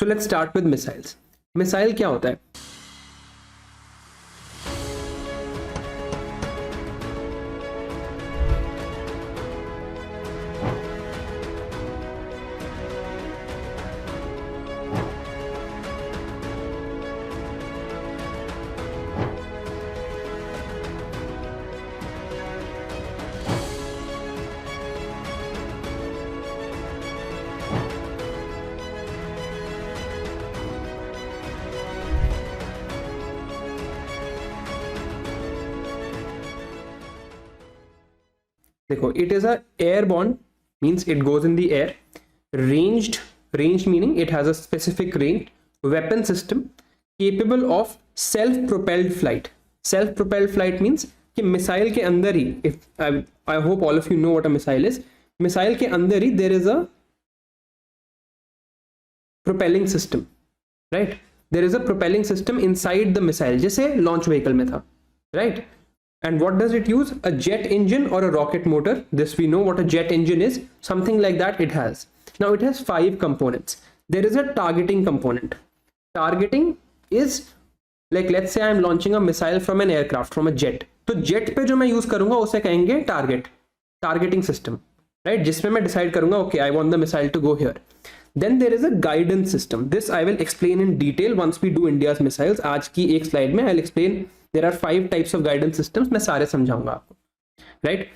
So let's start with missiles. Missile क्या होता है? देखो, it is a airborne, means it goes in the air. Ranged meaning it has a specific range. Weapon system capable of self-propelled flight. Self-propelled flight means कि missile के अंदर ही, if I hope all of you know what a missile is. Missile के अंदर ही there is a propelling system, right? There is a propelling system inside the missile, जैसे launch vehicle में था, right? And what does it use? A jet engine or a rocket motor. This we know what a jet engine is. Something like that it has. Now it has 5 components. There is a targeting component. Targeting is like, let's say I am launching a missile from an aircraft, from a jet. तो jet पे जो मैं use करूँगा उसे कहेंगे targeting system, right? जिसमें मैं decide करूँगा, okay, I want the missile to go here. Then there is a guidance system. This I will explain in detail once we do India's missiles. आज की एक slide में I'll explain. There are 5 types of guidance systems. मैं सारे समझाऊंगा आपको, right?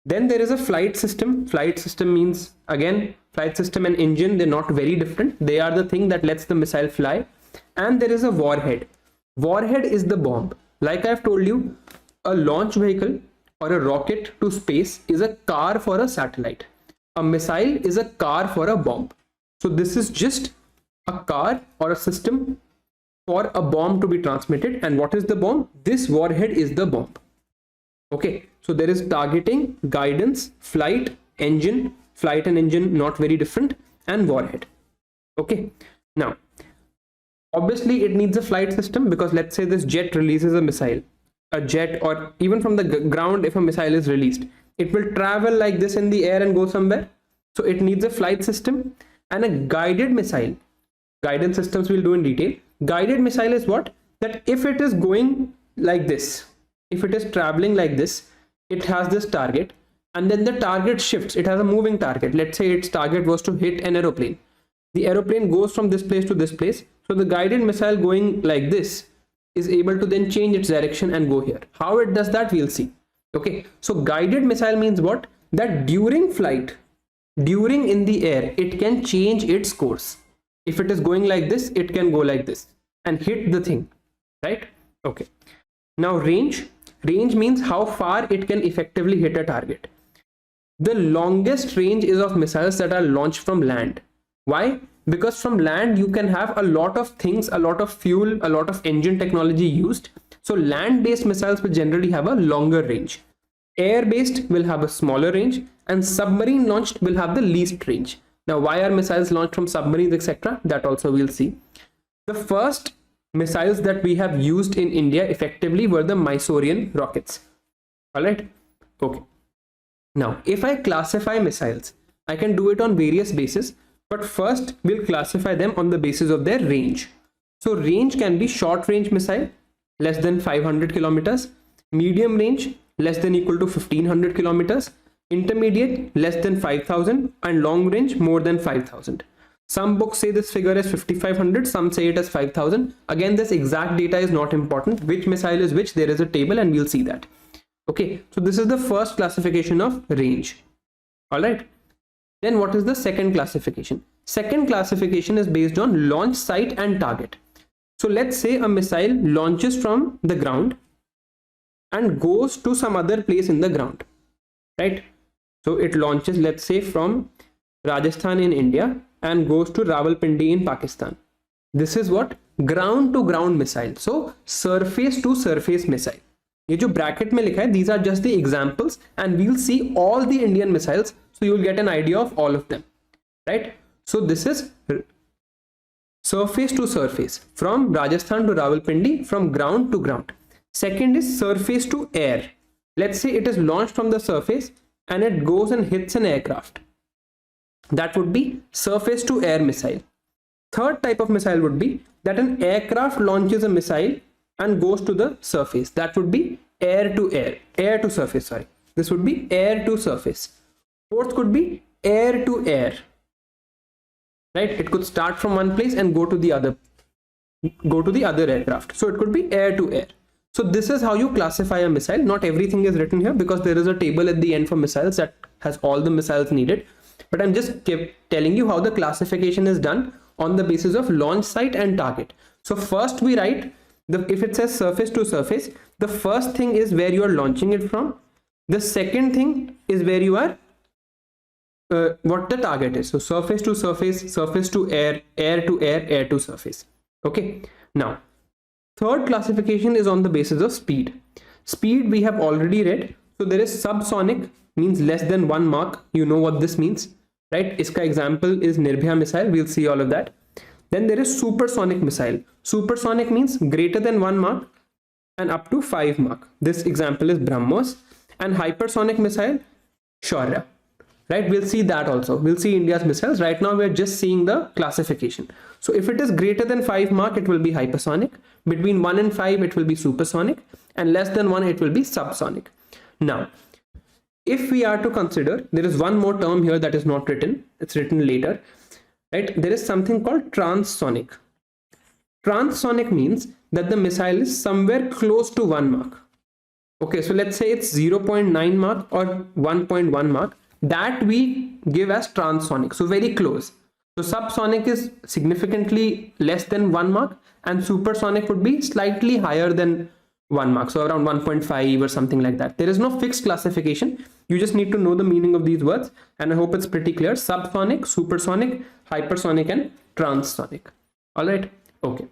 Then there is a flight system. Flight system means, again, flight system and engine, they're not very different. They are the thing that lets the missile fly. And there is a warhead. Warhead is the bomb. Like I've told you, a launch vehicle or a rocket to space is a car for a satellite. A missile is a car for a bomb. So this is just a car or a system for a bomb to be transmitted. And what is the bomb? This warhead is the bomb. Okay, so there is targeting, guidance, flight, engine. Flight and engine not very different, and warhead. Okay, now obviously it needs a flight system, because let's say this jet releases a missile, a jet, or even from the ground, if a missile is released, it will travel like this in the air and go somewhere. So it needs a flight system and a guided missile. Guidance systems we'll do in detail. Guided missile is what? That if it is going like this, if it is traveling like this, it has this target, and then the target shifts. It has a moving target. Let's say its target was to hit an aeroplane. The aeroplane goes from this place to this place. So the guided missile going like this is able to then change its direction and go here. How it does that, we'll see. Okay, so guided missile means what? That during flight, during in the air, it can change its course. If it is going like this, it can go like this and hit the thing, right? Okay. Now range means how far it can effectively hit a target. The longest range is of missiles that are launched from land. Why? Because from land you can have a lot of things, a lot of fuel, a lot of engine technology used. So land-based missiles will generally have a longer range. Air-based will have a smaller range, and submarine launched will have the least range. Now, why are missiles launched from submarines, etc.? That also we'll see. The first missiles that we have used in India effectively were the Mysorean rockets. All right. Okay. Now, if I classify missiles, I can do it on various bases, but first we'll classify them on the basis of their range. So range can be short range missile, less than 500 kilometers, medium range, less than equal to 1500 kilometers, intermediate, less than 5000, and long range, more than 5000. Some books say this figure is 5500, some say it as 5000. Again, this exact data is not important. Which missile is which, there is a table and we'll see that. Okay, so this is the first classification of range. All right. Then what is the second classification? Second classification is based on launch site and target. So let's say a missile launches from the ground and goes to some other place in the ground, right? So it launches, let's say, from Rajasthan in India and goes to Rawalpindi in Pakistan. This is what? Ground to ground missile. So surface to surface missile. ये जो bracket में लिखा है, these are just the examples, and we'll see all the Indian missiles, so you will get an idea of all of them, right? So this is surface to surface, from Rajasthan to Rawalpindi, from ground to ground. Second is surface to air. Let's say it is launched from the surface and it goes and hits an aircraft. That would be surface to air missile. Third type of missile would be that an aircraft launches a missile and goes to the surface. That would be air to surface, sorry. This would be air to surface. Fourth could be air to air, right? It could start from one place and go to the other aircraft. So it could be air to air. So this is how you classify a missile. Not everything is written here because there is a table at the end for missiles that has all the missiles needed. But I'm just telling you how the classification is done on the basis of launch site and target. So first we write, if it says surface to surface, the first thing is where you are launching it from. The second thing is where you are, what the target is. So surface to surface, surface to air, air to air, air to surface. Okay. Now, third classification is on the basis of speed. Speed we have already read. So there is subsonic, means less than 1 Mach. You know what this means, right? Iska example is Nirbhaya missile. We'll see all of that. Then there is supersonic missile. Supersonic means greater than 1 Mach and up to 5 Mach. This example is Brahmos. And hypersonic missile, Shaurya. Right? We'll see that also. We'll see India's missiles. Right now we're just seeing the classification. So if it is greater than 5 Mach, it will be hypersonic. Between 1 and 5, it will be supersonic. And less than 1, it will be subsonic. Now, if we are to consider, there is one more term here that is not written. It's written later. Right? There is something called transonic. Transonic means that the missile is somewhere close to 1 Mach. Okay, so let's say it's 0.9 Mach or 1.1 Mach. That we give as transonic. So very close. So subsonic is significantly less than 1 Mach and supersonic would be slightly higher than 1 Mach. So around 1.5 or something like that. There is no fixed classification. You just need to know the meaning of these words. And I hope it's pretty clear. Subsonic, supersonic, hypersonic and transonic. All right. Okay.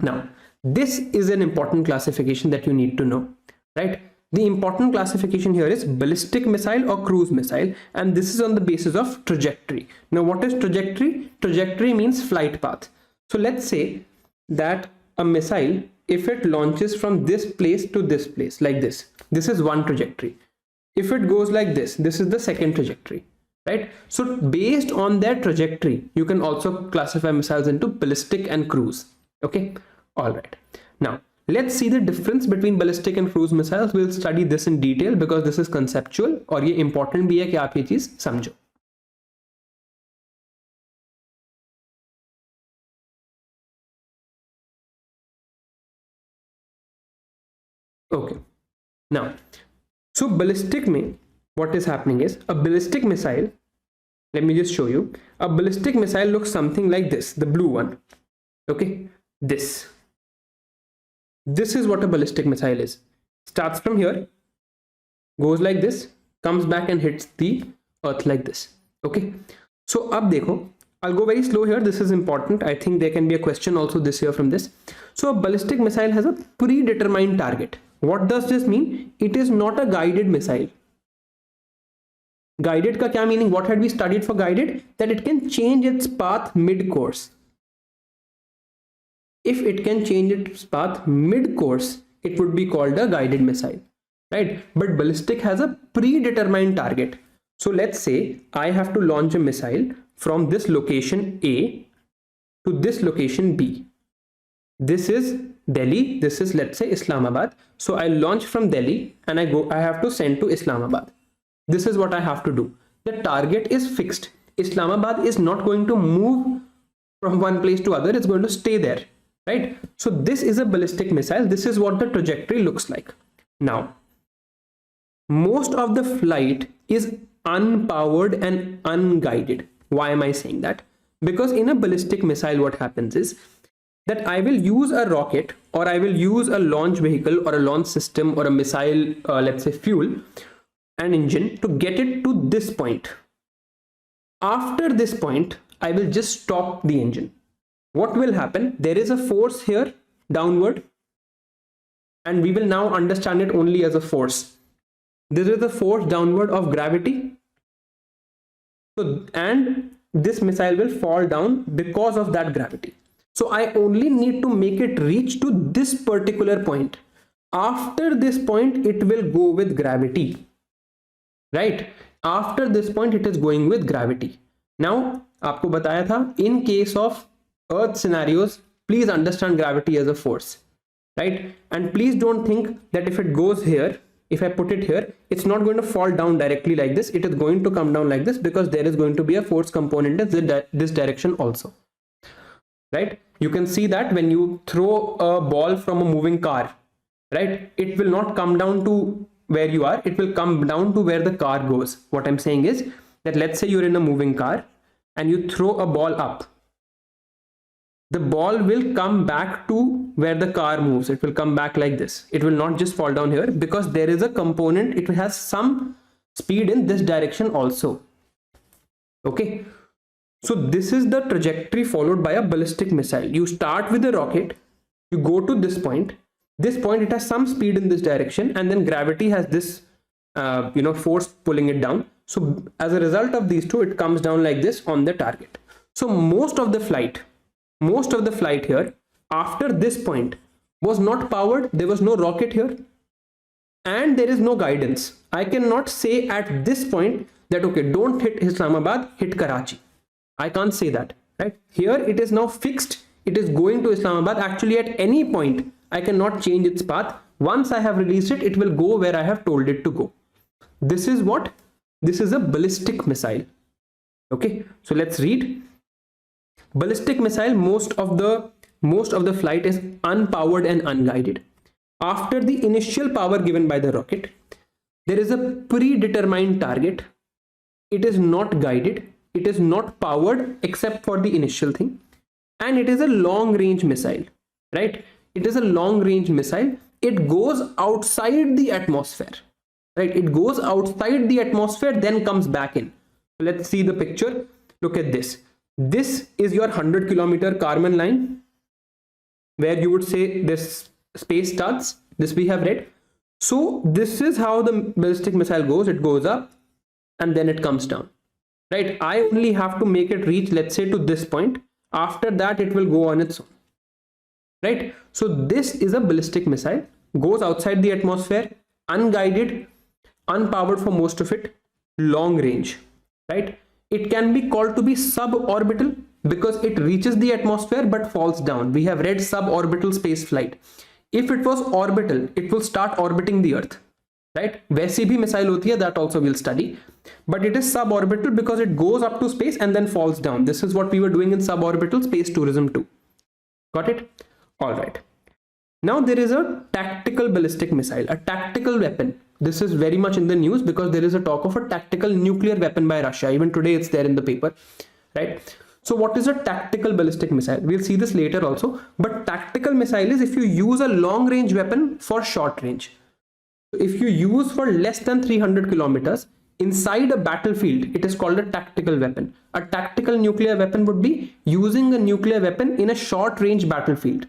Now, this is an important classification that you need to know, right? The important classification here is ballistic missile or cruise missile, and this is on the basis of trajectory. Now, what is trajectory? Trajectory means flight path. So let's say that a missile, if it launches from this place to this place, like this is one trajectory. If it goes like this is the second trajectory, right? So based on that trajectory, you can also classify missiles into ballistic and cruise. Okay. All right. Now, let's see the difference between ballistic and cruise missiles. We'll study this in detail because this is conceptual और ये important भी है कि आप ये चीज समझो. Okay. Now, so ballistic में what is happening is a ballistic missile. Let me just show you. A ballistic missile looks something like this, the blue one. Okay. This is what a ballistic missile is. Starts from here, goes like this, comes back and hits the earth like this. Okay. So ab dekho, I'll go very slow here. This is important. I think there can be a question also this year from this. So a ballistic missile has a predetermined target. What does this mean? It is not a guided missile. Guided ka kya meaning? What had we studied for guided? That it can change its path mid-course. If it can change its path mid-course, it would be called a guided missile, right? But ballistic has a predetermined target. So let's say I have to launch a missile from this location A to this location B. This is Delhi. This is, let's say, Islamabad. So I launch from Delhi and I have to send to Islamabad. This is what I have to do. The target is fixed. Islamabad is not going to move from one place to other. It's going to stay there. Right? So this is a ballistic missile. This is what the trajectory looks like. Now, most of the flight is unpowered and unguided. Why am I saying that? Because in a ballistic missile, what happens is that I will use a rocket or I will use a launch vehicle or a launch system or a missile, let's say fuel and engine to get it to this point. After this point, I will just stop the engine. What will happen? There is a force here downward and we will now understand it only as a force. This is the force downward of gravity. So, and this missile will fall down because of that gravity. So I only need to make it reach to this particular point. After this point, it will go with gravity, right? After this point, it is going with gravity. Now, आपको बताया था, in case of Earth scenarios, please understand gravity as a force, right? And please don't think that if it goes here, if I put it here, it's not going to fall down directly like this. It is going to come down like this because there is going to be a force component in this direction also, right? You can see that when you throw a ball from a moving car, right, it will not come down to where you are, it will come down to where the car goes. What I'm saying is that let's say you're in a moving car and you throw a ball up, the ball will come back to where the car moves. It will come back like this. It will not just fall down here because there is a component, it has some speed in this direction also. Okay, so this is the trajectory followed by a ballistic missile. You start with a rocket, you go to this point it has some speed in this direction, and then gravity has this force pulling it down. So as a result of these two, it comes down like this on the target. So most of the flight here after this point was not powered. There was no rocket here and there is no guidance. I cannot say at this point that okay, don't hit Islamabad, hit Karachi. I can't say that, right? Here it is now fixed, it is going to Islamabad. Actually at any point I cannot change its path. Once I have released it, it will go where I have told it to go. This is what? This is a ballistic missile. Okay, so let's read. Ballistic missile, most of the flight is unpowered and unguided. After the initial power given by the rocket, there is a predetermined target. It is not guided, it is not powered except for the initial thing, and it is a long range missile, right? It is a long range missile. It goes outside the atmosphere, right? It goes outside the atmosphere, then comes back in. Let's see the picture. Look at this. This is your 100-kilometer Kármán line, where you would say this space starts. This we have read. So this is how the ballistic missile goes. It goes up and then it comes down, right? I only have to make it reach, let's say, to this point. After that, it will go on its own, right? So this is a ballistic missile, goes outside the atmosphere, unguided, unpowered for most of it, long range, right? It can be called to be suborbital because it reaches the atmosphere but falls down. We have read suborbital space flight. If it was orbital, it will start orbiting the earth, right? वैसी भी missile होती है, that also we'll study. But it is suborbital because it goes up to space and then falls down. This is what we were doing in suborbital space tourism too. Got it? All right. Now there is a tactical ballistic missile, a tactical weapon. This is very much in the news because there is a talk of a tactical nuclear weapon by Russia. Even today it's there in the paper, right? So what is a tactical ballistic missile? We'll see this later also. But tactical missile is if you use a long range weapon for short range. If you use for less than 300 kilometers inside a battlefield, it is called a tactical weapon. A tactical nuclear weapon would be using a nuclear weapon in a short range battlefield,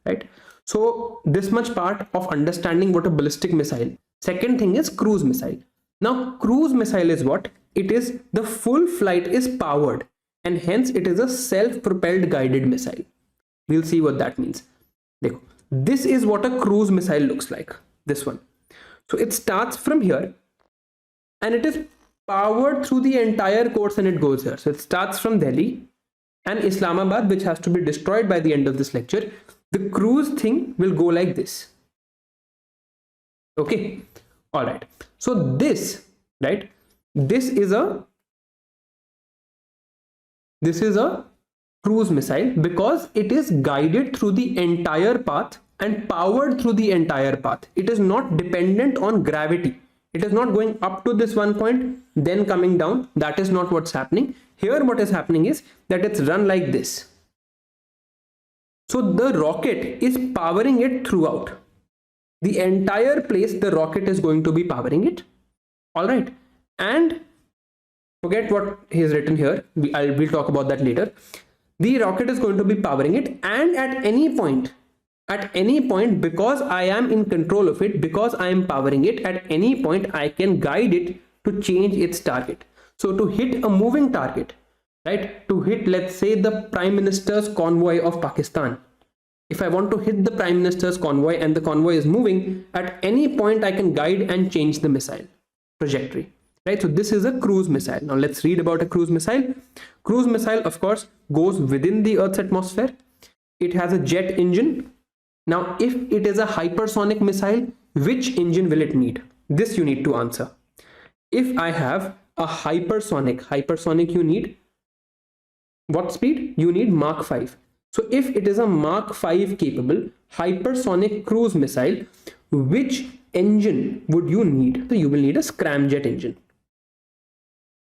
right? So this much part of understanding what a ballistic missile. Second thing is cruise missile. Now cruise missile is what? It is the full flight is powered and hence it is a self-propelled guided missile. We'll see what that means. This is what a cruise missile looks like. This one. So it starts from here and it is powered through the entire course and it goes here. So it starts from Delhi and Islamabad, which has to be destroyed by the end of this lecture. The cruise thing will go like this. Okay. All right. So this, right? This is a cruise missile because it is guided through the entire path and powered through the entire path. It is not dependent on gravity. It is not going up to this one point, then coming down. That is not what's happening. Here what is happening is that it's run like this. So the rocket is powering it throughout. The entire place the rocket is going to be powering it. All right. And forget what he has written here. We'll talk about that later. The rocket is going to be powering it, and at any point, because I am in control of it, because I am powering it, at any point I can guide it to change its target. So to hit a moving target, right? To hit, let's say, the Prime Minister's convoy of Pakistan. If I want to hit the Prime Minister's convoy and the convoy is moving, at any point I can guide and change the missile trajectory. right? So this is a cruise missile. Now let's read about a cruise missile. Cruise missile, of course, goes within the Earth's atmosphere. It has a jet engine. Now, if it is a hypersonic missile, which engine will it need? This you need to answer. If I have a hypersonic, you need what speed? You need Mach 5. So if it is a Mach 5 capable hypersonic cruise missile, which engine would you need? So you will need a scramjet engine.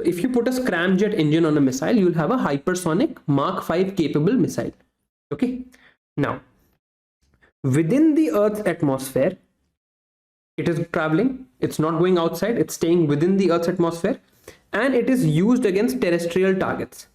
If you put a scramjet engine on a missile, you will have a hypersonic Mach 5 capable missile. Okay. Now, within the Earth's atmosphere, it is traveling. It's not going outside. It's staying within the Earth's atmosphere, and it is used against terrestrial targets,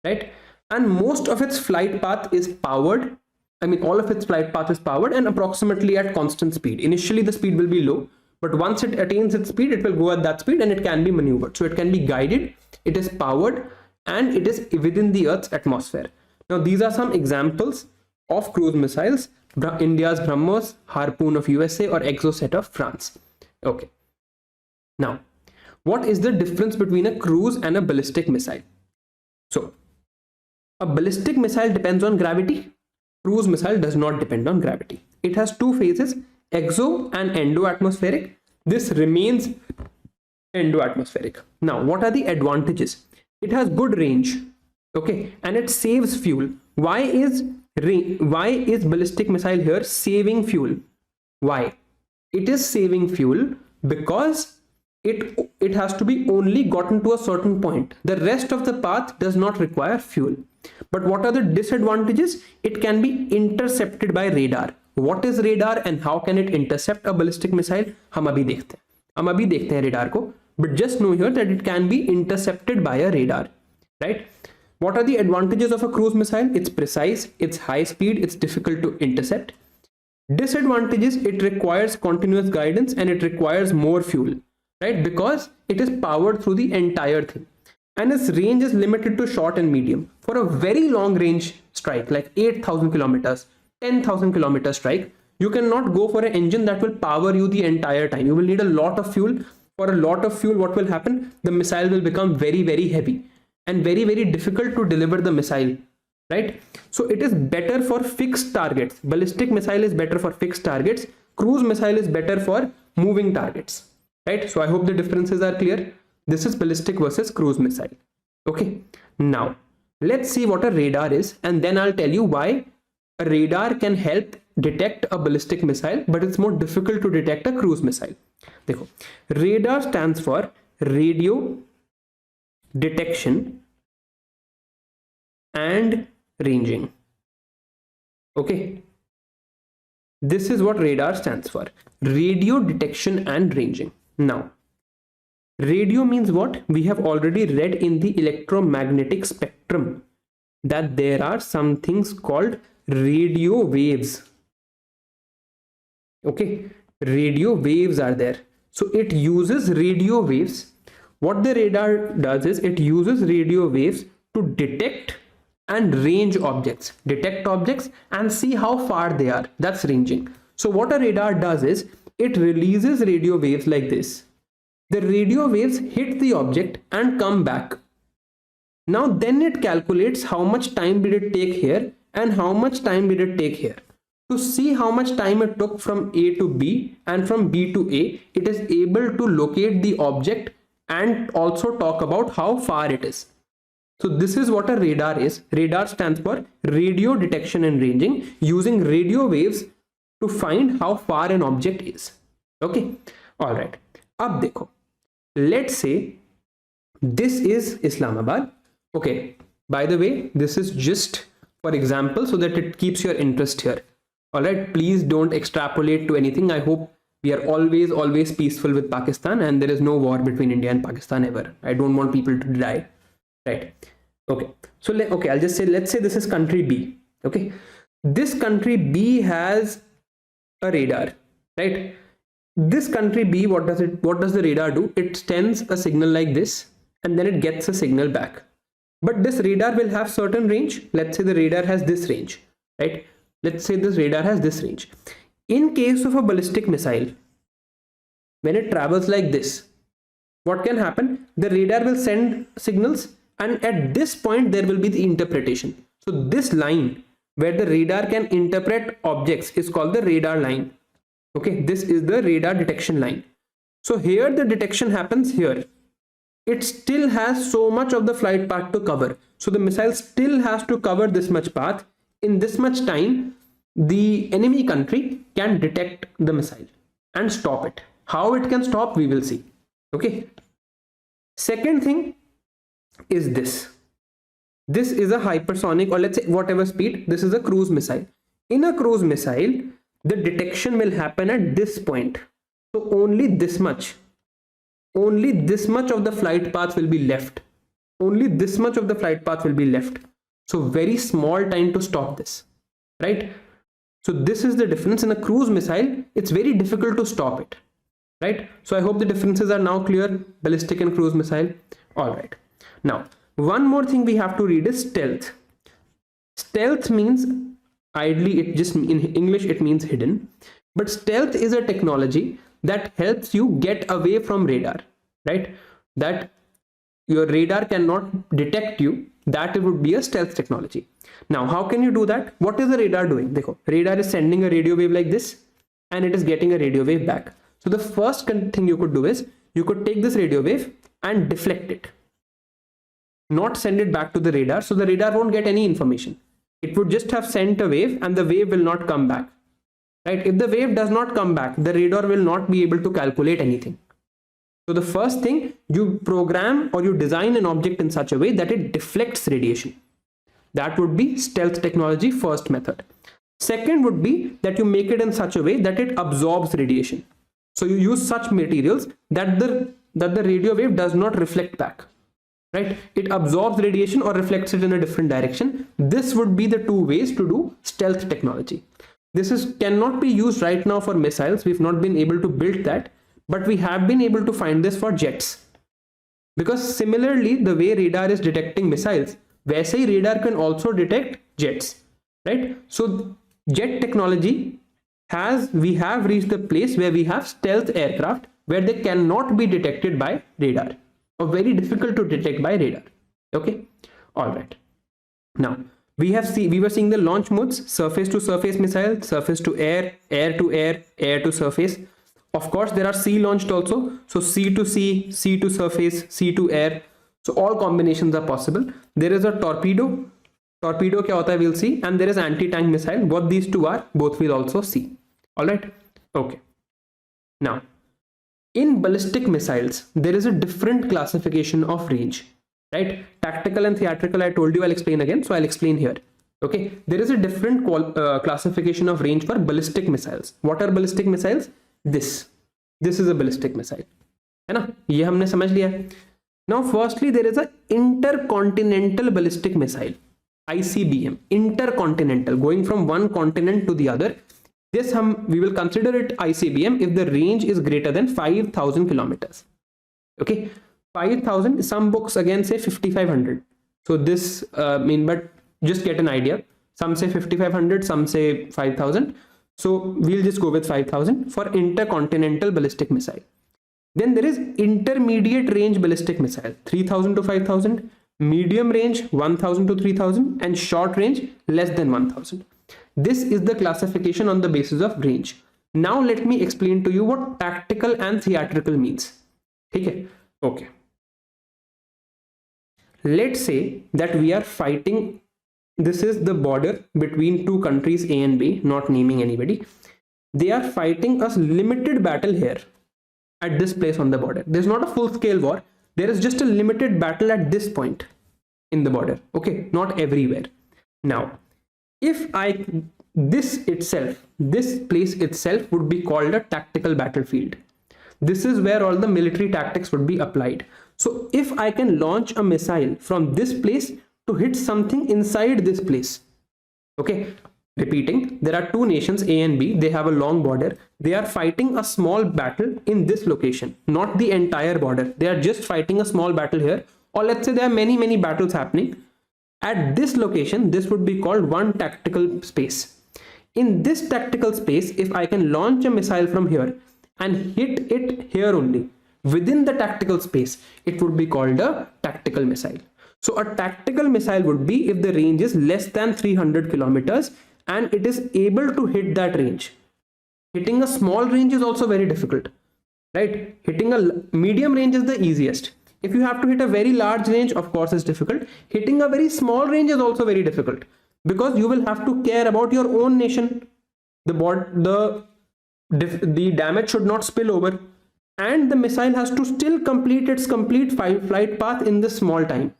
right? And most of its flight path is powered. I mean, all of its flight path is powered and approximately at constant speed. Initially, the speed will be low, but once it attains its speed, it will go at that speed and it can be maneuvered. So it can be guided, it is powered, and it is within the Earth's atmosphere. Now, these are some examples of cruise missiles. India's Brahmos, Harpoon of USA, or Exocet of France. Okay. Now, what is the difference between a cruise and a ballistic missile? So, a ballistic missile depends on gravity. Cruise missile does not depend on gravity. It has two phases, exo and endo-atmospheric. This remains endo-atmospheric. Now, what are the advantages? It has good range, okay, and it saves fuel. Why is ballistic missile here saving fuel? Why? It is saving fuel because it has to be only gotten to a certain point. The rest of the path does not require fuel. But what are the disadvantages? It can be intercepted by radar. What is radar and how can it intercept a ballistic missile? हम अभी देखते हैं radar को. But just know here that it can be intercepted by a radar, right? What are the advantages of a cruise missile? It's precise, it's high speed, it's difficult to intercept. Disadvantages, it requires continuous guidance and it requires more fuel, right? Because it is powered through the entire thing. And its range is limited to short and medium. For a very long range strike, like 8,000 kilometers, 10,000 kilometer strike, you cannot go for an engine that will power you the entire time. You will need a lot of fuel. For a lot of fuel, what will happen? The missile will become very, very heavy and very, very difficult to deliver the missile, right? So it is better for fixed targets. Ballistic missile is better for fixed targets. Cruise missile is better for moving targets, right? So I hope the differences are clear. This is ballistic versus cruise missile. Okay. Now let's see what a radar is, and then I'll tell you why a radar can help detect a ballistic missile, but it's more difficult to detect a cruise missile. देखो, radar stands for radio detection and ranging. Okay, this is what radar stands for, radio detection and ranging. Now, radio means what? We have already read in the electromagnetic spectrum that there are some things called radio waves. Okay, radio waves are there. So it uses radio waves. What the radar does is it uses radio waves to detect and range objects, detect objects and see how far they are. That's ranging. So what a radar does is it releases radio waves like this. The radio waves hit the object and come back. Now then it calculates how much time did it take here and how much time did it take here. To see how much time it took from A to B and from B to A, it is able to locate the object and also talk about how far it is. So this is what a radar is. Radar stands for radio detection and ranging, using radio waves to find how far an object is. Okay, all right. Ab dekho. Let's say this is Islamabad. Okay, by the way, this is just for example so that it keeps your interest here. All right, please don't extrapolate to anything. I hope we are always peaceful with Pakistan and there is no war between India and Pakistan ever. I don't want people to die, right? Okay, so I'll just say, let's say this is country B. Okay, this country B has a radar, right? This country B, what does the radar do? It sends a signal like this and then it gets a signal back. But this radar will have certain range. Let's say the radar has this range, right? Let's say this radar has this range. In case of a ballistic missile, when it travels like this, what can happen? The radar will send signals, and at this point there will be the interpretation. So this line where the radar can interpret objects is called the radar line. Okay, this is the radar detection line. So here the detection happens here. It still has so much of the flight path to cover. So the missile still has to cover this much path. In this much time, the enemy country can detect the missile and stop it. How it can stop, we will see. Okay. Second thing is this. This is a hypersonic, or let's say whatever speed. This is a cruise missile. In a cruise missile, the detection will happen at this point. So only this much of the flight path will be left. Only this much of the flight path will be left. So very small time to stop this, right? So this is the difference. In a cruise missile, it's very difficult to stop it, right? So I hope the differences are now clear, ballistic and cruise missile. All right. Now, one more thing we have to read is stealth. Stealth means, idly, it just in English, it means hidden. But stealth is a technology that helps you get away from radar, right? That your radar cannot detect you. That would be a stealth technology. Now, how can you do that? What is the radar doing? Dekho, radar is sending a radio wave like this, and it is getting a radio wave back. So the first thing you could do is, you could take this radio wave and deflect it. Not send it back to the radar, so the radar won't get any information. It would just have sent a wave, and the wave will not come back. Right? If the wave does not come back, the radar will not be able to calculate anything. So the first thing, you program or you design an object in such a way that it deflects radiation. That would be stealth technology, first method. Second would be that you make it in such a way that it absorbs radiation. So you use such materials that the radio wave does not reflect back. Right? It absorbs radiation or reflects it in a different direction. This would be the two ways to do stealth technology. This cannot be used right now for missiles. We've not been able to build that, but we have been able to find this for jets. Because similarly, the way radar is detecting missiles, वैसे ही radar can also detect jets, right? So jet technology we have reached the place where we have stealth aircraft where they cannot be detected by radar, or very difficult to detect by radar. Okay, all right. Now we were seeing the launch modes: surface to surface missile, surface to air, air to air, air to surface. Of course, there are sea launched also. So sea to sea, sea to surface, sea to air. So all combinations are possible. There is a torpedo. Torpedo kya hota hai, we'll see. And there is anti-tank missile. What these two are, both we'll also see. All right. Okay. Now, in ballistic missiles, there is a different classification of range, right? Tactical and theatrical, I told you, I'll explain again. So I'll explain here. Okay. There is a different classification of range for ballistic missiles. What are ballistic missiles? This is a ballistic missile. है ना? ये हमने समझ लिया. Now, firstly, there is a intercontinental ballistic missile, ICBM, intercontinental, going from one continent to the other. This we will consider it ICBM if the range is greater than 5,000 kilometers. Okay, 5,000. Some books again say 5,500. So this but just get an idea. Some say 5,500, some say 5,000. So we'll just go with 5,000 for intercontinental ballistic missile. Then there is intermediate range ballistic missile, 3,000 to 5,000, medium range 1,000 to 3,000, and short range less than 1,000. This is the classification on the basis of range. Now let me explain to you what tactical and theatrical means. Okay. Okay. Let's say that we are fighting. This is the border between two countries A and B, not naming anybody. They are fighting a limited battle here at this place on the border. There's not a full-scale war. There is just a limited battle at this point in the border. Okay, not everywhere. Now, if this place itself would be called a tactical battlefield. This is where all the military tactics would be applied. So if I can launch a missile from this place to hit something inside this place. Okay, repeating, there are two nations, A and B. They have a long border. They are fighting a small battle in this location, not the entire border. They are just fighting a small battle here. Or let's say there are many battles happening. At this location, this would be called one tactical space. In this tactical space, if I can launch a missile from here and hit it here only, within the tactical space, it would be called a tactical missile. So a tactical missile would be if the range is less than 300 kilometers and it is able to hit that range. Hitting a small range is also very difficult, right? Hitting a medium range is the easiest. If you have to hit a very large range, of course it's difficult. Hitting a very small range is also very difficult because you will have to care about your own nation. The damage should not spill over, and the missile has to still complete its complete flight path in this small time,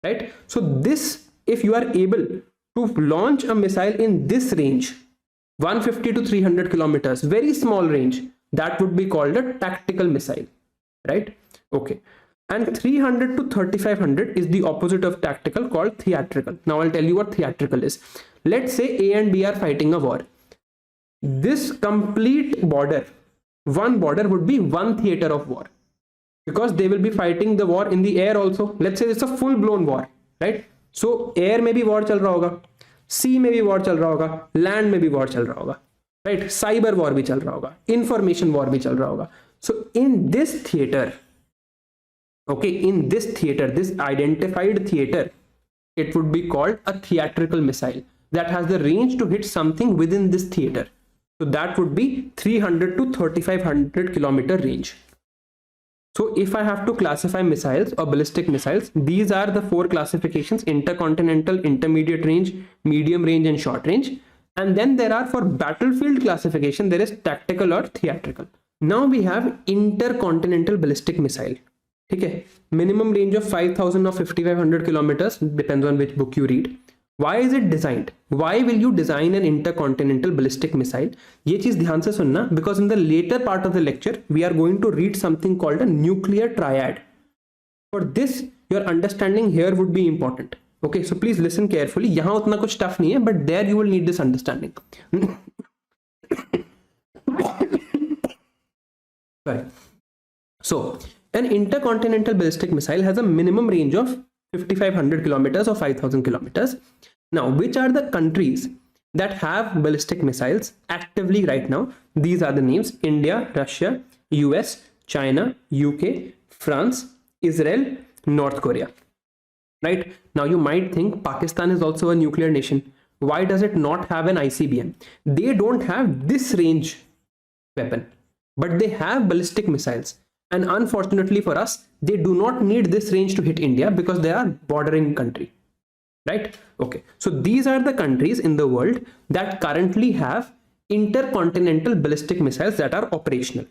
right? So this, if you are able to launch a missile in this range, 150 to 300 kilometers, very small range, that would be called a tactical missile, right? Okay. And 300 to 3500 is the opposite of tactical, called theatrical. Now I'll tell you what theatrical is. Let's say A and B are fighting a war. This complete border, one border would be one theater of war, because they will be fighting the war in the air also. Let's say it's a full blown war, right? So air में भी war चल रहा होगा, sea में भी war चल रहा होगा, land में भी war चल रहा होगा, right? Cyber war भी चल रहा होगा, information war भी चल रहा होगा. So in this theater, okay, in this theater, this identified theater, it would be called a theatrical missile that has the range to hit something within this theater. So that would be 300 to 3500 kilometer range. So if I have to classify missiles or ballistic missiles, these are the four classifications: intercontinental, intermediate range, medium range, and short range. And then there are, for battlefield classification, there is tactical or theatrical. Now we have intercontinental ballistic missile. Okay, minimum range of 5000 or 5500 kilometers, depends on which book you read. Why is it designed? Why will you design an intercontinental ballistic missile? ये चीज ध्यान से सुनना, because in the later part of the lecture we are going to read something called a nuclear triad. For this, your understanding here would be important. Okay, so please listen carefully. यहाँ उतना कुछ tough नहीं है, but there you will need this understanding. Sorry. So an intercontinental ballistic missile has a minimum range of 5500 kilometers or 5000 kilometers. Now, which are the countries that have ballistic missiles actively right now? These are the names: India, Russia, US, China, UK, France, Israel, North Korea. Right? Now you might think Pakistan is also a nuclear nation. Why does it not have an ICBM? They don't have this range weapon, but they have ballistic missiles. And unfortunately for us, they do not need this range to hit India because they are bordering country, right? Okay, so these are the countries in the world that currently have intercontinental ballistic missiles that are operational.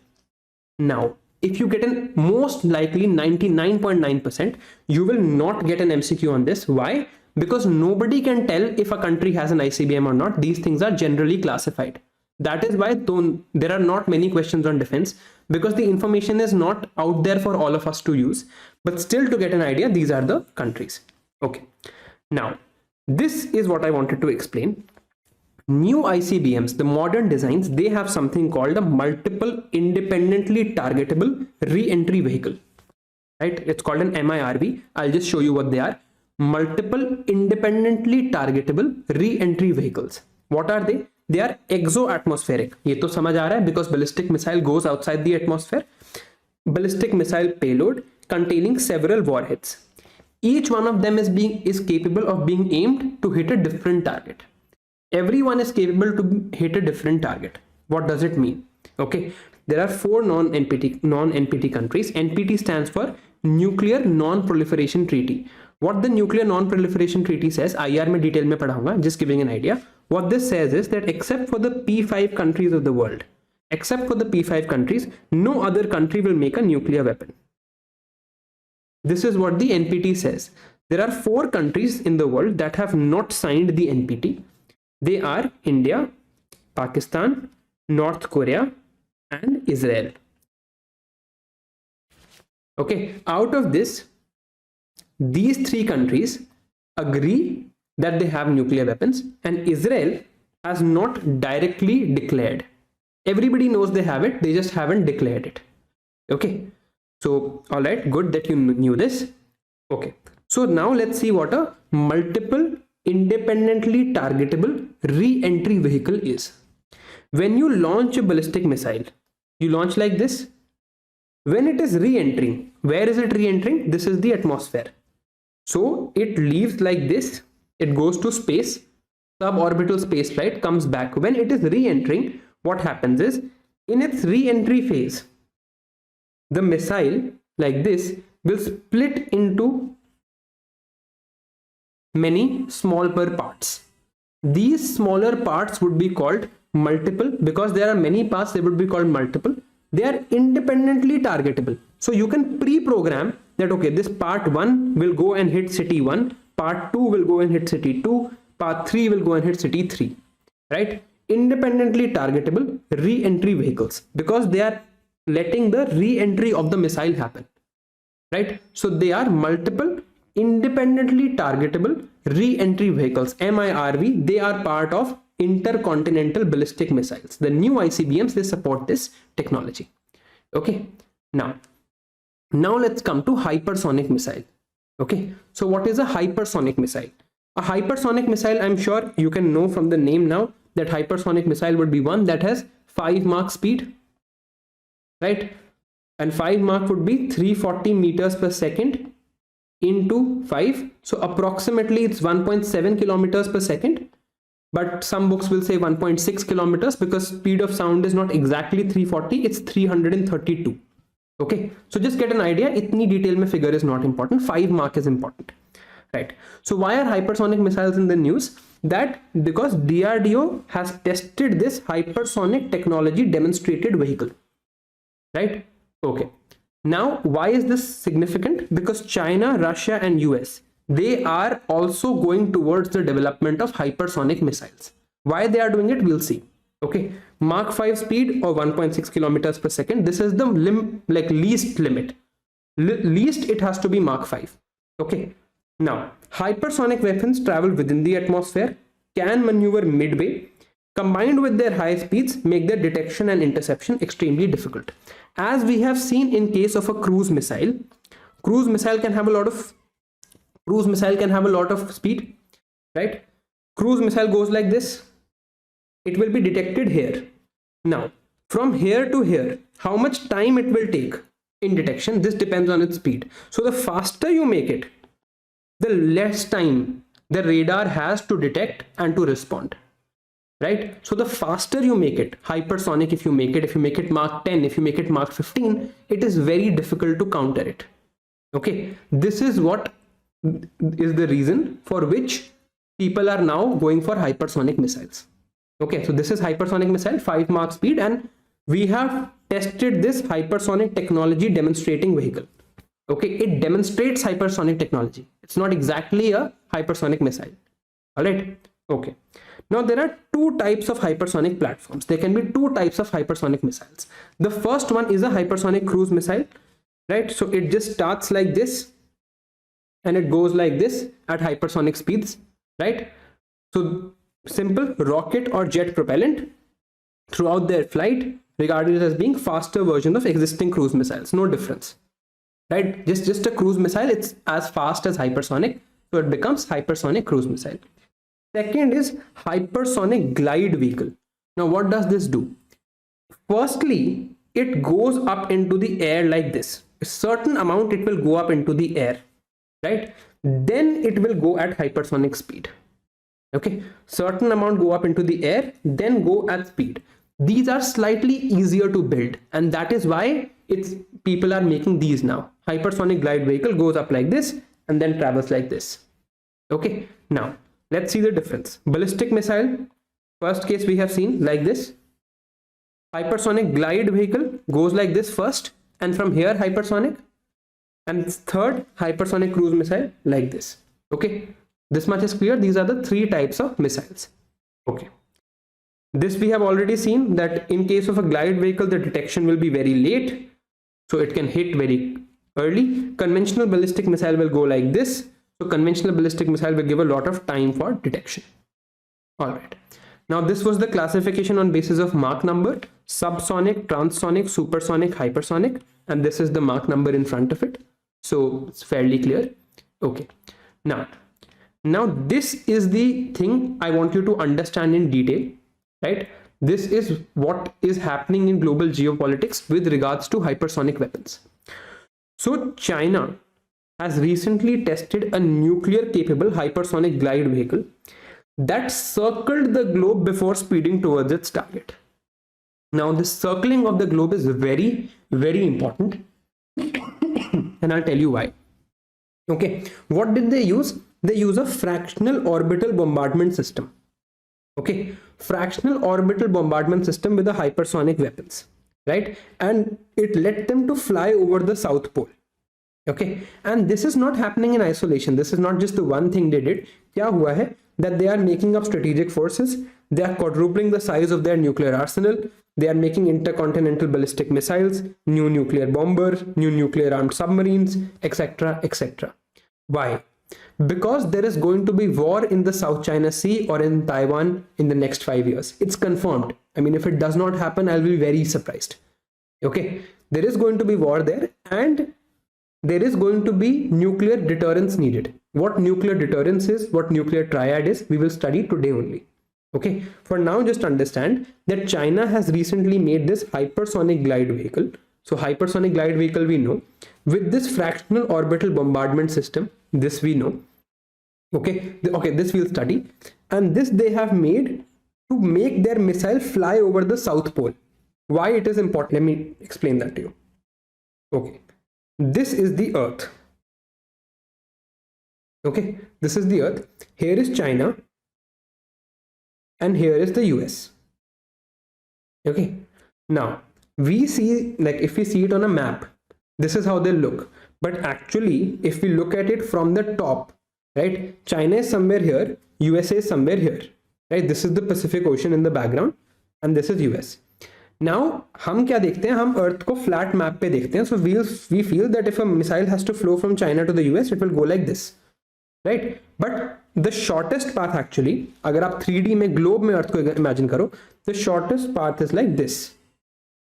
Now, if you get an most likely 99.9%, you will not get an MCQ on this. Why? Because nobody can tell if a country has an ICBM or not. These things are generally classified. That is why there are not many questions on defense, because the information is not out there for all of us to use. But still, to get an idea, these are the countries. Okay. Now, this is what I wanted to explain. New ICBMs, the modern designs, they have something called a multiple independently targetable re-entry vehicle. Right? It's called an MIRV. I'll just show you what they are. Multiple independently targetable re-entry vehicles. What are they? They are exo-atmospheric. ये तो समझ आ रहा है, because ballistic missile goes outside the atmosphere. Ballistic missile payload containing several warheads. Each one of them is capable of being aimed to hit a different target. Everyone is capable to hit a different target. What does it mean? Okay, there are 4 non-NPT countries. NPT stands for Nuclear Non-Proliferation Treaty. What the Nuclear Non-Proliferation Treaty says, IR में detail में पढ़ाऊंगा, just giving an idea. What this says is that except for the P5 countries of the world, no other country will make a nuclear weapon. This is what the NPT says. There are 4 countries in the world that have not signed the NPT. They are India, Pakistan, North Korea, and Israel. Okay, out of this, these 3 countries agree that they have nuclear weapons, and Israel has not directly declared. Everybody knows they have it, they just haven't declared it. Okay, so all right, good that you knew this. Okay, so now let's see what a multiple independently targetable re-entry vehicle is. When you launch a ballistic missile, you launch like this, When it is re-entering, where is it re-entering? This is the atmosphere. So it leaves like this, it goes to space, suborbital space flight, comes back. When it is re-entering, what happens is, in its re-entry phase, the missile like this will split into many smaller parts. These smaller parts would be called multiple. Because there are many parts, they would be called multiple. They are independently targetable. So you can pre-program that, okay, this part 1 will go and hit city 1, part 2 will go and hit city 2, part 3 will go and hit city 3, right? Independently targetable re-entry vehicles, because they are letting the re-entry of the missile happen, right? So they are multiple independently targetable re-entry vehicles, MIRV. They are part of intercontinental ballistic missiles. The new ICBMs, they support this technology. Okay, now let's come to hypersonic missile. Okay, so what is a hypersonic missile? A hypersonic missile, I'm sure you can know from the name now that hypersonic missile would be one that has 5 Mach speed, right? And 5 Mach would be 340 meters per second into 5. So approximately it's 1.7 kilometers per second. But some books will say 1.6 kilometers because speed of sound is not exactly 340, it's 332. Okay, so just get an idea. Itni detail mein figure is not important. 5 Mach is important, right? So why are hypersonic missiles in the news? That because DRDO has tested this hypersonic technology demonstrated vehicle, right? Okay, now why is this significant? Because China, Russia and US, they are also going towards the development of hypersonic missiles. Why they are doing it, we'll see. Okay, Mach 5 speed or 1.6 kilometers per second. This is the least limit. Least it has to be Mach 5. Okay, now hypersonic weapons travel within the atmosphere, can maneuver midway. Combined with their high speeds, make their detection and interception extremely difficult. As we have seen in case of a cruise missile can have a lot of speed, right? Cruise missile goes like this. It will be detected here. Now, from here to here, how much time it will take in detection, this depends on its speed. So the faster you make it, the less time the radar has to detect and to respond, right? So the faster you make it, hypersonic, if you make it Mach 10, if you make it Mach 15, it is very difficult to counter it. Okay, this is what is the reason for which people are now going for hypersonic missiles. Okay, so this is hypersonic missile, 5 Mach speed, and we have tested this hypersonic technology demonstrating vehicle. Okay, it demonstrates hypersonic technology. It's not exactly a hypersonic missile. All right. Okay. Now there are two types of hypersonic platforms. There can be two types of hypersonic missiles. The first one is a hypersonic cruise missile, right? So it just starts like this and it goes like this at hypersonic speeds, right? So simple rocket or jet propellant throughout their flight, regarded as being faster version of existing cruise missiles. No difference, right? Just a cruise missile, it's as fast as hypersonic, so it becomes hypersonic cruise missile. Second is hypersonic glide vehicle. Now what does this do? Firstly, it goes up into the air like this. A certain amount it will go up into the air, right? Then it will go at hypersonic speed. Okay, certain amount go up into the air, then go at speed. These are slightly easier to build, and that is why people are making these now. Hypersonic glide vehicle goes up like this and then travels like this. Okay, now let's see the difference. Ballistic missile, first case we have seen like this. Hypersonic glide vehicle goes like this first, and from here hypersonic, and third hypersonic cruise missile like this. Okay, this much is clear. These are the three types of missiles. Okay, this we have already seen that in case of a glide vehicle, the detection will be very late, so it can hit very early. Conventional ballistic missile will go like this. So conventional ballistic missile will give a lot of time for detection. All right. Now this was the classification on basis of Mach number: subsonic, transonic, supersonic, hypersonic, and this is the Mach number in front of it. So it's fairly clear. Okay. Now this is the thing I want you to understand in detail, right? This is what is happening in global geopolitics with regards to hypersonic weapons. So China has recently tested a nuclear capable hypersonic glide vehicle that circled the globe before speeding towards its target. Now this circling of the globe is very, very important and I'll tell you why. Okay, what did they use? They use a fractional orbital bombardment system. Okay, fractional orbital bombardment system with the hypersonic weapons, right? And it led them to fly over the South Pole. Okay, and this is not happening in isolation. This is not just the one thing they did. Kya hua hai? That they are making up strategic forces. They are quadrupling the size of their nuclear arsenal. They are making intercontinental ballistic missiles, new nuclear bombers, new nuclear armed submarines, etc., etc. Why? Because there is going to be war in the South China Sea or in Taiwan in the next 5 years. It's confirmed. I mean, if it does not happen, I'll be very surprised. Okay, there is going to be war there, and there is going to be nuclear deterrence needed. What nuclear deterrence is, what nuclear triad is, we will study today only. Okay, for now, just understand that China has recently made this hypersonic glide vehicle. So hypersonic glide vehicle we know, with this fractional orbital bombardment system, this we know. Okay, this we'll study, and this they have made to make their missile fly over the South Pole. Why it is important? Let me explain that to you. Okay, this is the Earth. Okay, this is the Earth. Here is China, and here is the US. Okay, now we see, like if we see it on a map, this is how they look. But actually, if we look at it from the top, right, China is somewhere here, USA is somewhere here, right? This is the Pacific Ocean in the background, and this is US. Now, हम क्या देखते हैं? हम Earth को flat map पे देखते हैं. So we feel that if a missile has to flow from China to the US, it will go like this, right? But the shortest path actually, अगर आप 3D में globe में Earth को imagine करो, the shortest path is like this.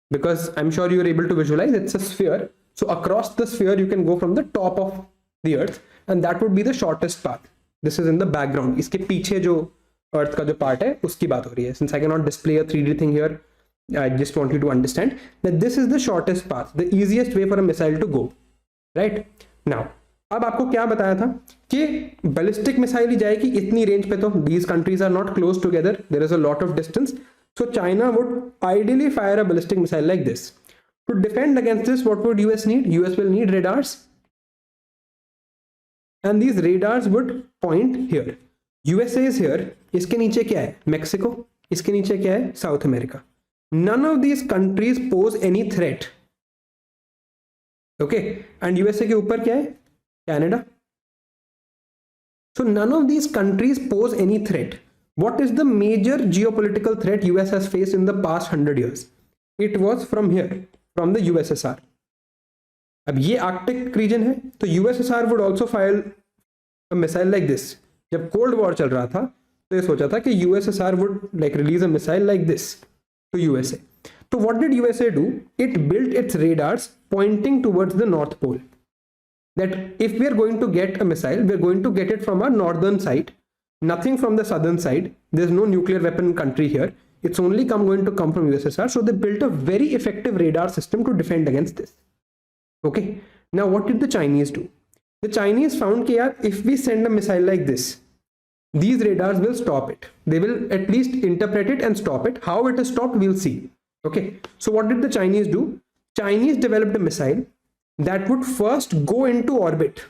Because I'm sure you're able to visualize, it's a sphere. So across the sphere, you can go from the top of the Earth, and that would be the shortest path. This is in the background. इसके पीछे जो Earth का जो part है, उसकी बात हो रही है. Since I cannot display a 3D thing here, I just want you to understand that this is the shortest path, the easiest way for a missile to go. Right? Now, अब आपको क्या बताया था कि ballistic missile ही जाएगी इतनी range पे, तो these countries are not close together. There is a lot of distance. So China would ideally fire a ballistic missile like this. To defend against this, what would US need? US will need radars. And these radars would point here. USA is here. इसके नीचे क्या है? Mexico. इसके नीचे क्या है? South America. None of these countries pose any threat. Okay. And USA के ऊपर क्या है? Canada. So none of these countries pose any threat. What is the major geopolitical threat US has faced in the past 100 years? It was from here, from the USSR. अब ये Arctic region है, तो USSR would also fire a missile like this. जब cold war चल रहा था, तो ये सोचा था कि USSR would like release a missile like this to USA. So what did USA do? It built its radars pointing towards the North Pole. That if we are going to get a missile, we are going to get it from our northern side. Nothing from the southern side. There's no nuclear weapon country here. It's only going to come from USSR. So they built a very effective radar system to defend against this. Okay. Now what did the Chinese do? The Chinese found that if we send a missile like this, these radars will stop it. They will at least interpret it and stop it. How it is stopped, we'll see. Okay. So what did the Chinese do? Chinese developed a missile that would first go into orbit.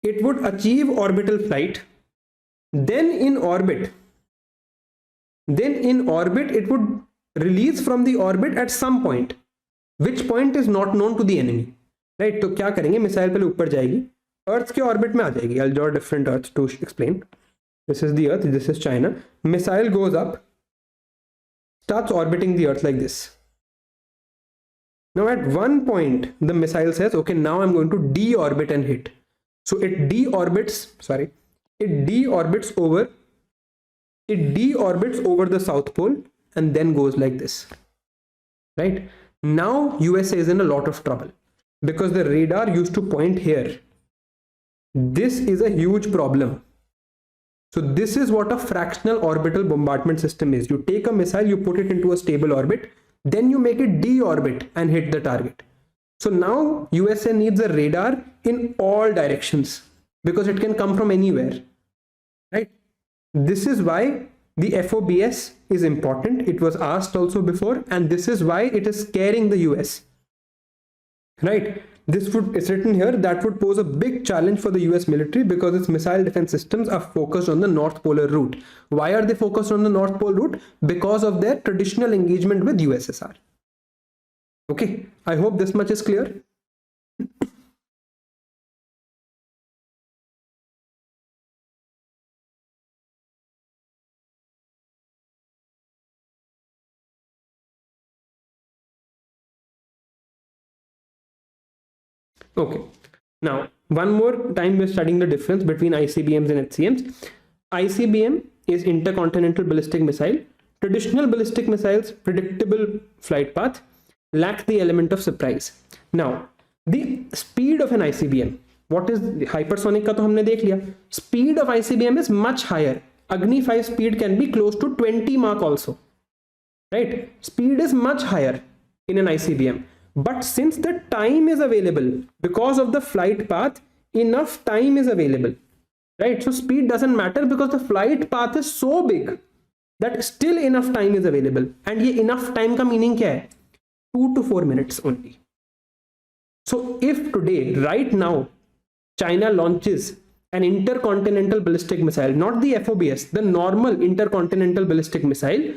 It would achieve orbital flight. Then in orbit, it would release from the orbit at some point, which point is not known to the enemy. Right? तो क्या करेंगे? Missile पहले ऊपर जाएगी, अर्थ के orbit में आ जाएगी. I'll draw different Earths to explain. This is the Earth, this is China. Missile goes up, starts orbiting the Earth like this. Now at one point, the missile says, okay, now I'm going to deorbit and hit. So it deorbits over the South Pole and then goes like this. Right? Now USA is in a lot of trouble because the radar used to point here. This is a huge problem. So this is what a fractional orbital bombardment system is. You take a missile, you put it into a stable orbit, then you make it deorbit and hit the target. So now USA needs a radar in all directions because it can come from anywhere, right? This is why the FOBS is important. It was asked also before, and this is why it is scaring the US, right? It's written here, that would pose a big challenge for the US military because its missile defense systems are focused on the North Polar route. Why are they focused on the North Pole route? Because of their traditional engagement with USSR. Okay, I hope this much is clear. Okay, now one more time we're studying the difference between ICBMs and HCMs. ICBM is intercontinental ballistic missile. Traditional ballistic missiles, predictable flight path, lack the element of surprise. Now, the speed of an ICBM, what is the hypersonic ka to humne dekh liya. Speed of ICBM is much higher. Agni 5 speed can be close to 20 Mach also, right? Speed is much higher in an ICBM. But since the time is available, because of the flight path, enough time is available, right? So speed doesn't matter because the flight path is so big that still enough time is available. And ye enough time ka meaning kya hai? 2 to 4 minutes only. So if today, right now, China launches an intercontinental ballistic missile, not the FOBS, the normal intercontinental ballistic missile,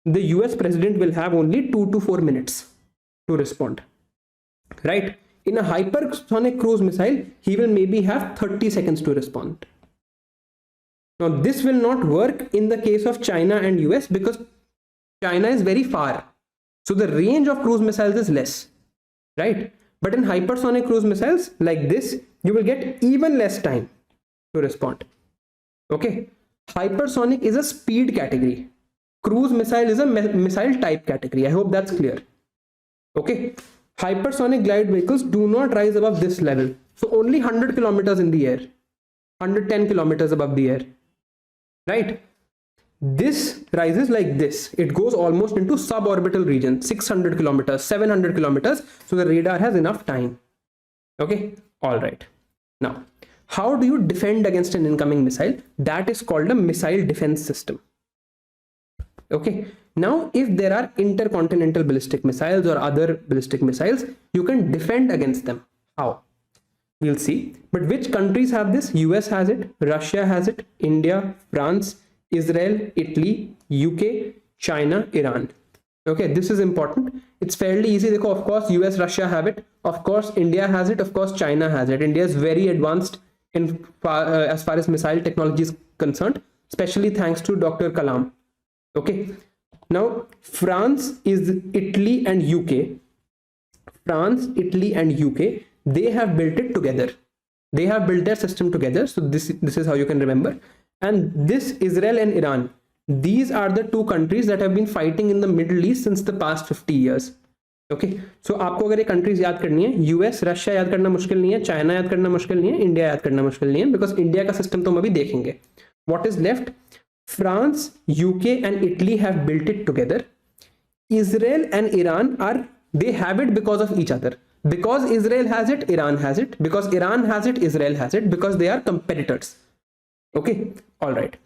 the US president will have only 2 to 4 minutes to respond, right? In a hypersonic cruise missile, he will maybe have 30 seconds to respond. Now, this will not work in the case of China and US because China is very far. So the range of cruise missiles is less, right? But in hypersonic cruise missiles like this, you will get even less time to respond. Okay. Hypersonic is a speed category. Cruise missile is a missile type category. I hope that's clear. Okay. Hypersonic glide vehicles do not rise above this level. So only 100 kilometers in the air, 110 kilometers above the air, right? This rises like this. It goes almost into suborbital region, 600 kilometers, 700 kilometers. So the radar has enough time. Okay. All right. Now, how do you defend against an incoming missile? That is called a missile defense system. Okay. Now, if there are intercontinental ballistic missiles or other ballistic missiles, you can defend against them. How? We'll see. But which countries have this? US has it, Russia has it, India, France, Israel, Italy, UK, China, Iran. Okay, this is important. It's fairly easy. Of course, US, Russia have it. Of course, India has it. Of course, China has it. India is very advanced in as far as missile technology is concerned, especially thanks to Dr. Kalam. Okay. Now, France is Italy and UK. France, Italy and UK, they have built it together. They have built their system together. So this is how you can remember. And this Israel and Iran, these are the two countries that have been fighting in the Middle East since the past 50 years. Okay. So आपको अगर ये countries याद करनी है, US, Russia याद करना मुश्किल नहीं है, China याद करना मुश्किल नहीं है, India याद करना मुश्किल नहीं है, because India का system तो हम अभी देखेंगे. What is left? France, UK and Italy have built it together. Israel and Iran they have it because of each other. Because Israel has it, Iran has it. Because Iran has it, Israel has it. Because they are competitors. Okay. All right.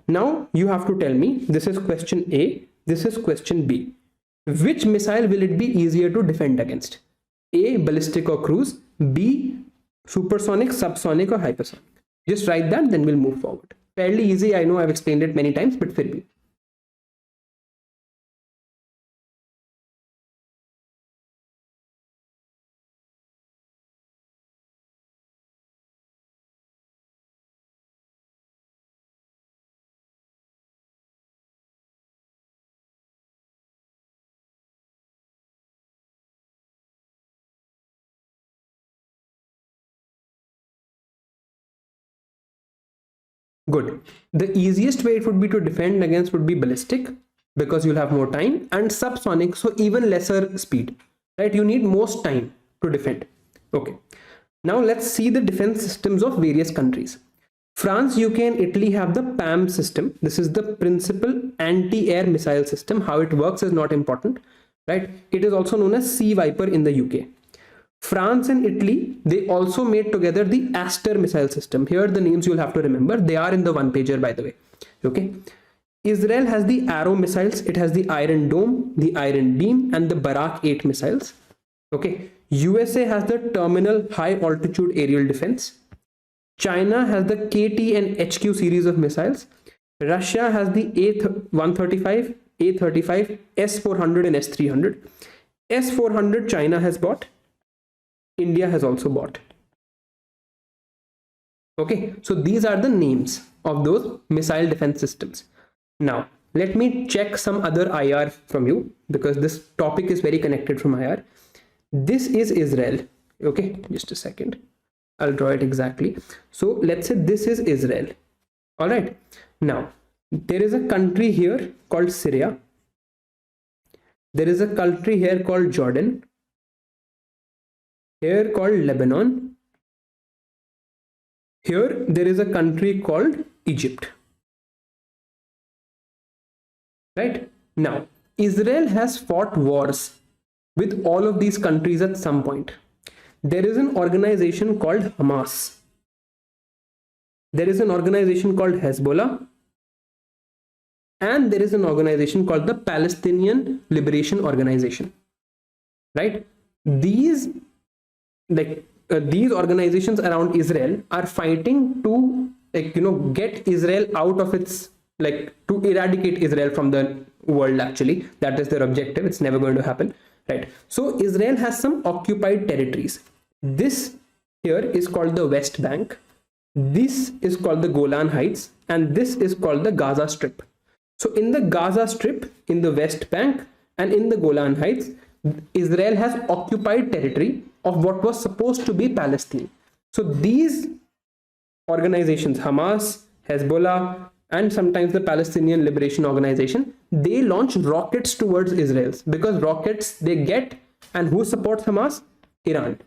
Now you have to tell me, this is question A, this is question B. Which missile will it be easier to defend against? A, ballistic or cruise. B, supersonic, subsonic or hypersonic. Just write that, then we'll move forward. Fairly easy. I know I've explained it many times, but फिर भी. Good. The easiest way it would be to defend against would be ballistic because you'll have more time, and subsonic, so even lesser speed, right? You need most time to defend. Okay. Now let's see the defense systems of various countries. France, UK and Italy have the PAM system. This is the principal anti-air missile system. How it works is not important, right? It is also known as Sea Viper in the UK. France and Italy, they also made together the Aster missile system. Here the names you'll have to remember. They are in the one pager, by the way. Okay. Israel has the Arrow missiles. It has the Iron Dome, the Iron Beam and the Barak 8 missiles. Okay. USA has the Terminal High Altitude Aerial Defense. China has the KT and HQ series of missiles. Russia has the A135, A35, S400 and S300. S400 China has bought. India has also bought. Okay, so these are the names of those missile defense systems. Now, let me check some other IR from you, because this topic is very connected from IR. This is Israel. Okay, just a second. I'll draw it exactly. So let's say this is Israel. All right. Now, there is a country here called Syria. There is a country here called Jordan. Here called Lebanon. Here there is a country called Egypt. Right? Now, Israel has fought wars with all of these countries at some point. There is an organization called Hamas. There is an organization called Hezbollah. And there is an organization called the Palestinian Liberation Organization. Right? These organizations around Israel are fighting to get Israel out of its, to eradicate Israel from the world. Actually, that is their objective. It's never going to happen, right? So Israel has some occupied territories. This here is called the West Bank. This is called the Golan Heights, and this is called the Gaza Strip. So in the Gaza Strip, in the West Bank and in the Golan Heights, Israel has occupied territory of what was supposed to be Palestine. So these organizations, Hamas, Hezbollah, and sometimes the Palestinian Liberation Organization, they launch rockets towards Israel, because rockets they get, and who supports Hamas? Iran.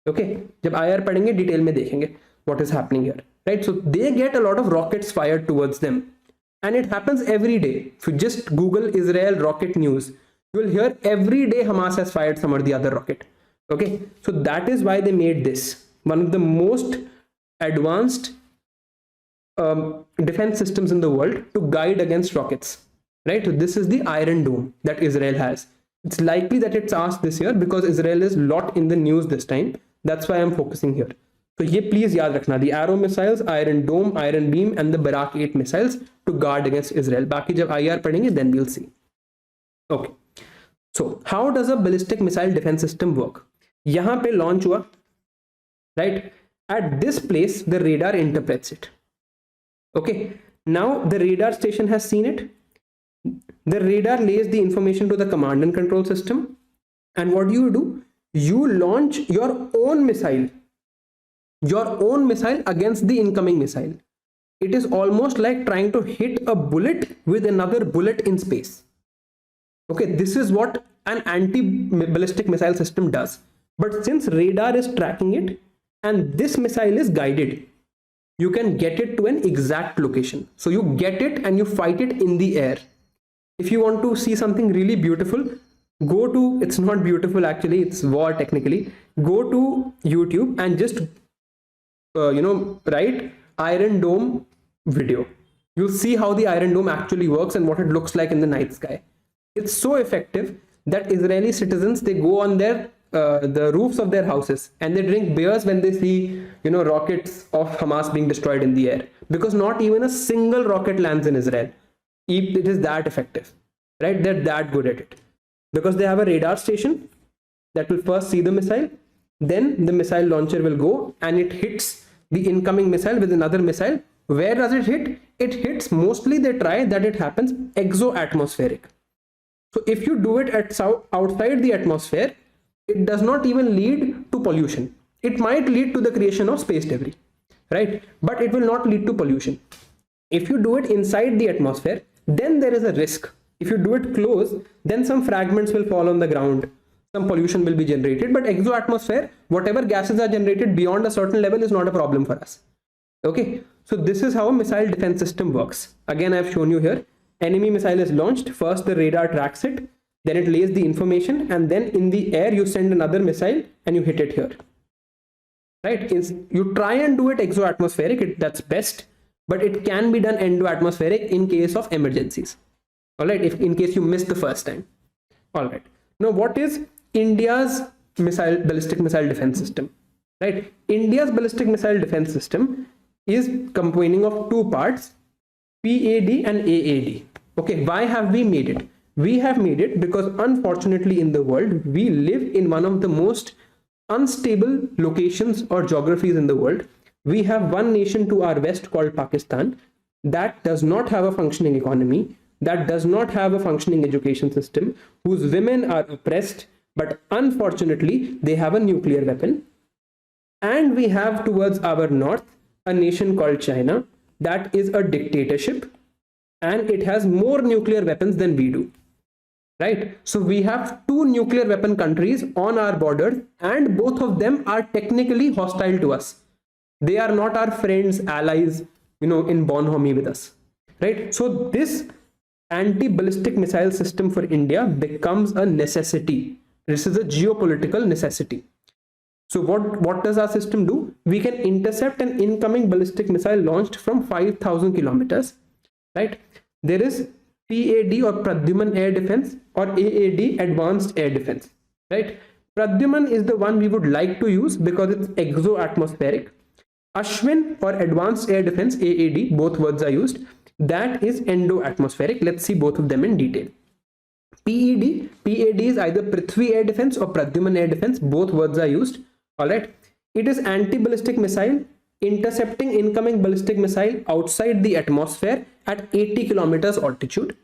Okay, जब IR पढ़ेंगे detail में देखेंगे what is happening here, right? So they get a lot of rockets fired towards them, and it happens every day. If you just Google Israel rocket news, you will hear every day Hamas has fired some or the other rocket. Okay, so that is why they made this one of the most advanced defense systems in the world to guide against rockets, right? So this is the Iron Dome that Israel has. It's likely that it's asked this year because Israel is a lot in the news this time. That's why I'm focusing here. So ye please yaad rakhna, the Arrow missiles, Iron Dome, Iron Beam and the Barak 8 missiles to guard against Israel. Baki jab IR padhenge then we'll see. Okay. So how does a ballistic missile defense system work? Yahan pe launch hua, right? At this place the radar interprets it. Okay, now the radar station has seen it. The radar lays the information to the command and control system, and what do? You launch your own missile against the incoming missile. It is almost like trying to hit a bullet with another bullet in space. Okay, this is what an anti-ballistic missile system does. But since radar is tracking it and this missile is guided, you can get it to an exact location. So you get it and you fight it in the air. If you want to see something really beautiful, go to, it's not beautiful actually, it's war technically, go to YouTube and just write Iron Dome video. You'll see how the Iron Dome actually works and what it looks like in the night sky. It's so effective that Israeli citizens, they go on their the roofs of their houses and they drink beers when they see rockets of Hamas being destroyed in the air, because not even a single rocket lands in Israel. It is that effective, right? They're that good at it because they have a radar station that will first see the missile, then the missile launcher will go and it hits the incoming missile with another missile. Where does it hit? It hits, mostly they try that it happens exo-atmospheric. So if you do it at outside the atmosphere, it does not even lead to pollution. It might lead to the creation of space debris, right? But it will not lead to pollution. If you do it inside the atmosphere, then there is a risk. If you do it close, then some fragments will fall on the ground. Some pollution will be generated. But exo-atmosphere, whatever gases are generated beyond a certain level is not a problem for us. Okay, so this is how a missile defense system works. Again, I've shown you here. Enemy missile is launched. First, the radar tracks it. Then it lays the information, and then in the air, you send another missile and you hit it here. Right? You try and do it exo-atmospheric. That's best, but it can be done endo-atmospheric in case of emergencies. All right, if in case you missed the first time. All right. Now, what is India's ballistic missile defense system? Right? India's ballistic missile defense system is composing of two parts, PAD and AAD. Okay, why have we made it? We have made it because unfortunately in the world, we live in one of the most unstable locations or geographies in the world. We have one nation to our west called Pakistan that does not have a functioning economy, that does not have a functioning education system, whose women are oppressed, but unfortunately they have a nuclear weapon. And we have towards our north a nation called China that is a dictatorship, and it has more nuclear weapons than we do. Right? So we have two nuclear weapon countries on our border, and both of them are technically hostile to us. They are not our friends, allies, in bonhomie with us. Right? So this anti-ballistic missile system for India becomes a necessity. This is a geopolitical necessity. So what does our system do? We can intercept an incoming ballistic missile launched from 5,000 kilometers. Right? There is PAD or Pradyuman air defense or AAD advanced air defense. Right? Pradyuman is the one we would like to use because it's exo-atmospheric. Ashwin or advanced air defense, AAD, both words are used. That is endo-atmospheric. Let's see both of them in detail. PAD is either Prithvi air defense or Pradyuman air defense. Both words are used. All right. It is anti-ballistic missile intercepting incoming ballistic missile outside the atmosphere at 80 kilometers altitude.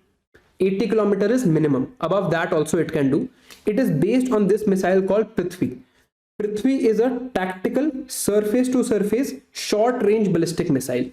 80 kilometers is minimum. Above that also it can do. It is based on this missile called Prithvi. Prithvi is a tactical surface to surface short range ballistic missile.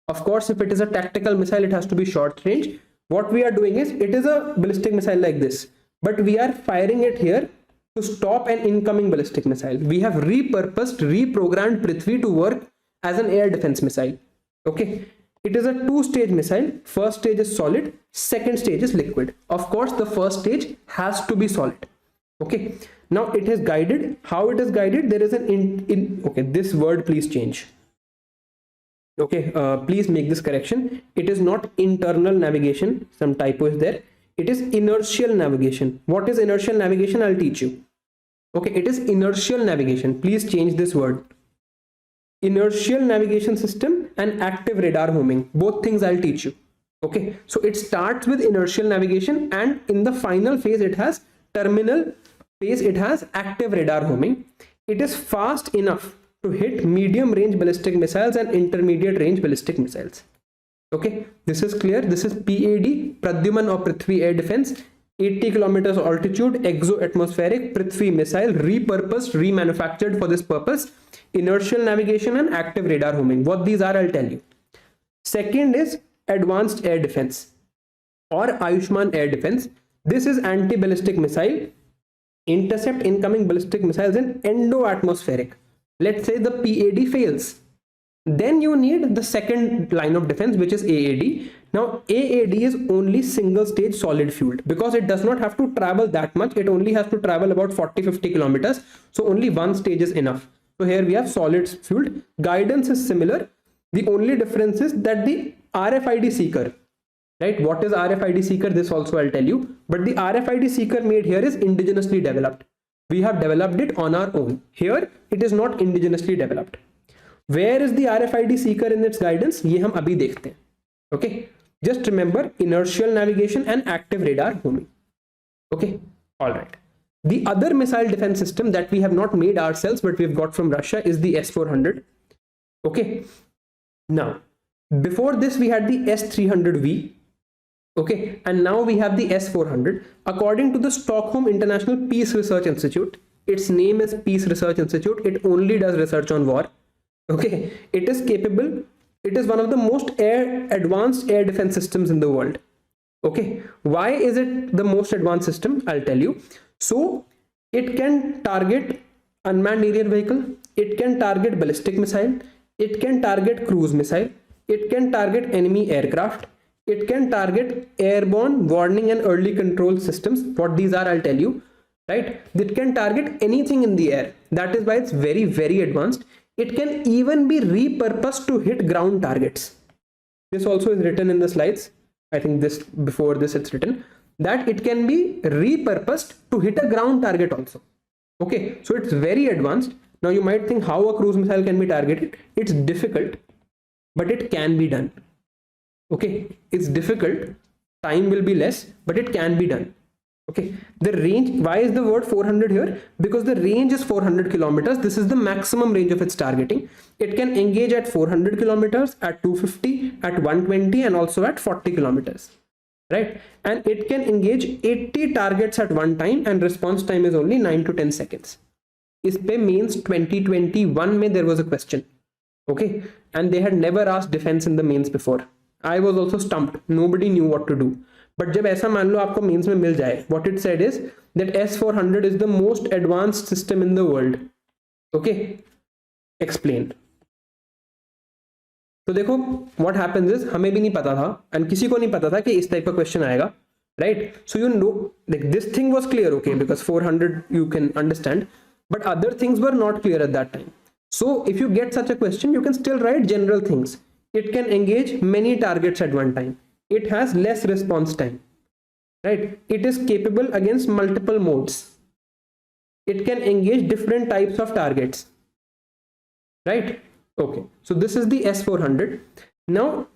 Of course, if it is a tactical missile, it has to be short range. What we are doing is, it is a ballistic missile like this, but we are firing it here to stop an incoming ballistic missile. We have reprogrammed Prithvi to work as an air defense missile. Okay. It is a two-stage missile. First stage is solid, second stage is liquid. Of course, the first stage has to be solid. Okay. Now it is guided. How it is guided? There is an okay, this word please change. Okay, please make this correction. It is not internal navigation. Some typo is there. It is inertial navigation. What is inertial navigation? I'll teach you. Okay, it is inertial navigation. Please change this word. Inertial navigation system and active radar homing. Both things I'll teach you. Okay, so it starts with inertial navigation, and in the final phase it has terminal phase, it has active radar homing. It is fast enough to hit medium range ballistic missiles and intermediate range ballistic missiles. Okay, this is clear. This is PAD, Pradyuman or Prithvi air defense, 80 kilometers altitude, exo-atmospheric Prithvi missile, repurposed, remanufactured for this purpose. Inertial navigation and active radar homing. What these are, I'll tell you. Second is advanced air defense or Ayushman air defense. This is anti-ballistic missile, intercept incoming ballistic missiles in endo-atmospheric. Let's say the PAD fails. Then you need the second line of defense, which is AAD. Now AAD is only single stage solid fueled because it does not have to travel that much. It only has to travel about 40-50 kilometers. So only one stage is enough. So here we have solid fueled. Guidance is similar. The only difference is that the RFID seeker, right? What is RFID seeker? This also I'll tell you. But the RFID seeker made here is indigenously developed. We have developed it on our own. Here it is not indigenously developed. Where is the RFID seeker in its guidance? ये हम अभी देखते हैं. Okay. Just remember inertial navigation and active radar homing. Okay. All right. The other missile defense system that we have not made ourselves, but we've got from Russia, is the S-400. Okay. Now, before this we had the S-300V. Okay. And now we have the S-400. According to the Stockholm International Peace Research Institute, its name is Peace Research Institute. It only does research on war. Okay. It is capable. It is one of the most advanced air defense systems in the world. Okay. Why is it the most advanced system? I'll tell you. So it can target unmanned aerial vehicle. It can target ballistic missile. it can target cruise missile, it can target enemy aircraft, it can target airborne warning and early control systems. What these are, I'll tell you, right? It can target anything in the air. That is why it's very, very advanced. It can even be repurposed to hit ground targets. This also is written in the slides. I think this, before this it's written that it can be repurposed to hit a ground target also. Okay, so it's very advanced. Now you might think how a cruise missile can be targeted. It's difficult, but it can be done. Okay, it's difficult, time will be less, but it can be done. Okay, the range, why is the word 400 here? Because the range is 400 kilometers. This is the maximum range of its targeting. It can engage at 400 kilometers, at 250, at 120, and also at 40 kilometers, right? And it can engage 80 targets at one time, and response time is only 9 to 10 seconds. Is pe mains 2021 mein there was a question, okay, and they had never asked defense in the mains before. I was also stumped. Nobody knew what to do. But जब ऐसा मान लो आपको mains में मिल जाए, what it said is that S400 is the most advanced system in the world. Okay, explain. तो देखो what happens is हमें भी नहीं पता था and किसी को नहीं पता था कि इस टाइप का क्वेश्चन आएगा, right? So you know, like this thing was clear, okay, because 400 you can understand, but other things were not clear at that time. So if you get such a question, you can still write general things. It can engage many targets at one time. It has less response time, right? It is capable against multiple modes. It can engage different types of targets, right? Okay, so this is the S400. Now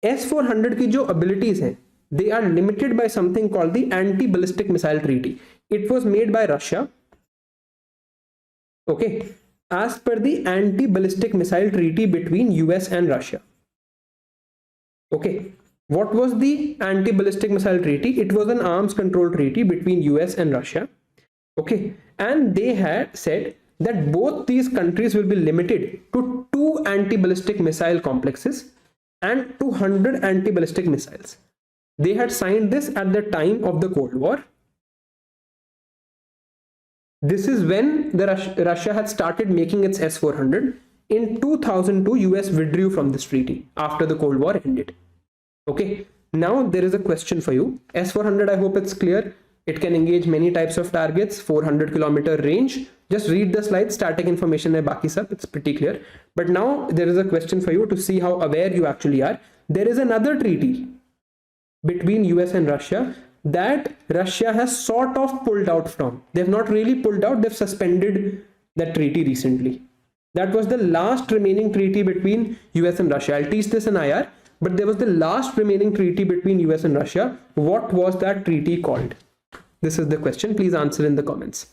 S400 की जो abilities हैं, they are limited by something called the anti-ballistic missile treaty. It was made by Russia, okay, as per the anti-ballistic missile treaty between US and Russia. Okay, what was the anti-ballistic missile treaty? It was an arms control treaty between US and Russia. Okay, and they had said that both these countries will be limited to 2 anti-ballistic missile complexes and 200 anti-ballistic missiles. They had signed this at the time of the Cold War. This is when Russia had started making its S-400. In 2002, US withdrew from this treaty after the Cold War ended. Okay, now there is a question for you. S-400, I hope it's clear. It can engage many types of targets, 400 kilometer range. Just read the slide, static information hai baki sab, it's pretty clear. But now there is a question for you to see how aware you actually are. There is another treaty between US and Russia that Russia has sort of pulled out from. They've not really pulled out, they've suspended that treaty recently. That was the last remaining treaty between US and Russia. I'll teach this in IR, but there was the last remaining treaty between US and Russia. What was that treaty called? This is the question. Please answer in the comments.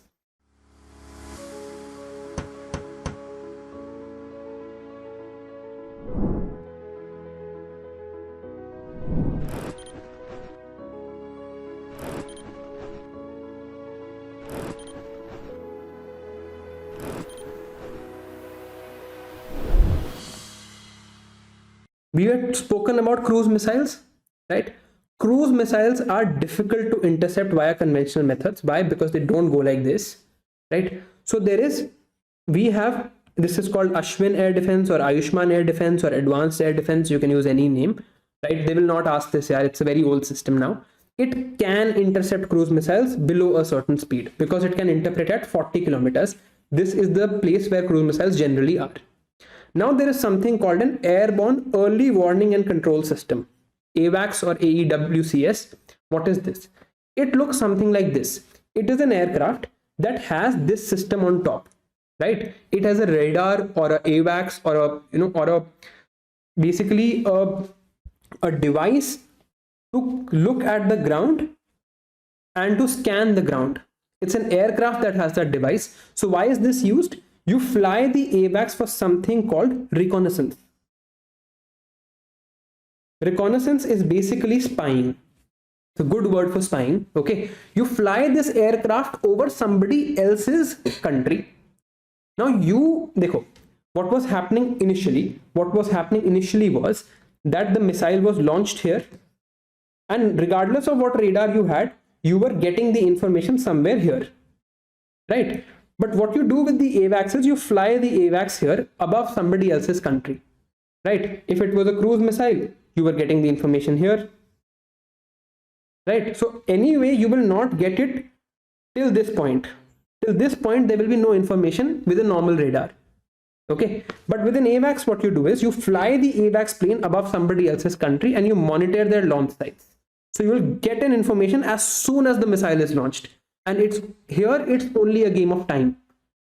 We had spoken about cruise missiles, right? Cruise missiles are difficult to intercept via conventional methods. Why? Because they don't go like this, right? So we have, this is called Ashwin air defense or Ayushman air defense or advanced air defense. You can use any name, right? They will not ask this here. It's a very old system now. It can intercept cruise missiles below a certain speed because it can interpret at 40 kilometers. This is the place where cruise missiles generally are. Now there is something called an airborne early warning and control system, AWACS or AEWCS. What is this? It looks something like this. It is an aircraft that has this system on top, right? It has a radar or a AWACS or basically a device to look at the ground and to scan the ground. It's an aircraft that has that device. So why is this used? You fly the AWACS for something called reconnaissance. Reconnaissance is basically spying. It's a good word for spying. Okay, you fly this aircraft over somebody else's country. Now dekho, what was happening initially? What was happening initially was that the missile was launched here, and regardless of what radar you had, you were getting the information somewhere here, right? But what you do with the AWACS is you fly the AWACS here above somebody else's country, right? If it was a cruise missile, you were getting the information here, right? So anyway, you will not get it till this point. Till this point, there will be no information with a normal radar. Okay, but with an AWACS, what you do is you fly the AWACS plane above somebody else's country and you monitor their launch sites. So you will get an information as soon as the missile is launched. And it's only a game of time,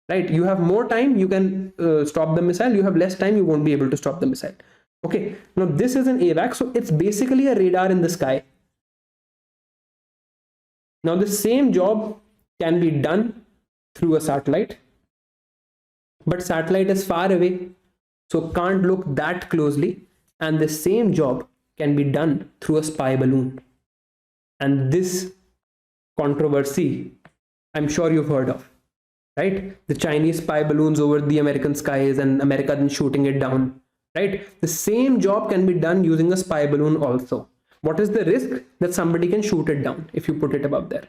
right? You have more time, you can stop the missile. You have less time, you won't be able to stop the missile. Okay, now this is an AWACS, so it's basically a radar in the sky. Now the same job can be done through a satellite, but satellite is far away, so can't look that closely. And the same job can be done through a spy balloon. And this controversy, I'm sure you've heard of, right? The Chinese spy balloons over the American skies and America then shooting it down, right? The same job can be done using a spy balloon also. What is the risk? That somebody can shoot it down if you put it above there,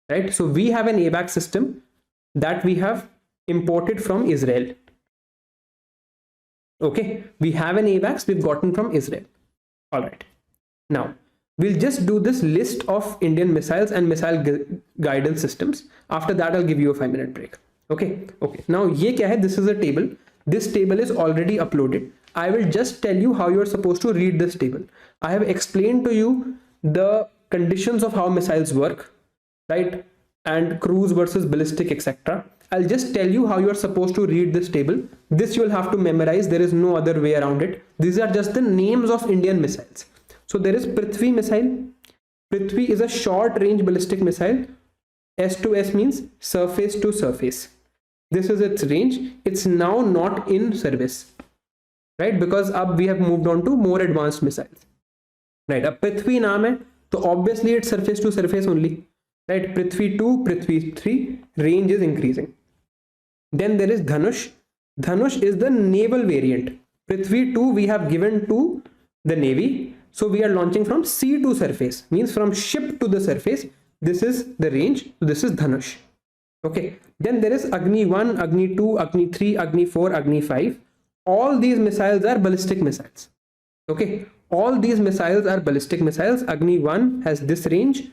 right? So we have an AWACS system that we have imported from Israel. Okay, we have an AWACS we've gotten from Israel. All right, now we'll just do this list of Indian missiles and missile guidance systems. After that, I'll give you a 5-minute break. Okay. Now, ye kya hai? This is a table. This table is already uploaded. I will just tell you how you're supposed to read this table. I have explained to you the conditions of how missiles work, right? And cruise versus ballistic, etc. I'll just tell you how you're supposed to read this table. This you'll have to memorize. There is no other way around it. These are just the names of Indian missiles. So there is Prithvi missile. Prithvi is a short range ballistic missile. S to S means surface to surface. This is its range. It's now not in service, right? Because अब we have moved on to more advanced missiles, right? अब Prithvi नाम है, तो obviously it's surface to surface only, right? Prithvi 2, Prithvi 3, range is increasing. Then there is Dhanush. Dhanush is the naval variant. Prithvi 2 we have given to the Navy. So we are launching from sea to surface, means from ship to the surface. This is the range. So this is Dhanush. Okay. Then there is Agni 1, Agni 2, Agni 3, Agni 4, Agni 5. All these missiles are ballistic missiles. Okay. All these missiles are ballistic missiles. Agni 1 has this range.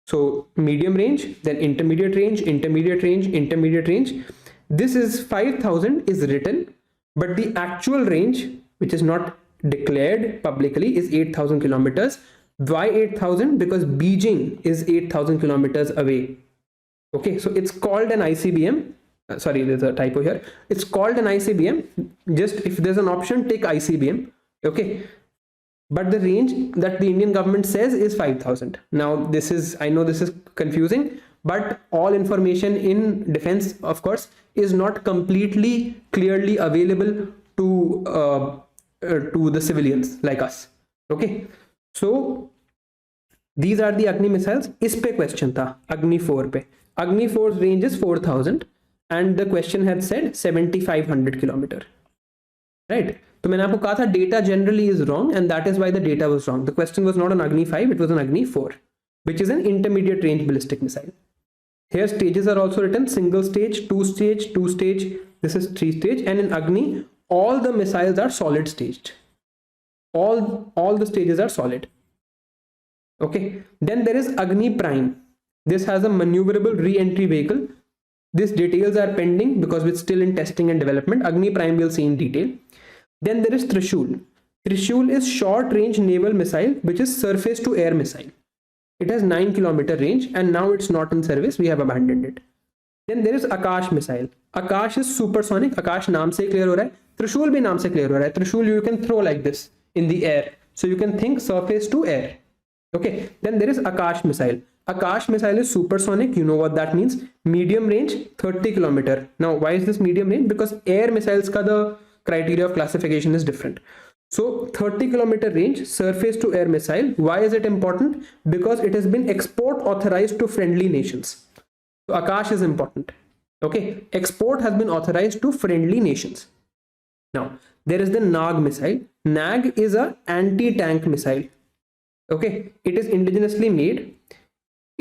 So medium range, then intermediate range, intermediate range, intermediate range. This is 5,000 is written, but the actual range, which is not declared publicly, is 8,000 kilometers. Why 8,000? Because Beijing is 8,000 kilometers away. Okay, so it's called an ICBM. Sorry, there's a typo here. It's called an ICBM. Just if there's an option, take ICBM. Okay, but the range that the Indian government says is 5,000. Now this is, I know this is confusing, but all information in defense, of course, is not completely clearly available to the civilians like us. Okay, so these are the Agni missiles. Is pe question tha Agni 4 pe. Agni 4's range is 4,000 and the question had said 7,500 kilometer, right? So मैंने आपको कहा था data generally is wrong and that is why the data was wrong. The question was not on Agni 5, it was on Agni 4, which is an intermediate range ballistic missile. Here stages are also written: single stage, two stage, two stage. This is 3 stage, and in Agni all the missiles are solid staged. All the stages are solid. Okay. Then there is Agni Prime. This has a maneuverable re-entry vehicle. These details are pending because it's still in testing and development. Agni Prime we'll see in detail. Then there is Trishul. Trishul is short range naval missile, which is surface to air missile. It has 9 kilometer range and now it's not in service. We have abandoned it. Then there is Akash missile. Akash is supersonic. Akash naam se clear ho raha hai. Trishul bhi naam se clear ho raha hai. Trishul you can throw like this in the air. So you can think surface to air. Okay. Then there is Akash missile. Akash missile is supersonic. You know what that means. Medium range, 30 kilometer. Now, why is this medium range? Because air missiles ka the criteria of classification is different. So 30 kilometer range, surface to air missile. Why is it important? Because it has been export authorized to friendly nations. So Akash is important. Okay. Export has been authorized to friendly nations. Now, there is the Nag missile. Nag is a anti-tank missile. Okay. It is indigenously made.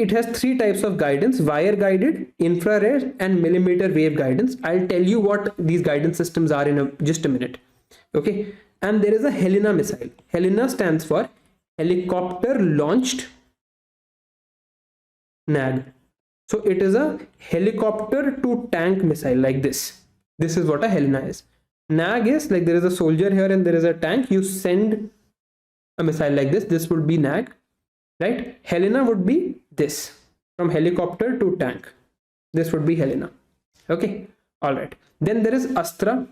It has three types of guidance: wire guided, infrared, and millimeter wave guidance. I'll tell you what these guidance systems are in just a minute. Okay. And there is a Helena missile. Helena stands for helicopter launched NAG. So it is a helicopter to tank missile like this. This is what a Helena is. NAG is like there is a soldier here and there is a tank. You send a missile like this. This would be NAG, right? Helena would be this, from helicopter to tank. This would be Helena. Okay. All right. Then there is Astra.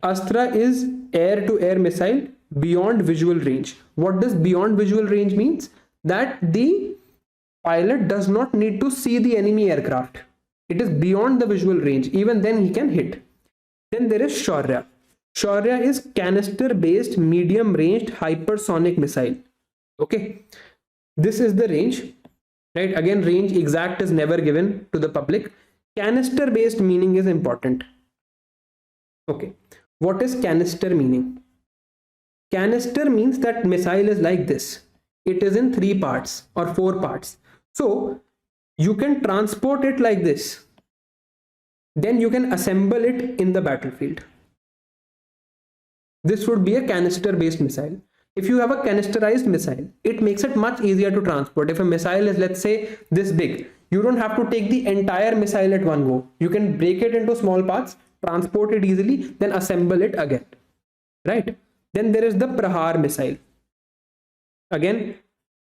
Astra is air to air missile beyond visual range. What does beyond visual range means? That the pilot does not need to see the enemy aircraft. It is beyond the visual range. Even then he can hit. Then there is Shaurya. Shaurya is canister based medium ranged hypersonic missile. Okay. This is the range, right? Again, range exact is never given to the public. Canister based meaning is important. Okay. What is canister meaning? Canister means that missile is like this. It is in 3 parts or 4 parts. So you can transport it like this. Then you can assemble it in the battlefield. This would be a canister based missile. If you have a canisterized missile, it makes it much easier to transport. If a missile is, let's say, this big, you don't have to take the entire missile at one go. You can break it into small parts, transport it easily, then assemble it again, right? Then there is the Prahar missile. Again,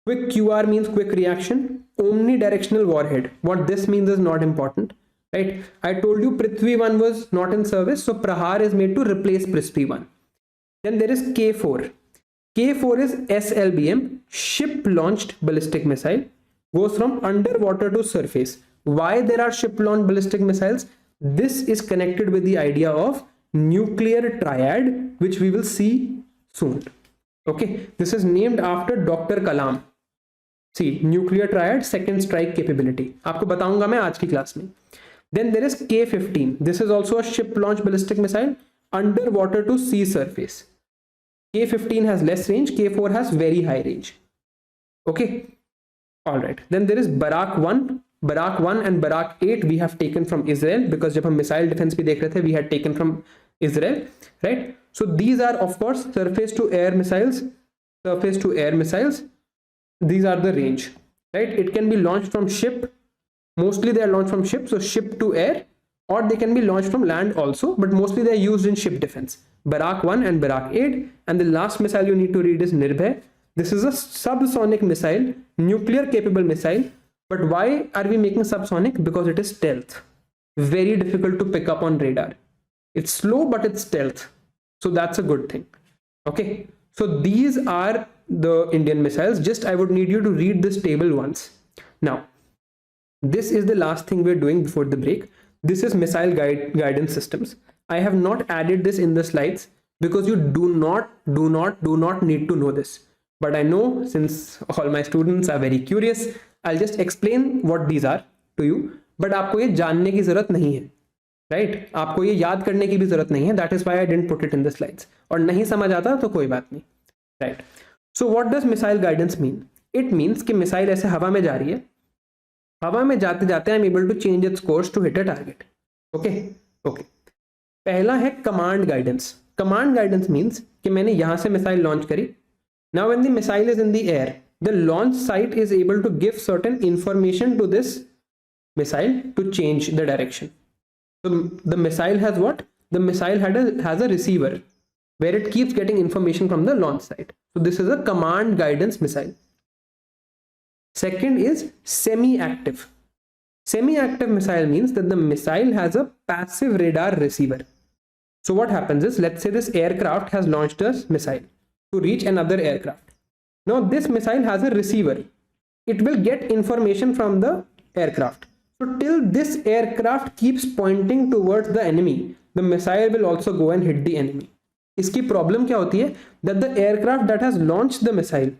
quick QR means quick reaction. Omnidirectional warhead. What this means is not important, right? I told you Prithvi 1 was not in service, so Prahar is made to replace Prithvi 1. Then there is K4. K4 is SLBM, ship launched ballistic missile, goes from underwater to surface. Why there are ship launched ballistic missiles? This is connected with the idea of nuclear triad, which we will see soon. Okay, this is named after Dr. Kalam. See, nuclear triad, second strike capability. आपको बताऊंगा मैं आज की class में. Then there is K-15. This is also a ship launched ballistic missile, underwater to sea surface. K-15 has less range, K-4 has very high range. Okay, all right. Then there is Barak 1. Barak 1 and Barak 8 we have taken from Israel, because जब हम missile defense भी देख रहे थे, we had taken from Israel, right? So these are of course surface to air missiles. Surface to air missiles. These are the range, right? It can be launched from ship. Mostly they are launched from ship, so ship to air, or they can be launched from land also, but mostly they are used in ship defense. Barak 1 and Barak 8. And the last missile you need to read is Nirbhay. This is a subsonic missile, nuclear capable missile. But why are we making subsonic? Because it is stealth. Very difficult to pick up on radar. It's slow, but it's stealth. So that's a good thing. Okay. So these are the Indian missiles. Just I would need you to read this table once. Now, this is the last thing we're doing before the break. This is missile guidance systems. I have not added this in the slides because you do not need to know this. But I know since all my students are very curious, I'll just explain what these are to you. But आपको ये जानने की जरूरत नहीं है, right? आपको ये याद करने की भी जरूरत नहीं है. That is why I didn't put it in the slides. और नहीं समझ आता तो कोई बात नहीं, right? So what does missile guidance mean? It means कि मिसाइल ऐसे हवा में जा रही है. हवा में जाते जाते I'm able to change its course to hit a target. Okay, okay. पहला है command guidance. Command guidance means कि मैंने यहाँ से मिसाइल लॉन्च करी. Now when the missile is in the air, the launch site is able to give certain information to this missile to change the direction. So the missile has what? The missile has a receiver where it keeps getting information from the launch site. So this is a command guidance missile. Second is semi-active. Semi-active missile means that the missile has a passive radar receiver. So what happens is, let's say this aircraft has launched a missile to reach another aircraft. Now this missile has a receiver. It will get information from the aircraft. So till this aircraft keeps pointing towards the enemy, the missile will also go and hit the enemy. इसकी problem क्या होती है? That the aircraft that has launched the missile,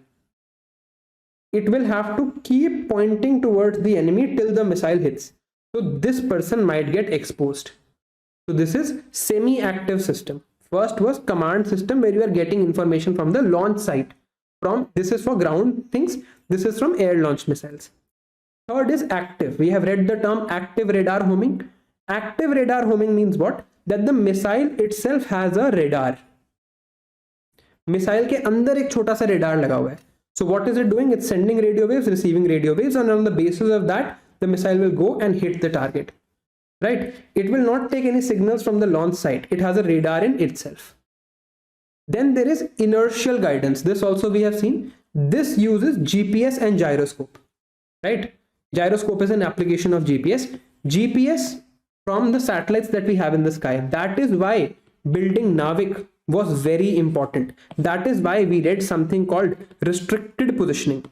it will have to keep pointing towards the enemy till the missile hits. So this person might get exposed. So this is semi-active system. First was command system, where you are getting information from the launch site. This is for ground things. This is from air launched missiles. Third is active. We have read the term active radar homing. Active radar homing means what? That the missile itself has a radar. Missile के अंदर एक छोटा सा radar लगा हुआ है. So what is it doing? It's sending radio waves, receiving radio waves, and on the basis of that, the missile will go and hit the target. Right? It will not take any signals from the launch site. It has a radar in itself. Then there is inertial guidance. This also we have seen. This uses GPS and gyroscope. Right? Gyroscope is an application of GPS. GPS from the satellites that we have in the sky. That is why building Navik was very important. That is why we read something called restricted positioning,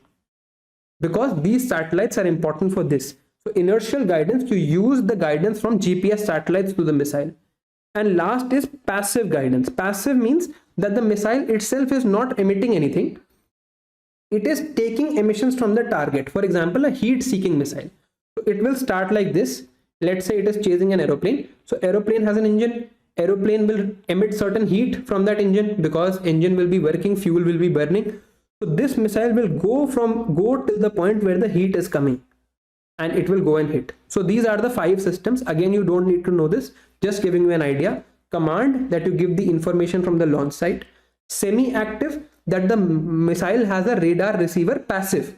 because these satellites are important for this. So inertial guidance, you use the guidance from GPS satellites to the missile. And last is passive guidance. Passive means that the missile itself is not emitting anything. It is taking emissions from the target. For example, a heat seeking missile. So it will start like this. Let's say it is chasing an aeroplane. So aeroplane has an engine. Aeroplane will emit certain heat from that engine because engine will be working, fuel will be burning. So this missile will go to the point where the heat is coming, and it will go and hit. So these are the 5 systems. Again, you don't need to know this, just giving you an idea. Command, that you give the information from the launch site. Semi-active, that the missile has a radar receiver. Passive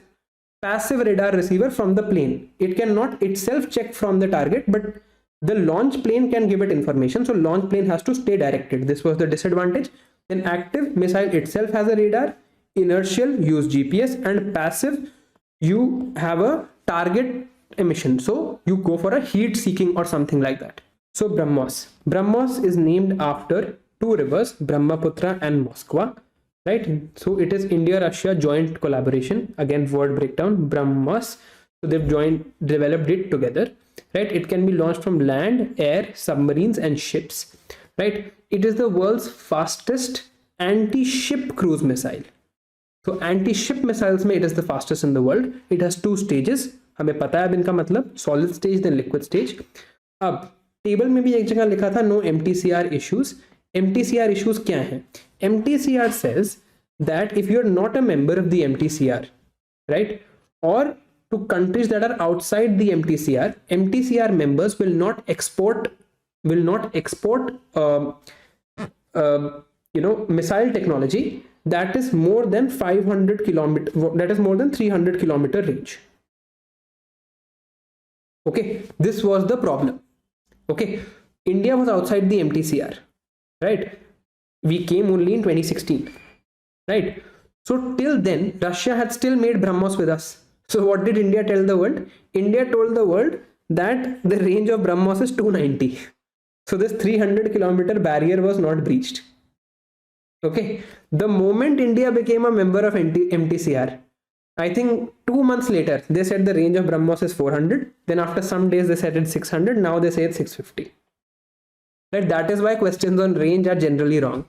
radar receiver from the plane. It cannot itself check from the target, but the launch plane can give it information. So launch plane has to stay directed. This was the disadvantage. Then active, missile itself has a radar. Inertial, use GPS. And passive, you have a target emission. So you go for a heat seeking or something like that. So Brahmos is named after 2 rivers, Brahmaputra and Moskva. Right? So it is India-Russia joint collaboration. Again, word breakdown, Brahmos. So they've developed it together. Right? It can be launched from land, air, submarines and ships. Right? It is the world's fastest anti-ship cruise missile. So anti-ship missiles में it is the fastest in the world. It has 2 stages. हमें पता है अब इनका मतलब, solid stage then liquid stage. अब table में भी एक जगह लिखा था no MTCR issues. MTCR issues क्या हैं? MTCR says that if you are not a member of the MTCR, right, or to countries that are outside the MTCR, MTCR members will not export missile technology that is more than 500 kilometer, that is more than 300 kilometer range. Okay, this was the problem. Okay, India was outside the MTCR, right? We came only in 2016, right? So till then, Russia had still made Brahmos with us. So what did India tell the world? India told the world that the range of Brahmos is 290. So this 300 kilometer barrier was not breached. Okay, the moment India became a member of MTCR, I think 2 months later, they said the range of Brahmos is 400. Then after some days, they said it's 600. Now they say it's 650. Right? That is why questions on range are generally wrong.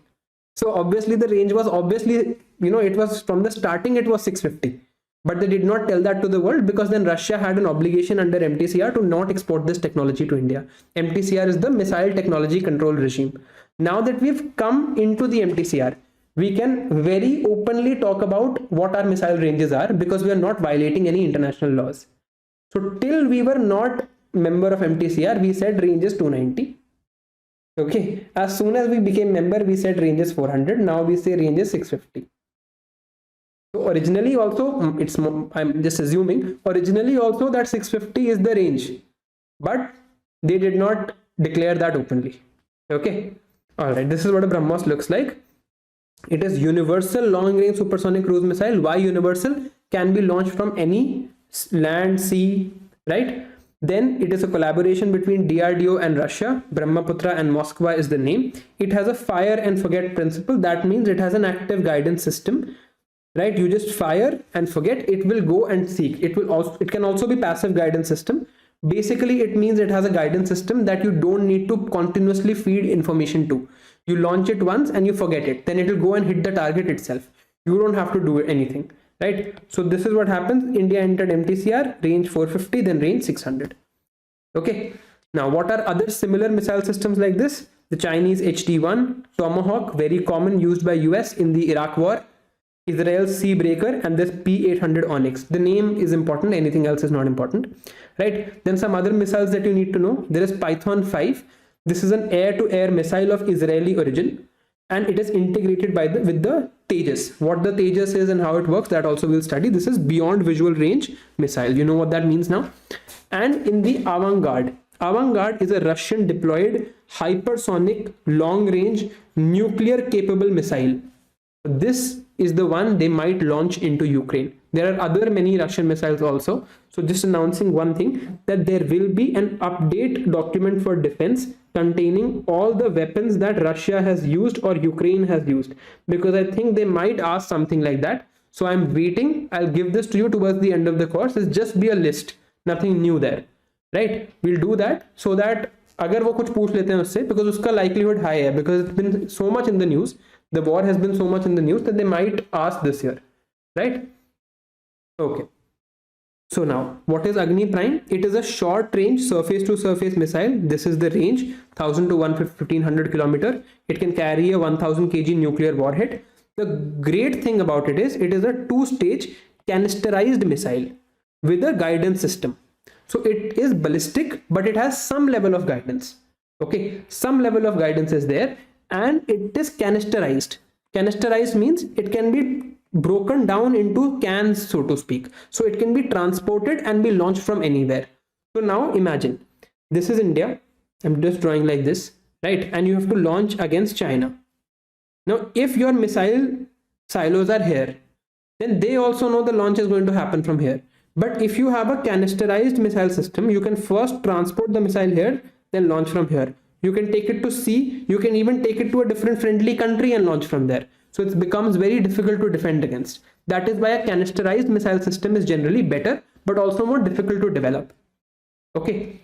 So obviously the range was it was from the starting, it was 650. But they did not tell that to the world because then Russia had an obligation under MTCR to not export this technology to India. MTCR is the Missile Technology Control Regime. Now that we've come into the MTCR, we can very openly talk about what our missile ranges are because we are not violating any international laws. So till we were not member of MTCR, we said range is 290. Okay, as soon as we became member, we said range is 400. Now we say range is 650. So originally also, I'm just assuming, originally also that 650 is the range, but they did not declare that openly. Okay, all right, this is what a Brahmos looks like. It is universal long-range supersonic cruise missile. Why universal? Can be launched from any land, sea, right? Then it is a collaboration between DRDO and Russia. Brahmaputra and Moskva is the name. It has a fire and forget principle. That means it has an active guidance system, right? You just fire and forget, it will go and seek. It can also be passive guidance system. Basically, it means it has a guidance system that you don't need to continuously feed information to. You launch it once and you forget it. Then it will go and hit the target itself. You don't have to do anything. Right? So this is what happens. India entered MTCR, range 450, then range 600. Okay. Now, what are other similar missile systems like this? The Chinese HD-1, Tomahawk, very common, used by US in the Iraq war. Israel's Sea Breaker, and this P-800 Onyx. The name is important, anything else is not important, right? Then some other missiles that you need to know. There is Python 5. This is an air-to-air missile of Israeli origin, and it is integrated with the Tejas. What the Tejas is and how it works, that also we'll study. This is beyond visual range missile. You know what that means now. And in the Avangard. Avangard is a Russian deployed hypersonic long-range nuclear-capable missile. This is the one they might launch into Ukraine. There are other many Russian missiles also. So just announcing one thing, that there will be an update document for defense containing all the weapons that Russia has used or Ukraine has used, because I think they might ask something like that. So I'm waiting. I'll give this to you towards the end of the course. It's just be a list, nothing new there, right? We'll do that so that अगर वो कुछ पूछ लेते हैं उससे, because उसका likelihood high है, because it's been so much in the news, the war has been so much in the news that they might ask this year, right? Okay. So now, what is Agni Prime? It is a short range surface to surface missile. This is the range, 1000 to 1500 kilometer. It can carry a 1000 kg nuclear warhead. The great thing about it is a two-stage canisterized missile with a guidance system. So it is ballistic, but it has some level of guidance. Okay, some level of guidance is there, and it is canisterized. Canisterized means it can be broken down into cans, so to speak. So it can be transported and be launched from anywhere. So now imagine, this is India. I'm just drawing like this, right? And you have to launch against China. Now, if your missile silos are here, then they also know the launch is going to happen from here. But if you have a canisterized missile system, you can first transport the missile here, then launch from here. You can take it to sea. You can even take it to a different friendly country and launch from there. So it becomes very difficult to defend against. That is why a canisterized missile system is generally better, but also more difficult to develop. Okay.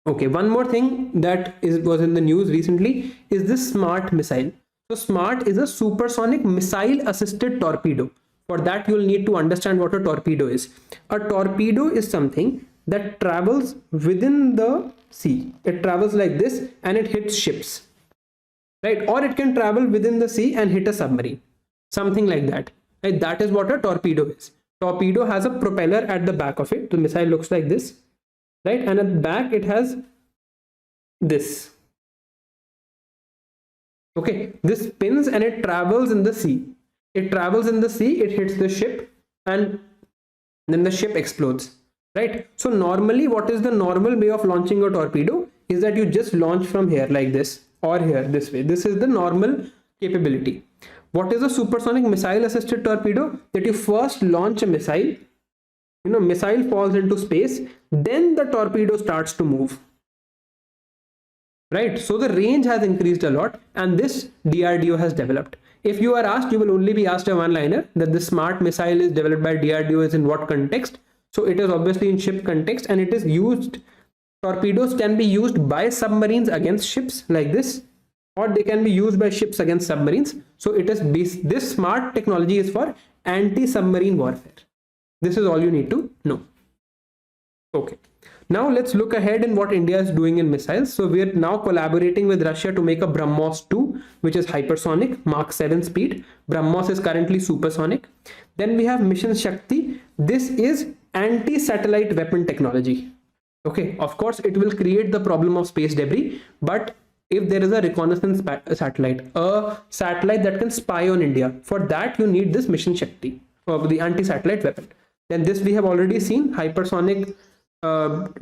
Okay. One more thing that was in the news recently is this SMART missile. So SMART is a supersonic missile assisted torpedo. For that, you'll need to understand what a torpedo is. A torpedo is something that travels within the sea. It travels like this and it hits ships, right? Or it can travel within the sea and hit a submarine, something like that, right? That is what a torpedo is. Torpedo has a propeller at the back of it. The missile looks like this, right? And at the back it has this. Okay, this spins and it travels in the sea. It travels in the sea, it hits the ship, and then the ship explodes, right? So normally, what is the normal way of launching a torpedo is that you just launch from here like this, or here this way. This is the normal capability. What is a supersonic missile assisted torpedo? That you first launch a missile, missile falls into space, then the torpedo starts to move, right? So the range has increased a lot, and this DRDO has developed. If you are asked, you will only be asked a one-liner that the SMART missile is developed by DRDO is in what context. So it is obviously in ship context, and it is used, torpedoes can be used by submarines against ships like this, or they can be used by ships against submarines. So it is this SMART technology is for anti-submarine warfare. This is all you need to know. Okay. Now let's look ahead in what India is doing in missiles. So we are now collaborating with Russia to make a Brahmos 2, which is hypersonic, Mach 7 speed. Brahmos is currently supersonic. Then we have Mission Shakti. This is anti-satellite weapon technology. Okay, of course, it will create the problem of space debris, but if there is a reconnaissance satellite, a satellite that can spy on India, for that you need this Mission Shakti, or the anti-satellite weapon. Then this we have already seen, hypersonic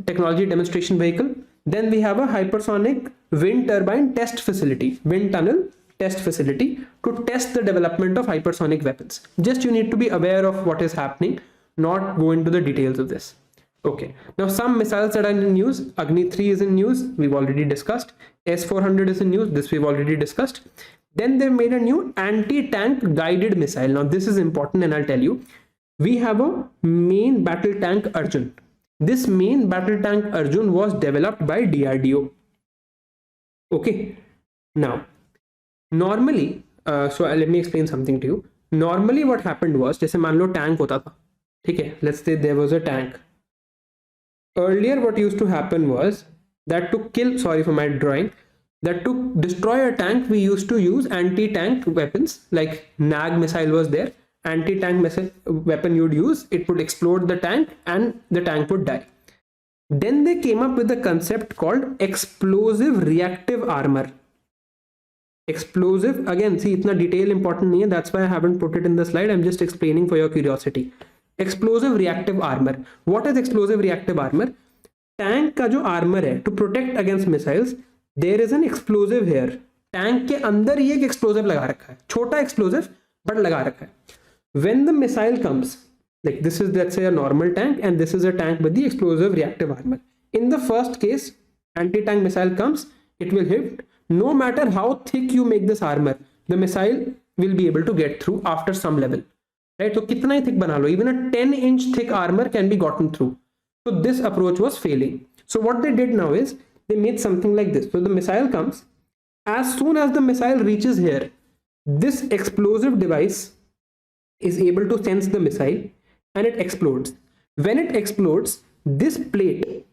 technology demonstration vehicle. Then we have a hypersonic wind turbine test facility, wind tunnel test facility to test the development of hypersonic weapons. Just you need to be aware of what is happening, not go into the details of this. Okay, now some missiles that are in news. Agni 3 is in news, we've already discussed. S-400 is in news, this we've already discussed. Then they made a new anti-tank guided missile. Now this is important, and I'll tell you. We have a main battle tank Arjun. This main battle tank Arjun was developed by DRDO. Okay, now normally, so let me explain something to you. Normally what happened was, जैसे मान लो tank होता था, ठीक है? Let's say there was a tank. Earlier what used to happen was that to kill, sorry for my drawing, that to destroy a tank we used to use anti-tank weapons like NAG missile was there, anti-tank missile weapon you'd use, it would explode the tank and the tank would die. Then they came up with a concept called explosive reactive armor. Explosive, again, see, itna detail important nahi hai, that's why I haven't put it in the slide. I'm just explaining for your curiosity. Explosive reactive armor. What is explosive reactive armor? Tank का जो armor है to protect against missiles, there is an explosive here. Tank के अंदर ही एक explosive लगा रखा है, छोटा explosive but लगा रखा है. When the missile comes, like this is, let's say, a normal tank, and this is a tank with the explosive reactive armor. In the first case, anti-tank missile comes, it will hit. No matter how thick you make this armor, the missile will be able to get through after some level, right? So कितना ही thick बना लो, even a 10-inch thick armor can be gotten through. So this approach was failing. So what they did now is they made something like this. So the missile comes. As soon as the missile reaches here, this explosive device is able to sense the missile and it explodes. When it explodes, this plate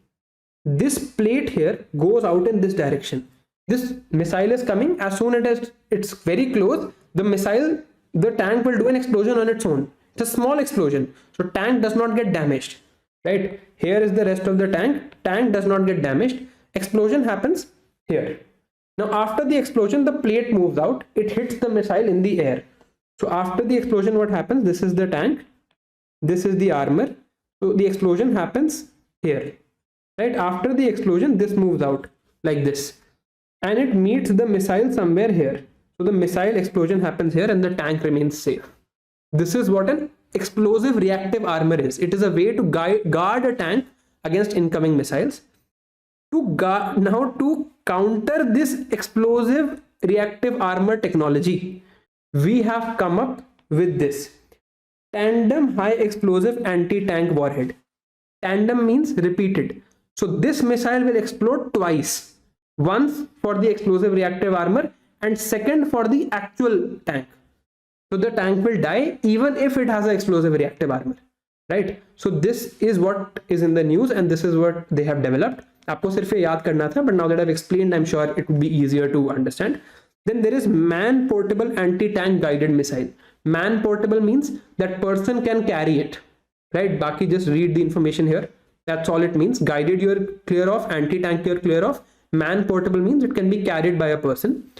here goes out in this direction. This missile is coming. As soon as it's very close, the tank will do an explosion on its own. It's a small explosion, so tank does not get damaged, right? Here is the rest of the tank does not get damaged. Explosion happens here. Now after the explosion, the plate moves out, it hits the missile in the air. So after the explosion, what happens? This is the tank, this is the armor. So the explosion happens here, right? After the explosion, this moves out like this and it meets the missile somewhere here. So the missile explosion happens here and the tank remains safe. This is what an explosive reactive armor is. It is a way to guard a tank against incoming missiles. Now to counter this explosive reactive armor technology, we have come up with this tandem high explosive anti-tank warhead. Tandem means repeated. So this missile will explode twice. Once for the explosive reactive armor and second for the actual tank. So the tank will die even if it has an explosive reactive armor, right? So this is what is in the news and this is what they have developed. आपको सिर्फ ये याद करना था, but now that I've explained, I'm sure it would be easier to understand. Then there is man portable anti-tank guided missile. Man portable means that person can carry it, right? Baki, just read the information here. That's all it means. Guided you're clear of, anti-tank you're clear of. Man portable means it can be carried by a person.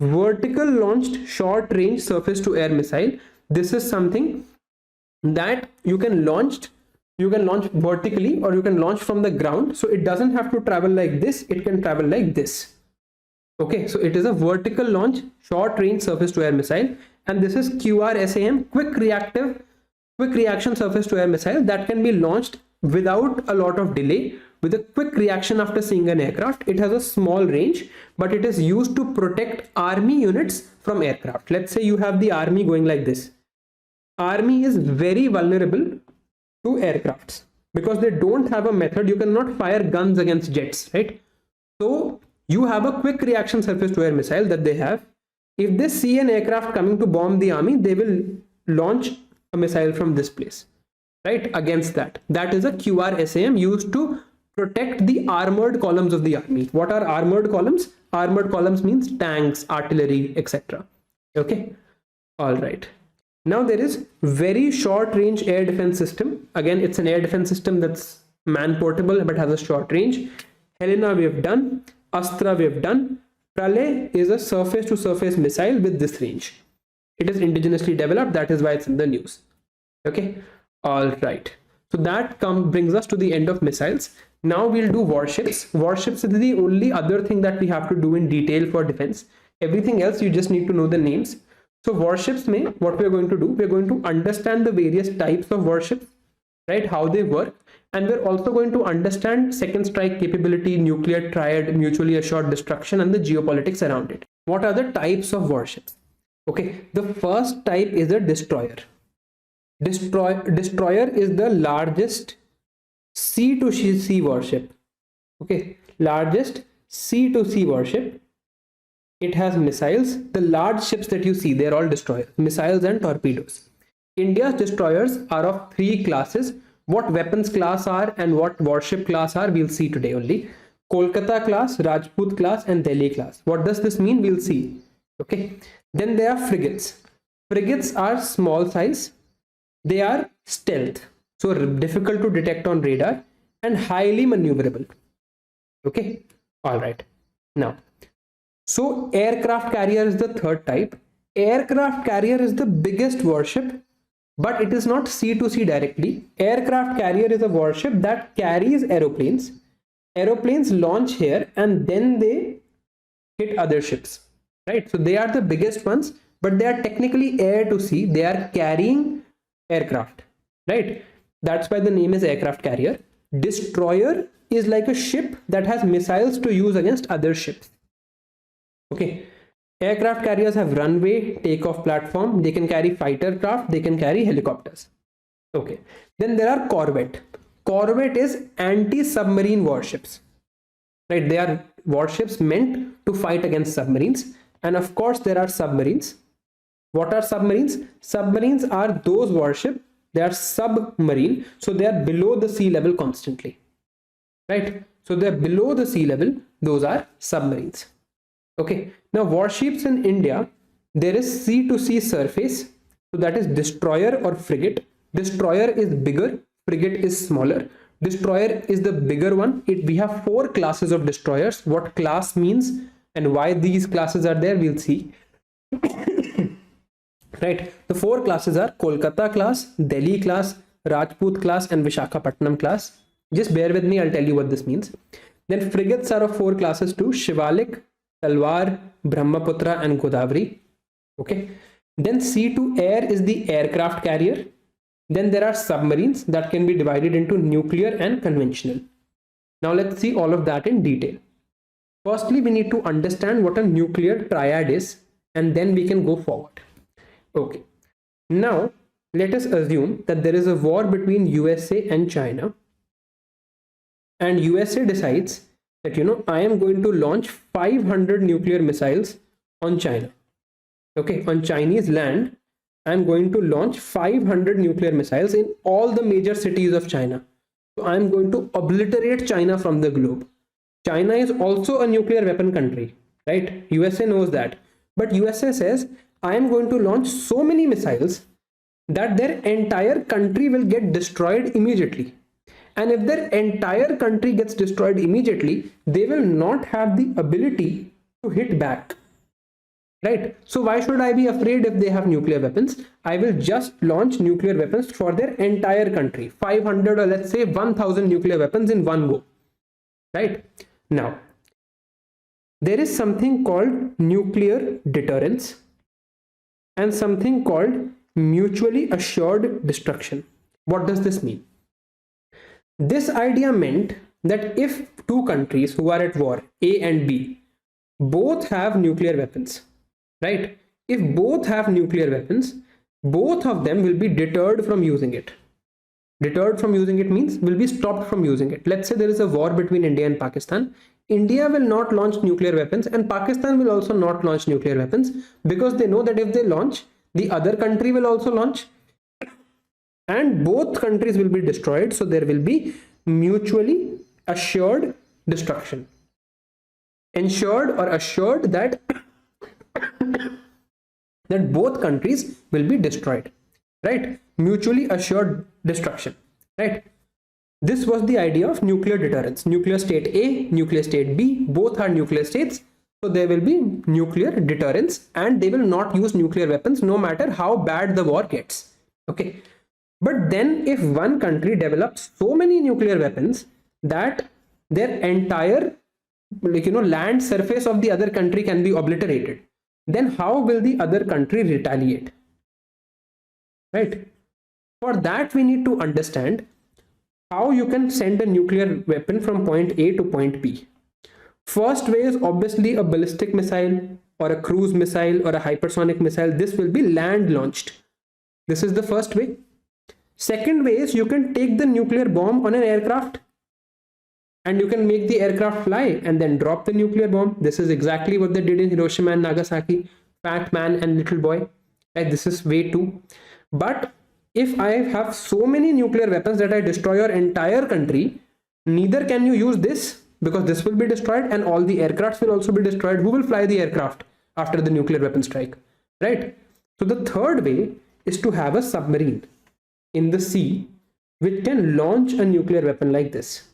Vertical launched short range surface to air missile. This is something that you can launch vertically or you can launch from the ground. So it doesn't have to travel like this, it can travel like this. Okay, so it is a vertical launch short range surface to air missile, and this is QRSAM, quick reaction surface to air missile, that can be launched without a lot of delay, with a quick reaction after seeing an aircraft. It has a small range, but it is used to protect army units from aircraft. Let's say you have the army going like this. Army is very vulnerable to aircrafts because they don't have a method. You cannot fire guns against jets, right? So you have a quick reaction surface to air missile that they have. If they see an aircraft coming to bomb the army, they will launch a missile from this place, right? Against that. That is a QRSAM used to protect the armored columns of the army. What are armored columns? Armored columns means tanks, artillery, etc. Okay. All right. Now there is very short range air defense system. Again, it's an air defense system that's man portable but has a short range. Helena we have done. Astra we have done. Pralay is a surface to surface missile with this range. It is indigenously developed. That is why it's in the news. Okay. All right. So that brings us to the end of missiles. Now we'll do warships. Warships is the only other thing that we have to do in detail for defense. Everything else you just need to know the names. So warships mein, what we're going to do, we're going to understand the various types of warships, right? How they work. And we're also going to understand second strike capability, nuclear triad, mutually assured destruction, and the geopolitics around it. What are the types of warships? Okay, the first type is a destroyer. Destroyer is the largest sea to sea warship. Okay, largest sea to sea warship. It has missiles. The large ships that you see, they're all destroyers, missiles and torpedoes. India's destroyers are of 3 classes. What weapons class are and what warship class are, we'll see today only. Kolkata class, Rajput class, and Delhi class. What does this mean? We'll see. Okay. Then there are frigates. Frigates are small size, they are stealth, so difficult to detect on radar and highly maneuverable. Okay, all right. Now, so aircraft carrier is the third type. Aircraft carrier is the biggest warship, but it is not sea to sea directly. Aircraft carrier is a warship that carries aeroplanes. Aeroplanes launch here and then they hit other ships, right? So they are the biggest ones, but they are technically air to sea. They are carrying aircraft, right? That's why the name is aircraft carrier. Destroyer is like a ship that has missiles to use against other ships. Okay, aircraft carriers have runway, takeoff platform, they can carry fighter craft, they can carry helicopters. Okay, then there are corvette. Corvette is anti-submarine warships, right? They are warships meant to fight against submarines. And of course there are submarines. What are submarines? Submarines are those warships, they are submarine, so they are below the sea level constantly, right? So they are below the sea level, those are submarines. Okay, now warships in India, there is sea to sea surface, so that is destroyer or frigate. Destroyer is bigger, frigate is smaller. Destroyer is the bigger one. We have 4 classes of destroyers. What class means and why these classes are there, we'll see. Right, the 4 classes are Kolkata class, Delhi class, Rajput class and Vishakhapatnam class. Just bear with me, I'll tell you what this means. Then frigates are of 4 classes too: Shivalik, Talwar, Brahmaputra and Godavari. Okay, then sea to air is the aircraft carrier. Then there are submarines that can be divided into nuclear and conventional. Now let's see all of that in detail. Firstly, we need to understand what a nuclear triad is, and then we can go forward. Okay, now let us assume that there is a war between USA and China, and USA decides that, you know, I am going to launch 500 nuclear missiles on China. Okay, on Chinese land, I am going to launch 500 nuclear missiles in all the major cities of China. So I am going to obliterate China from the globe. China is also a nuclear weapon country, right? USA knows that. But USA says, I am going to launch so many missiles that their entire country will get destroyed immediately. And if their entire country gets destroyed immediately, they will not have the ability to hit back. Right? So why should I be afraid if they have nuclear weapons? I will just launch nuclear weapons for their entire country. 500 or let's say 1000 nuclear weapons in one go. Right? Now, there is something called nuclear deterrence and something called mutually assured destruction. What does this mean? This idea meant that if 2 countries who are at war, A and B, both have nuclear weapons, right? If both have nuclear weapons, both of them will be deterred from using it. Deterred from using it means will be stopped from using it. Let's say there is a war between India and Pakistan. India will not launch nuclear weapons and Pakistan will also not launch nuclear weapons, because they know that if they launch, the other country will also launch and both countries will be destroyed. So there will be mutually assured destruction. Ensured or assured that that both countries will be destroyed, right? Mutually assured destruction, right? This was the idea of nuclear deterrence. Nuclear state A, nuclear state B, both are nuclear states, so there will be nuclear deterrence and they will not use nuclear weapons no matter how bad the war gets. Okay, but then if one country develops so many nuclear weapons that their entire land surface of the other country can be obliterated, then how will the other country retaliate? Right? For that we need to understand how you can send a nuclear weapon from point A to point B. First way is obviously a ballistic missile or a cruise missile or a hypersonic missile. This will be land launched. This is the first way. Second way is you can take the nuclear bomb on an aircraft and you can make the aircraft fly and then drop the nuclear bomb. This is exactly what they did in Hiroshima and Nagasaki. Fat man and little boy. Right? This is way 2. But if I have so many nuclear weapons that I destroy your entire country, neither can you use this, because this will be destroyed and all the aircrafts will also be destroyed. Who will fly the aircraft after the nuclear weapon strike? Right? So the third way is to have a submarine in the sea which can launch a nuclear weapon like this.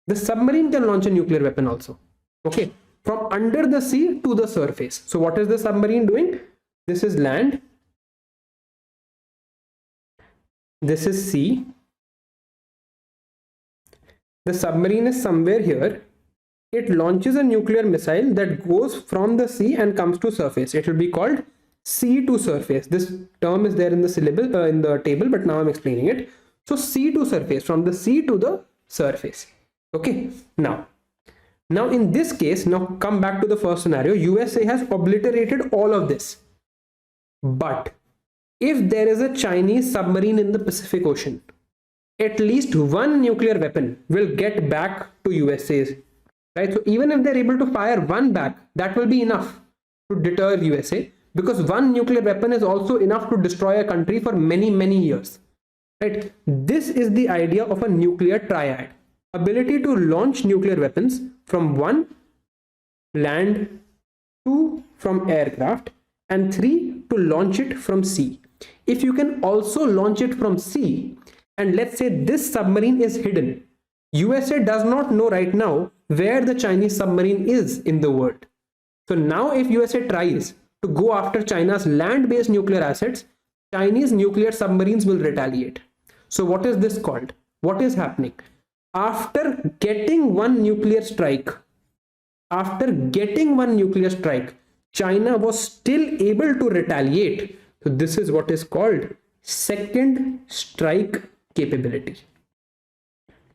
The submarine can launch a nuclear weapon also. Okay, from under the sea to the surface. So what is the submarine doing? This is land. This is sea. The submarine is somewhere here. It launches a nuclear missile that goes from the sea and comes to surface. It will be called sea to surface. This term is there in the syllable, in the table, but now I'm explaining it. So sea to surface, from the sea to the surface. Okay, now in this case, now come back to the first scenario. USA has obliterated all of this. But if there is a Chinese submarine in the Pacific Ocean, at least one nuclear weapon will get back to USA's, right? So even if they're able to fire one back, that will be enough to deter USA, because one nuclear weapon is also enough to destroy a country for many, many years, right? This is the idea of a nuclear triad. Ability to launch nuclear weapons from one, land, two, from aircraft, and three, to launch it from sea. If you can also launch it from sea, and let's say this submarine is hidden, USA does not know right now where the Chinese submarine is in the world. So now if USA tries to go after China's land-based nuclear assets, Chinese nuclear submarines will retaliate. So what is this called? What is happening? After getting one nuclear strike, China was still able to retaliate. So this is what is called second strike capability.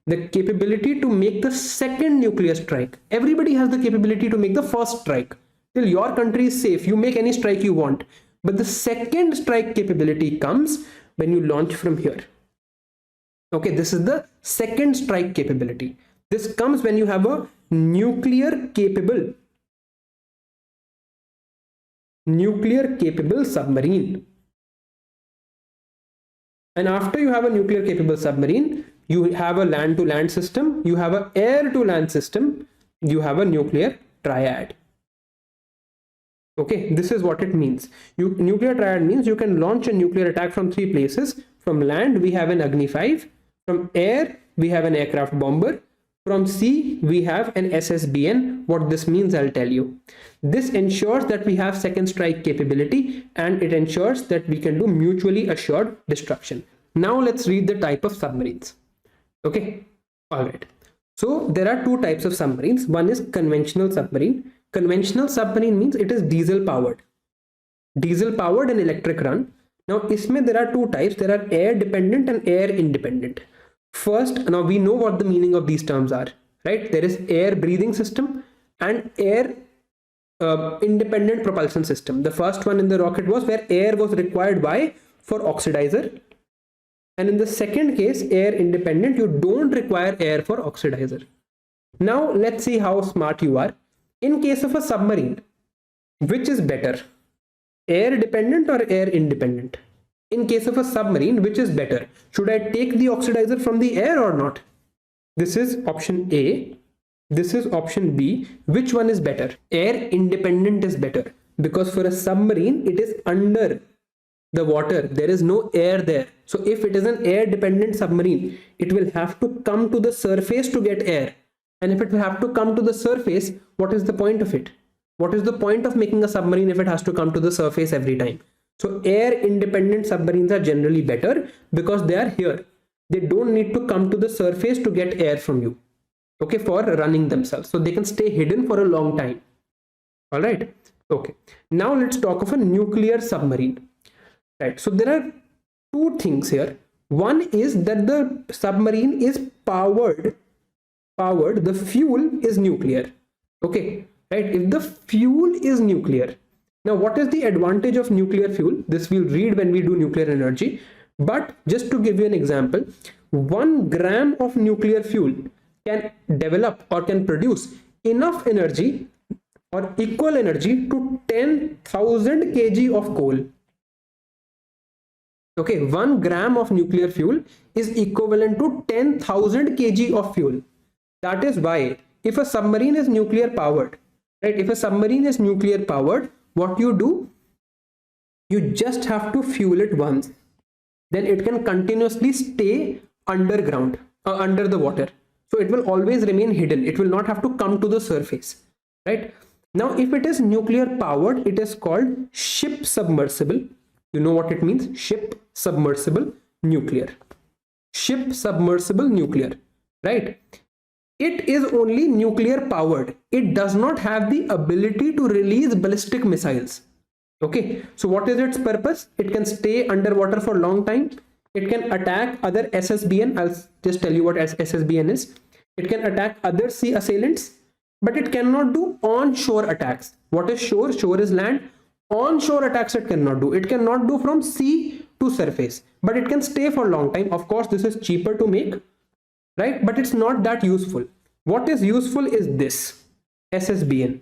The capability to make the second nuclear strike. Everybody has the capability to make the first strike. Till your country is safe, you make any strike you want. But the second strike capability comes when you launch from here. Okay, this is the second strike capability. This comes when you have a nuclear capable submarine. And after you have a nuclear capable submarine, you have a land to land system, you have an air to land system, you have a nuclear triad. Okay, this is what it means. Nuclear triad means you can launch a nuclear attack from three places. From land, we have an Agni 5. From air, we have an aircraft bomber. From sea, we have an SSBN. What this means, I'll tell you. This ensures that we have second strike capability, and it ensures that we can do mutually assured destruction. Now let's read the type of submarines. Okay, all right. So there are two types of submarines. One is conventional submarine. Conventional submarine means it is diesel powered and electric run. Now isme there are two types. There are air dependent and air independent. First, now we know what the meaning of these terms are, right? There is air breathing system and air independent propulsion system. The first one in the rocket was where air was required for oxidizer. And in the second case, air independent, you don't require air for oxidizer. Now let's see how smart you are. In case of a submarine, which is better, air dependent or air independent? In case of a submarine, which is better? Should I take the oxidizer from the air or not? This is option A. This is option B. Which one is better? Air independent is better, because for a submarine, it is under the water. There is no air there. So if it is an air dependent submarine, it will have to come to the surface to get air. And if it will have to come to the surface, what is the point of it? What is the point of making a submarine if it has to come to the surface every time? So air independent submarines are generally better because they are here. They don't need to come to the surface to get air from you, okay, for running themselves. So they can stay hidden for a long time. All right. Okay. Now let's talk of a nuclear submarine. Right. So there are two things here. One is that the submarine is powered. The fuel is nuclear. Okay. Right. If the fuel is nuclear. Now, what is the advantage of nuclear fuel? This we'll read when we do nuclear energy. But just to give you an example, 1 gram of nuclear fuel can develop or can produce enough energy or equal energy to 10,000 kg of coal. Okay, 1 gram of nuclear fuel is equivalent to 10,000 kg of fuel. That is why if a submarine is nuclear powered, right? If a submarine is nuclear powered, what you do? You just have to fuel it once. Then it can continuously stay underground, under the water. So it will always remain hidden. It will not have to come to the surface, right? Now, if it is nuclear powered, it is called ship submersible. You know what it means? Ship submersible nuclear. Ship submersible nuclear, right? It is only nuclear powered. It does not have the ability to release ballistic missiles. Okay, so what is its purpose? It can stay underwater for a long time. It can attack other SSBN. I'll just tell you what SSBN is. It can attack other sea assailants, but it cannot do onshore attacks. What is shore? Shore is land. Onshore attacks it cannot do. It cannot do from sea to surface, but it can stay for a long time. Of course, this is cheaper to make, right? But it's not that useful. What is useful is this SSBN.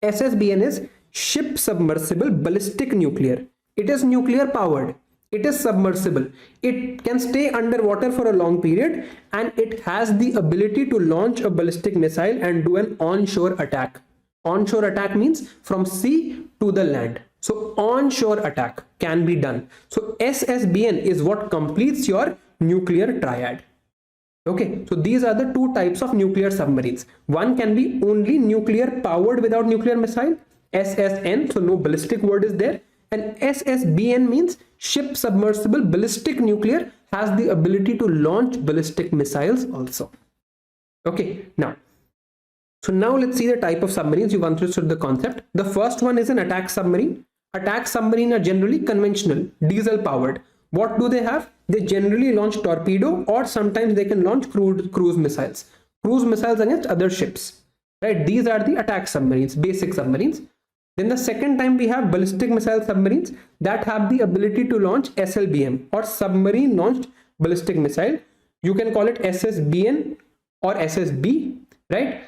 SSBN is ship submersible ballistic nuclear. It is nuclear powered. It is submersible. It can stay underwater for a long period, and it has the ability to launch a ballistic missile and do an onshore attack. Onshore attack means from sea to the land. So onshore attack can be done. So SSBN is what completes your nuclear triad. Okay, so these are the two types of nuclear submarines. One can be only nuclear powered without nuclear missile, SSN, so no ballistic word is there. And SSBN means ship submersible ballistic nuclear, has the ability to launch ballistic missiles also. Okay, so now let's see the type of submarines. You've understood the concept. The first one is an attack submarine. Attack submarine are generally conventional, diesel powered. What do they have? They generally launch torpedo, or sometimes they can launch cruise missiles. Cruise missiles against other ships, right? These are the attack submarines, basic submarines. Then the second time we have ballistic missile submarines that have the ability to launch SLBM, or submarine launched ballistic missile. You can call it SSBN or SSB, right?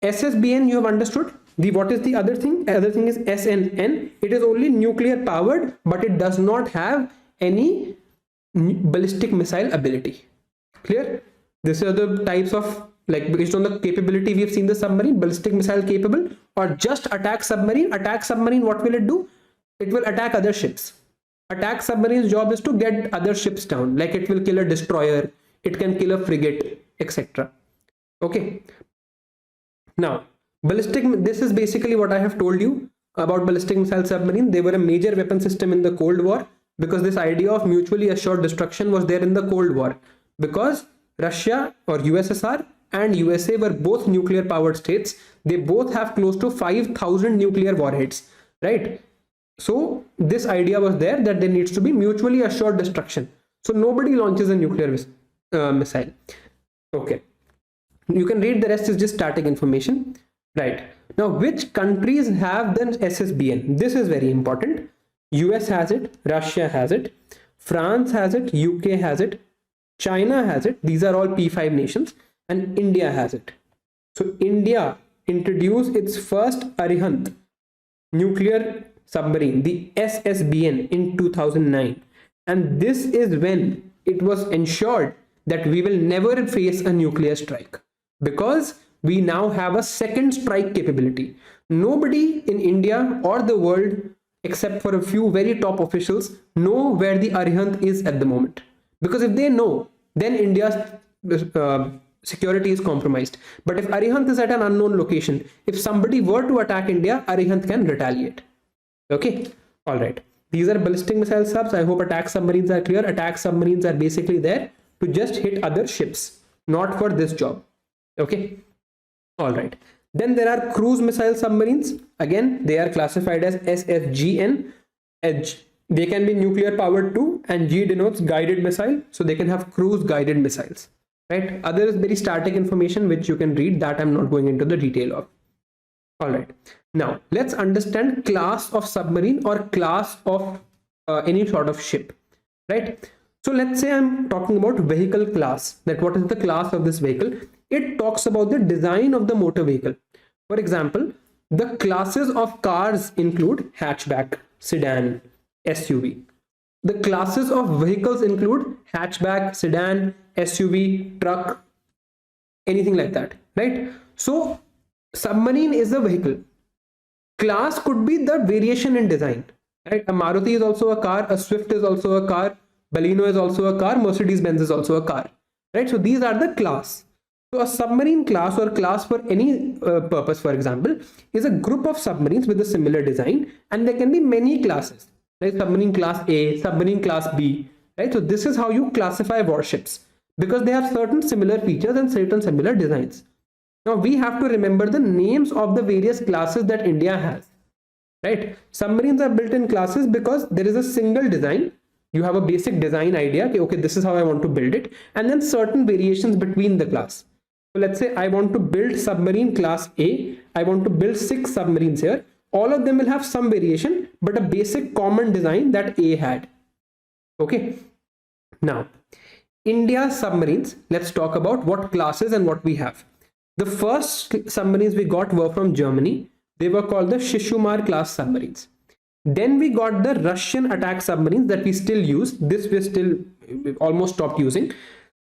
SSBN you have understood. What is the other thing? Other thing is SNN. It is only nuclear powered, but it does not have any ballistic missile ability. Clear? These are the types of, like, based on the capability we have seen the submarine, ballistic missile capable, or just attack submarine. Attack submarine, what will it do? It will attack other ships. Attack submarine's job is to get other ships down, like it will kill a destroyer, it can kill a frigate, etc. Okay. Now, ballistic, this is basically what I have told you about ballistic missile submarine. They were a major weapon system in the Cold War, because this idea of mutually assured destruction was there in the Cold War, because Russia or USSR and USA were both nuclear powered states. They both have close to 5,000 nuclear warheads, right? So this idea was there that there needs to be mutually assured destruction. So nobody launches a nuclear missile. Okay. You can read, the rest is just static information, right? Now, which countries have the SSBN? This is very important. US has it, Russia has it, France has it, UK has it, China has it. These are all P5 nations, and India has it. So India introduced its first Arihant nuclear submarine, the SSBN, in 2009. And this is when it was ensured that we will never face a nuclear strike, because we now have a second strike capability. Nobody in India or the world, except for a few very top officials, know where the Arihant is at the moment. Because if they know, then India's security is compromised. But if Arihant is at an unknown location, if somebody were to attack India, Arihant can retaliate. Okay, all right. These are ballistic missile subs. I hope attack submarines are clear. Attack submarines are basically there to just hit other ships, not for this job. Okay, all right. Then there are cruise missile submarines. Again, they are classified as SFGN. They can be nuclear powered too, and G denotes guided missile, so they can have cruise guided missiles, right? Other is very static information which you can read, that I'm not going into the detail of. All right, now let's understand class of submarine or class of any sort of ship, right? So let's say I'm talking about vehicle class, that what is the class of this vehicle. It talks about the design of the motor vehicle. For example, the classes of cars include hatchback, sedan, SUV. The classes of vehicles include hatchback, sedan, SUV, truck, anything like that, right? So submarine is a vehicle. Class could be the variation in design. right? A Maruti is also a car, a Swift is also a car, Baleno is also a car, Mercedes Benz is also a car, right? So these are the class. So a submarine class or class for any purpose, for example, is a group of submarines with a similar design, and there can be many classes, like submarine class A, submarine class B, right? So this is how you classify warships, because they have certain similar features and certain similar designs. Now we have to remember the names of the various classes that India has, right? Submarines are built in classes because there is a single design. You have a basic design idea, okay, this is how I want to build it, and then certain variations between the class. So let's say I want to build submarine class A. I want to build 6 submarines here. All of them will have some variation, but a basic common design that A had. Okay. Now, India's submarines, let's talk about what classes and what we have. The first submarines we got were from Germany. They were called the Shishumar class submarines. Then we got the Russian attack submarines that we still use. This we still almost stopped using.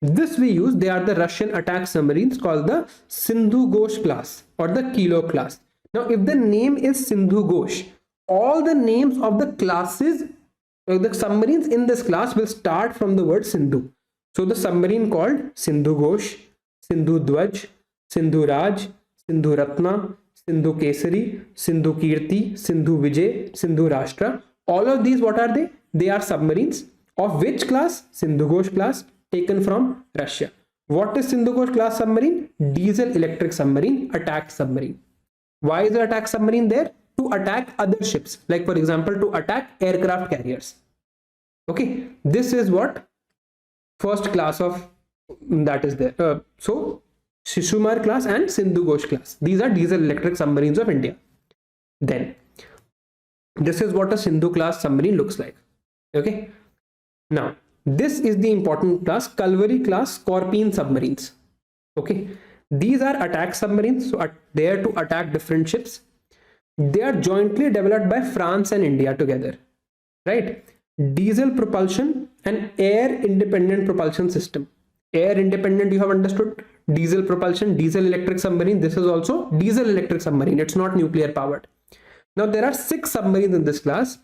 This we use, they are the Russian attack submarines called the Sindhu Ghosh class or the Kilo class. Now, if the name is Sindhu Ghosh, all the names of the classes, the submarines in this class will start from the word Sindhu. So the submarine called Sindhu Ghosh, Sindhu Dwaj, Sindhu Raj, Sindhu Ratna, Sindhu Kesari, Sindhu Kirti, Sindhu Vijay, Sindhu Rashtra. All of these, what are they? They are submarines of which class? Sindhu Ghosh class, taken from Russia. What is Sindhu Ghosh class submarine? Diesel electric submarine, attack submarine. Why is the attack submarine there? To attack other ships, like for example to attack aircraft carriers. Okay, this is what first class of that is there. So Shishumar class and Sindhu Ghosh class, these are diesel electric submarines of India. Then this is what a Sindhu class submarine looks like. Okay, now this is the important class, Kalvari class Scorpion submarines. Okay, these are attack submarines, so they are to attack different ships. They are jointly developed by France and India together, right? Diesel propulsion and air independent propulsion system. Air independent, you have understood. Diesel propulsion, diesel electric submarine. This is also diesel electric submarine. It's not nuclear powered. Now there are 6 submarines in this class: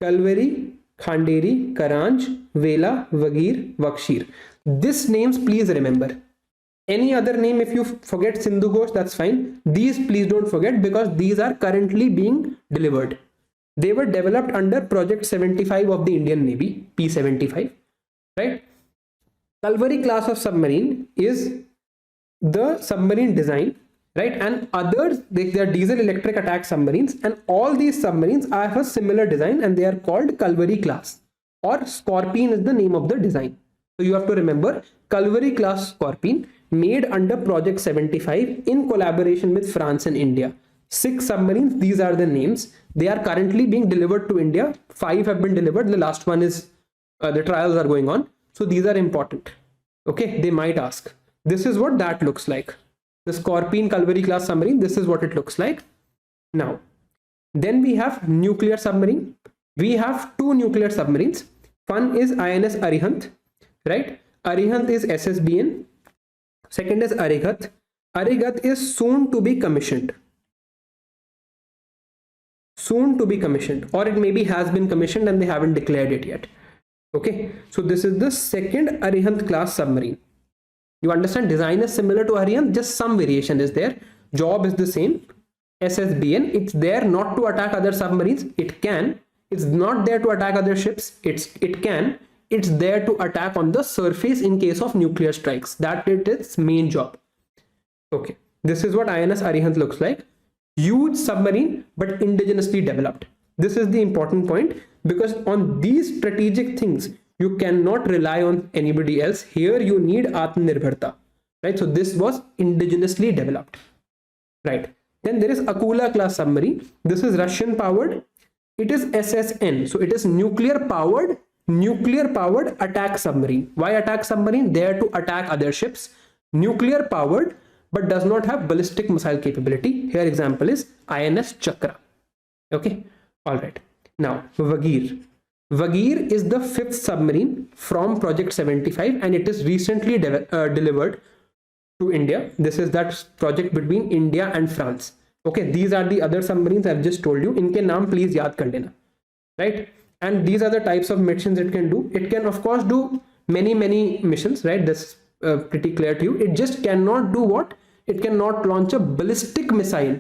Kalvari, Khanderi, Karanj, Vela, Vagir, Vakshir. These names please remember. Any other name, if you forget Sindhu Ghosh, that's fine. These please don't forget, because these are currently being delivered. They were developed under Project 75 of the Indian Navy, P75, right? Kalvari class of submarine is the submarine design, right? And others, they are diesel electric attack submarines, and all these submarines have a similar design and they are called Kalvari class, or Scorpion is the name of the design. So you have to remember Kalvari class Scorpion, made under Project 75 in collaboration with France and India. 6 submarines, these are the names. They are currently being delivered to India. 5 have been delivered. The last one is, the trials are going on. So these are important. Okay, they might ask. This is what that looks like. The Scorpion Kalvari class submarine, this is what it looks like. Now, then we have nuclear submarine. We have 2 nuclear submarines. One is INS Arihant, right? Arihant is SSBN. Second is Arigat. Arigat is soon to be commissioned. Soon to be commissioned, or it maybe has been commissioned and they haven't declared it yet. Okay, so this is the second Arihant class submarine. You understand, design is similar to Arihant, just some variation is there. Job is the same. SSBN, it's there not to attack other submarines. It can. It's not there to attack other ships. It can. It's there to attack on the surface in case of nuclear strikes. That is its main job. Okay, this is what INS Arihant looks like. Huge submarine, but indigenously developed. This is the important point, because on these strategic things, you cannot rely on anybody else. Here you need Atmanirbharta, right? So this was indigenously developed, right? Then there is Akula class submarine. This is Russian powered. It is SSN. So it is nuclear powered attack submarine. Why attack submarine? There to attack other ships. Nuclear powered, but does not have ballistic missile capability. Here example is INS Chakra. Okay, all right. Now Vagir. Vagir is the 5th submarine from Project 75, and it is recently delivered to India. This is that project between India and France. Okay, these are the other submarines I've just told you. इनके नाम please याद कर लेना. right? And these are the types of missions it can do. It can of course do many missions, right? That's pretty clear to you. It just cannot do what? It cannot launch a ballistic missile.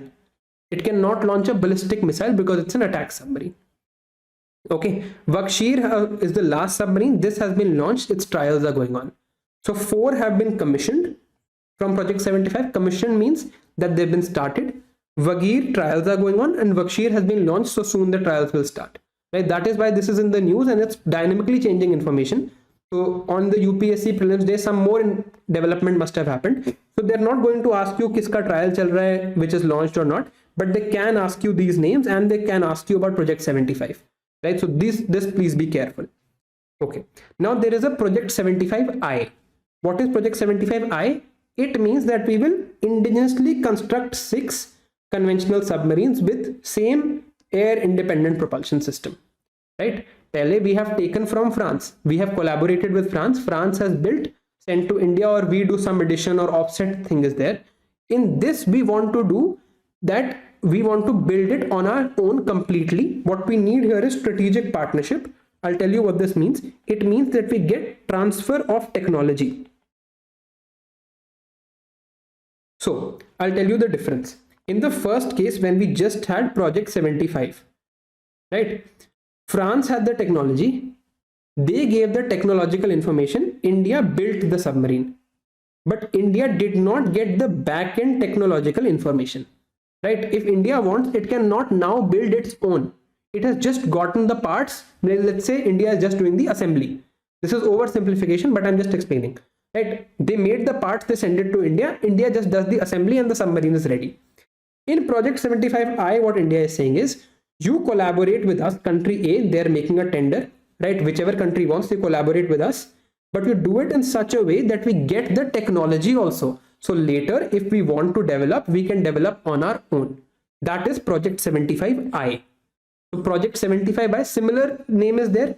It cannot launch a ballistic missile because it's an attack submarine. Okay, Vakshir is the last submarine. This has been launched. Its trials are going on. So 4 have been commissioned from Project 75. Commission means that they've been started. Vagir trials are going on, and Vakshir has been launched. So soon the trials will start. Right? That is why this is in the news, and it's dynamically changing information. So on the UPSC prelims day, some more development must have happened. So they're not going to ask you kiska trial chal raha hai, which is launched or not, but they can ask you these names, and they can ask you about Project 75. Right? So this please be careful. Okay. Now there is a Project 75I. What is Project 75I? It means that we will indigenously construct 6 conventional submarines with same air independent propulsion system. Right? Pehle we have taken from France. We have collaborated with France. France has built, sent to India, or we do some addition or offset thing is there. In this we want to do that. We want to build it on our own completely. What we need here is strategic partnership. I'll tell you what this means. It means that we get transfer of technology. So I'll tell you the difference. In the first case, when we just had Project 75, right? France had the technology. They gave the technological information. India built the submarine. But India did not get the back-end technological information. Right? If India wants, it cannot now build its own. It has just gotten the parts. Let's say India is just doing the assembly. This is oversimplification, but I'm just explaining. Right? They made the parts, they send it to India. India just does the assembly and the submarine is ready. In Project 75I, what India is saying is, you collaborate with us, country A, they're making a tender, right? Whichever country wants, they collaborate with us, but you do it in such a way that we get the technology also. So later, if we want to develop, we can develop on our own. That is Project 75I. So Project 75I, similar name is there.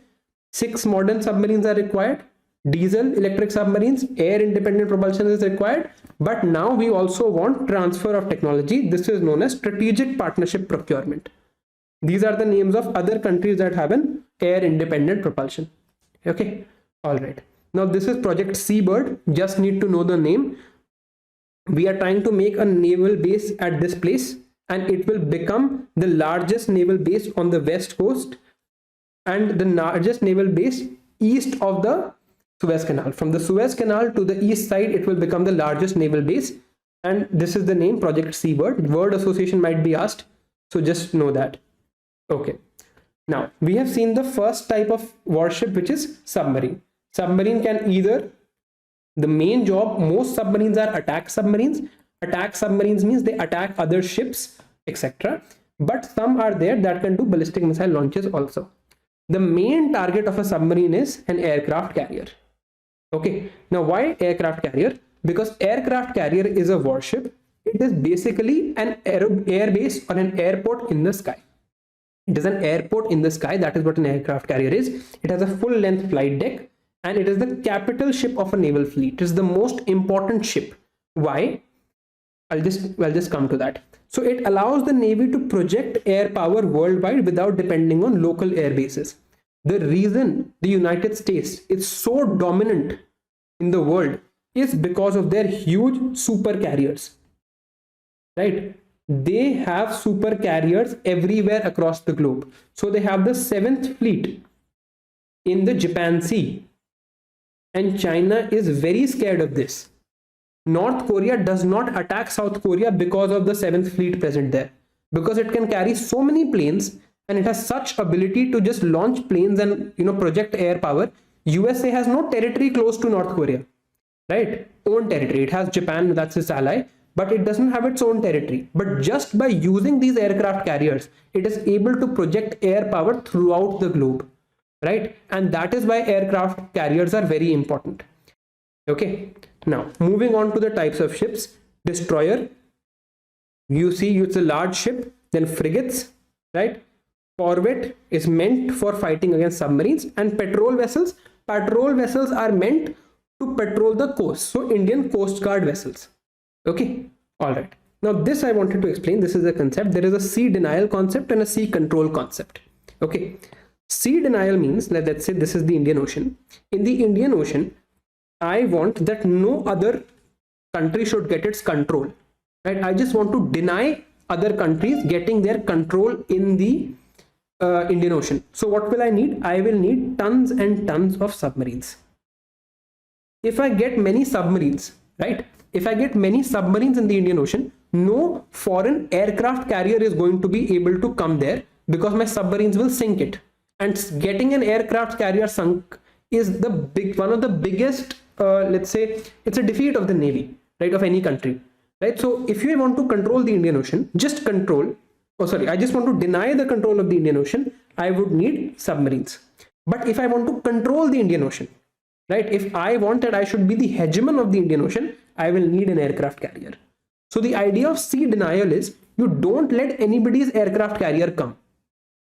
6 modern submarines are required. Diesel, electric submarines, air independent propulsion is required. But now we also want transfer of technology. This is known as strategic partnership procurement. These are the names of other countries that have an air independent propulsion. Okay. All right. Now this is Project Seabird. Just need to know the name. We are trying to make a naval base at this place, and it will become the largest naval base on the west coast and the largest naval base east of the Suez Canal. From the Suez Canal to the east side, it will become the largest naval base, and this is the name, Project Seabird. Word association might be asked, so just know that. Okay. Now we have seen the first type of warship, which is submarine. Submarine can either, the main job, most submarines are attack submarines. Attack submarines means they attack other ships, etc. But some are there that can do ballistic missile launches also. The main target of a submarine is an aircraft carrier. Okay. Now why aircraft carrier? Because aircraft carrier is a warship. It is basically an air base or an airport in the sky. It is an airport in the sky. That is what an aircraft carrier is. It has a full length flight deck, and it is the capital ship of a naval fleet. It is the most important ship. Why? I'll just come to that. So it allows the Navy to project air power worldwide without depending on local air bases. The reason the United States is so dominant in the world is because of their huge super carriers. Right? They have super carriers everywhere across the globe. So they have the 7th fleet in the Japan Sea. And China is very scared of this. North Korea does not attack South Korea because of the 7th fleet present there. Because it can carry so many planes, and it has such ability to just launch planes and project air power. USA has no territory close to North Korea. Right? Own territory. It has Japan, that's its ally, but it doesn't have its own territory. But just by using these aircraft carriers, it is able to project air power throughout the globe. Right? And that is why aircraft carriers are very important. Okay. Now moving on to the types of ships. Destroyer, you see, it's a large ship. Then frigates, right? Corvette is meant for fighting against submarines, and patrol vessels are meant to patrol the coast. So Indian Coast Guard vessels. Okay. All right. Now this I wanted to explain. This is a concept. There is a sea denial concept and a sea control concept. Okay. Sea denial means, let's say this is the Indian Ocean. In the Indian Ocean, I want that no other country should get its control, right? I just want to deny other countries getting their control in the Indian Ocean. So what will I need? I will need tons and tons of submarines. If I get many submarines, right? If I get many submarines in the Indian Ocean, no foreign aircraft carrier is going to be able to come there because my submarines will sink it. And getting an aircraft carrier sunk is one of the biggest, let's say, it's a defeat of the Navy, right, of any country, right? So if you want to control the Indian Ocean, I just want to deny the control of the Indian Ocean, I would need submarines. But if I want to control the Indian Ocean, right, if I want that I should be the hegemon of the Indian Ocean, I will need an aircraft carrier. So the idea of sea denial is you don't let anybody's aircraft carrier come.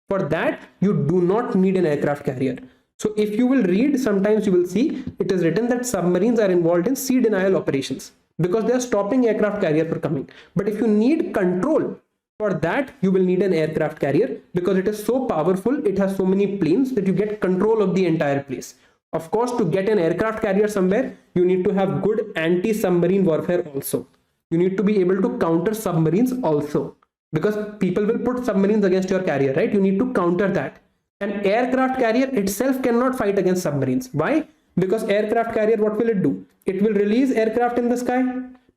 For that, you do not need an aircraft carrier. So if you will read, sometimes you will see it is written that submarines are involved in sea denial operations because they are stopping aircraft carrier from coming. But if you need control, for that you will need an aircraft carrier because it is so powerful, it has so many planes that you get control of the entire place. Of course, to get an aircraft carrier somewhere, you need to have good anti-submarine warfare also. You need to be able to counter submarines also, because people will put submarines against your carrier, right? You need to counter that. An aircraft carrier itself cannot fight against submarines. Why? Because aircraft carrier, what will it do? It will release aircraft in the sky,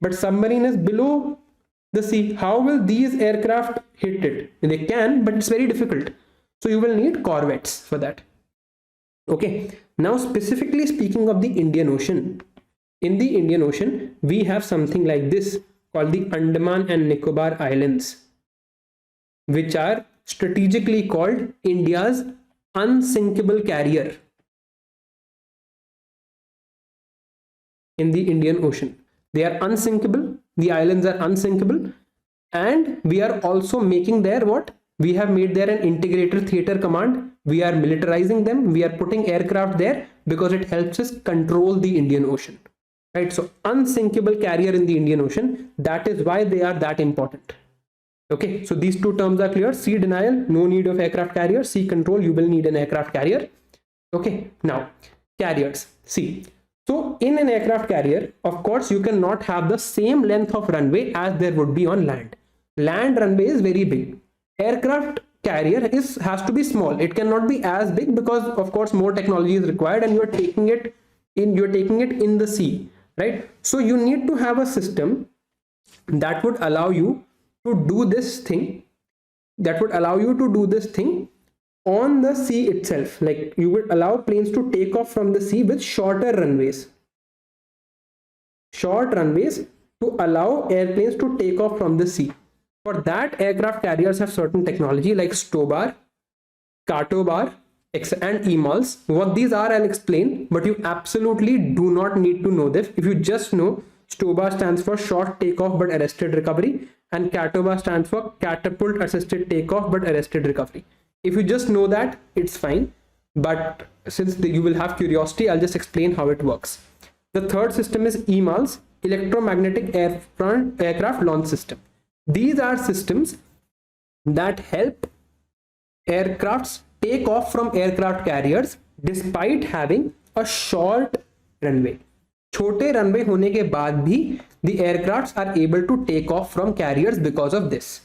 but submarine is below the sea. How will these aircraft hit it? They can, but it's very difficult. So you will need corvettes for that. Okay, now specifically speaking of the Indian Ocean, in the Indian Ocean, we have something like this called the Andaman and Nicobar Islands, which are strategically called India's unsinkable carrier in the Indian Ocean. They are unsinkable, the islands are unsinkable, and we are also making there what? We have made there an integrated theater command. We are militarizing them. We are putting aircraft there because it helps us control the Indian Ocean, right? So unsinkable carrier in the Indian Ocean, that is why they are that important. Okay, so these two terms are clear. Sea denial, no need of aircraft carrier. Sea control, you will need an aircraft carrier. Okay, now carriers. See, so in an aircraft carrier, of course, you cannot have the same length of runway as there would be on land. Land runway is very big. Aircraft carrier has to be small. It cannot be as big because, of course, more technology is required, and you're taking it in the sea, right? So you need to have a system that would allow you to do this thing, on the sea itself. Like, you would allow planes to take off from the sea with short runways to allow airplanes to take off from the sea. For that, aircraft carriers have certain technology like stowbar, cartobar, and EMALS. What these are, I'll explain, but you absolutely do not need to know this. If you just know, stowbar stands for short takeoff but arrested recovery, and cartobar stands for catapult assisted takeoff but arrested recovery. If you just know that, it's fine. But since you will have curiosity, I'll just explain how it works. The third system is EMALS, electromagnetic aircraft launch system. These are systems that help aircrafts take off from aircraft carriers despite having a short runway. Chote runway hone ke baad bhi, the aircrafts are able to take off from carriers because of this.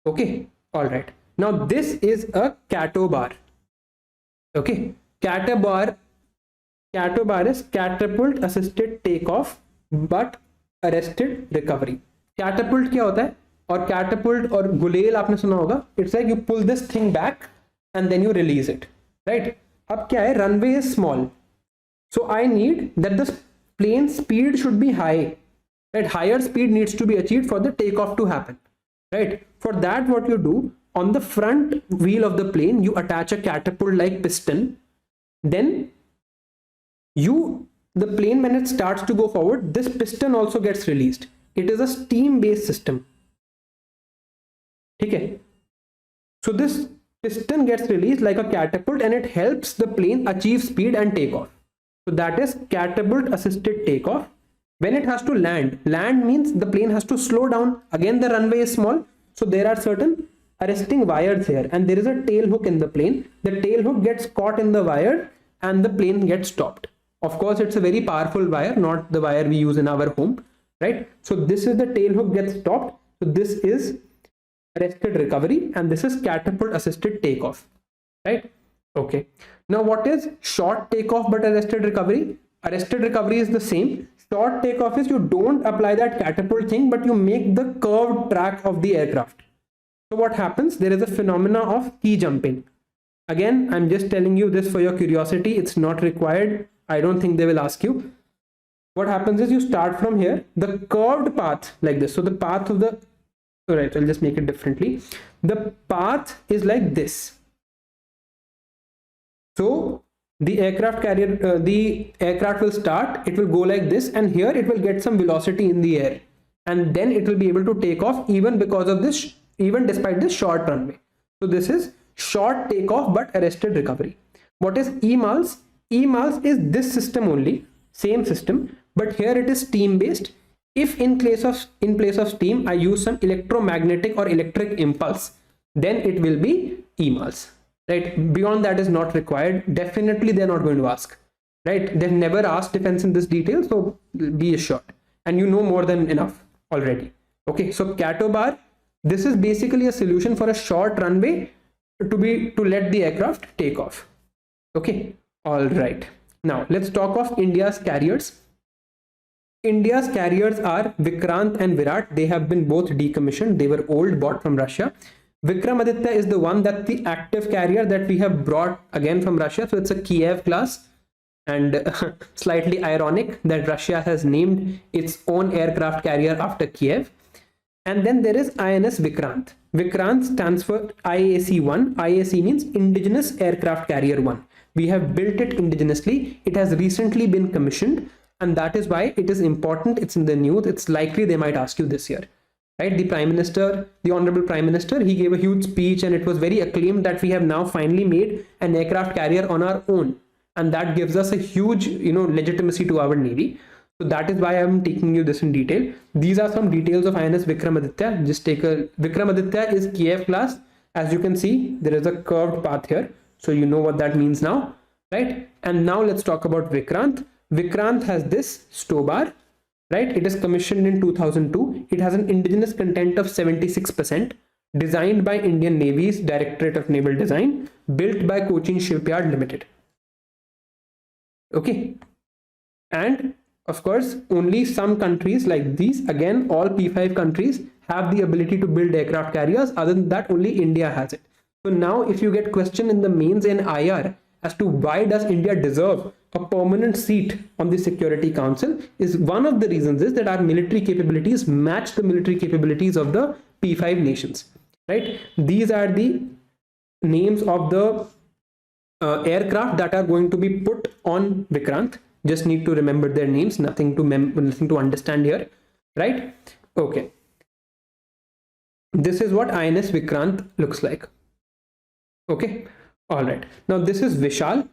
Okay, all right. Now this is a catobar. Okay, catobar is catapult assisted takeoff but arrested recovery. Catapult क्या होता है? और catapult और गुलेल आपने सुना होगा. It's like you pull this thing back and then you release it, right? अब क्या है? Runway is small, so I need that the plane speed should be high, right? Higher speed needs to be achieved for the takeoff to happen, right? For that, what you do, on the front wheel of the plane, you attach a catapult like piston. Then the plane, when it starts to go forward, this piston also gets released. It is a steam based system. Okay, so this piston gets released like a catapult and it helps the plane achieve speed and take off. So that is catapult assisted takeoff. When it has to land means the plane has to slow down. Again, the runway is small, so there are certain arresting wires here, and there is a tail hook in the plane. The tail hook gets caught in the wire and the plane gets stopped. Of course, it's a very powerful wire, not the wire we use in our home, right? So this is the tail hook gets stopped. So this is arrested recovery, and this is catapult assisted takeoff, right? Okay. Now what is short takeoff but arrested recovery? Arrested recovery is the same. Short takeoff is you don't apply that catapult thing, but you make the curved track of the aircraft. So what happens? There is a phenomena of key jumping. Again, I'm just telling you this for your curiosity. It's not required. I don't think they will ask you. What happens is you start from here, the curved path like this. So the path of the, all right, I'll just make it differently. The path is like this. So the aircraft carrier, the aircraft will start, it will go like this, and here it will get some velocity in the air, and then it will be able to take off even because of this, even despite this short runway. So this is short takeoff but arrested recovery. What is EMALS? EMALS is this system only, same system, but here it is steam based. If in place of steam I use some electromagnetic or electric impulse, then it will be EMALS, right? Beyond that is not required. Definitely they're not going to ask, right? They've never asked defense in this detail, so be assured, and you know more than enough already. Okay, so Catobar, this is basically a solution for a short runway to let the aircraft take off. Okay, all right. Now let's talk of India's carriers. India's carriers are Vikrant and Virat. They have been both decommissioned. They were old, bought from Russia. Vikramaditya is the one that the active carrier that we have brought again from Russia. So it's a Kiev class, and slightly ironic that Russia has named its own aircraft carrier after Kiev. And then there is INS Vikrant. Vikrant stands for IAC-1. IAC means Indigenous Aircraft Carrier 1. We have built it indigenously. It has recently been commissioned, and that is why it is important. It's in the news. It's likely they might ask you this year, right? The Prime Minister, the Honorable Prime Minister, he gave a huge speech, and it was very acclaimed that we have now finally made an aircraft carrier on our own, and that gives us a huge, legitimacy to our Navy. So that is why I'm taking you this in detail. These are some details of INS Vikramaditya. Just take a, Vikramaditya is Kiev class. As you can see, there is a curved path here. So you know what that means now, right? And now let's talk about Vikrant. Vikrant has this stow bar, right? It is commissioned in 2002. It has an indigenous content of 76%, designed by Indian Navy's Directorate of Naval Design, built by Cochin Shipyard Limited. Okay. And of course, only some countries like these, again, all P5 countries have the ability to build aircraft carriers. Other than that, only India has it. So now if you get question in the mains in IR as to why does India deserve a permanent seat on the Security Council, is one of the reasons is that our military capabilities match the military capabilities of the P5 nations, right? These are the names of the aircraft that are going to be put on Vikrant. Just need to remember their names, nothing to understand here, right? Okay. This is what INS Vikrant looks like. Okay. All right. Now this is Vishal.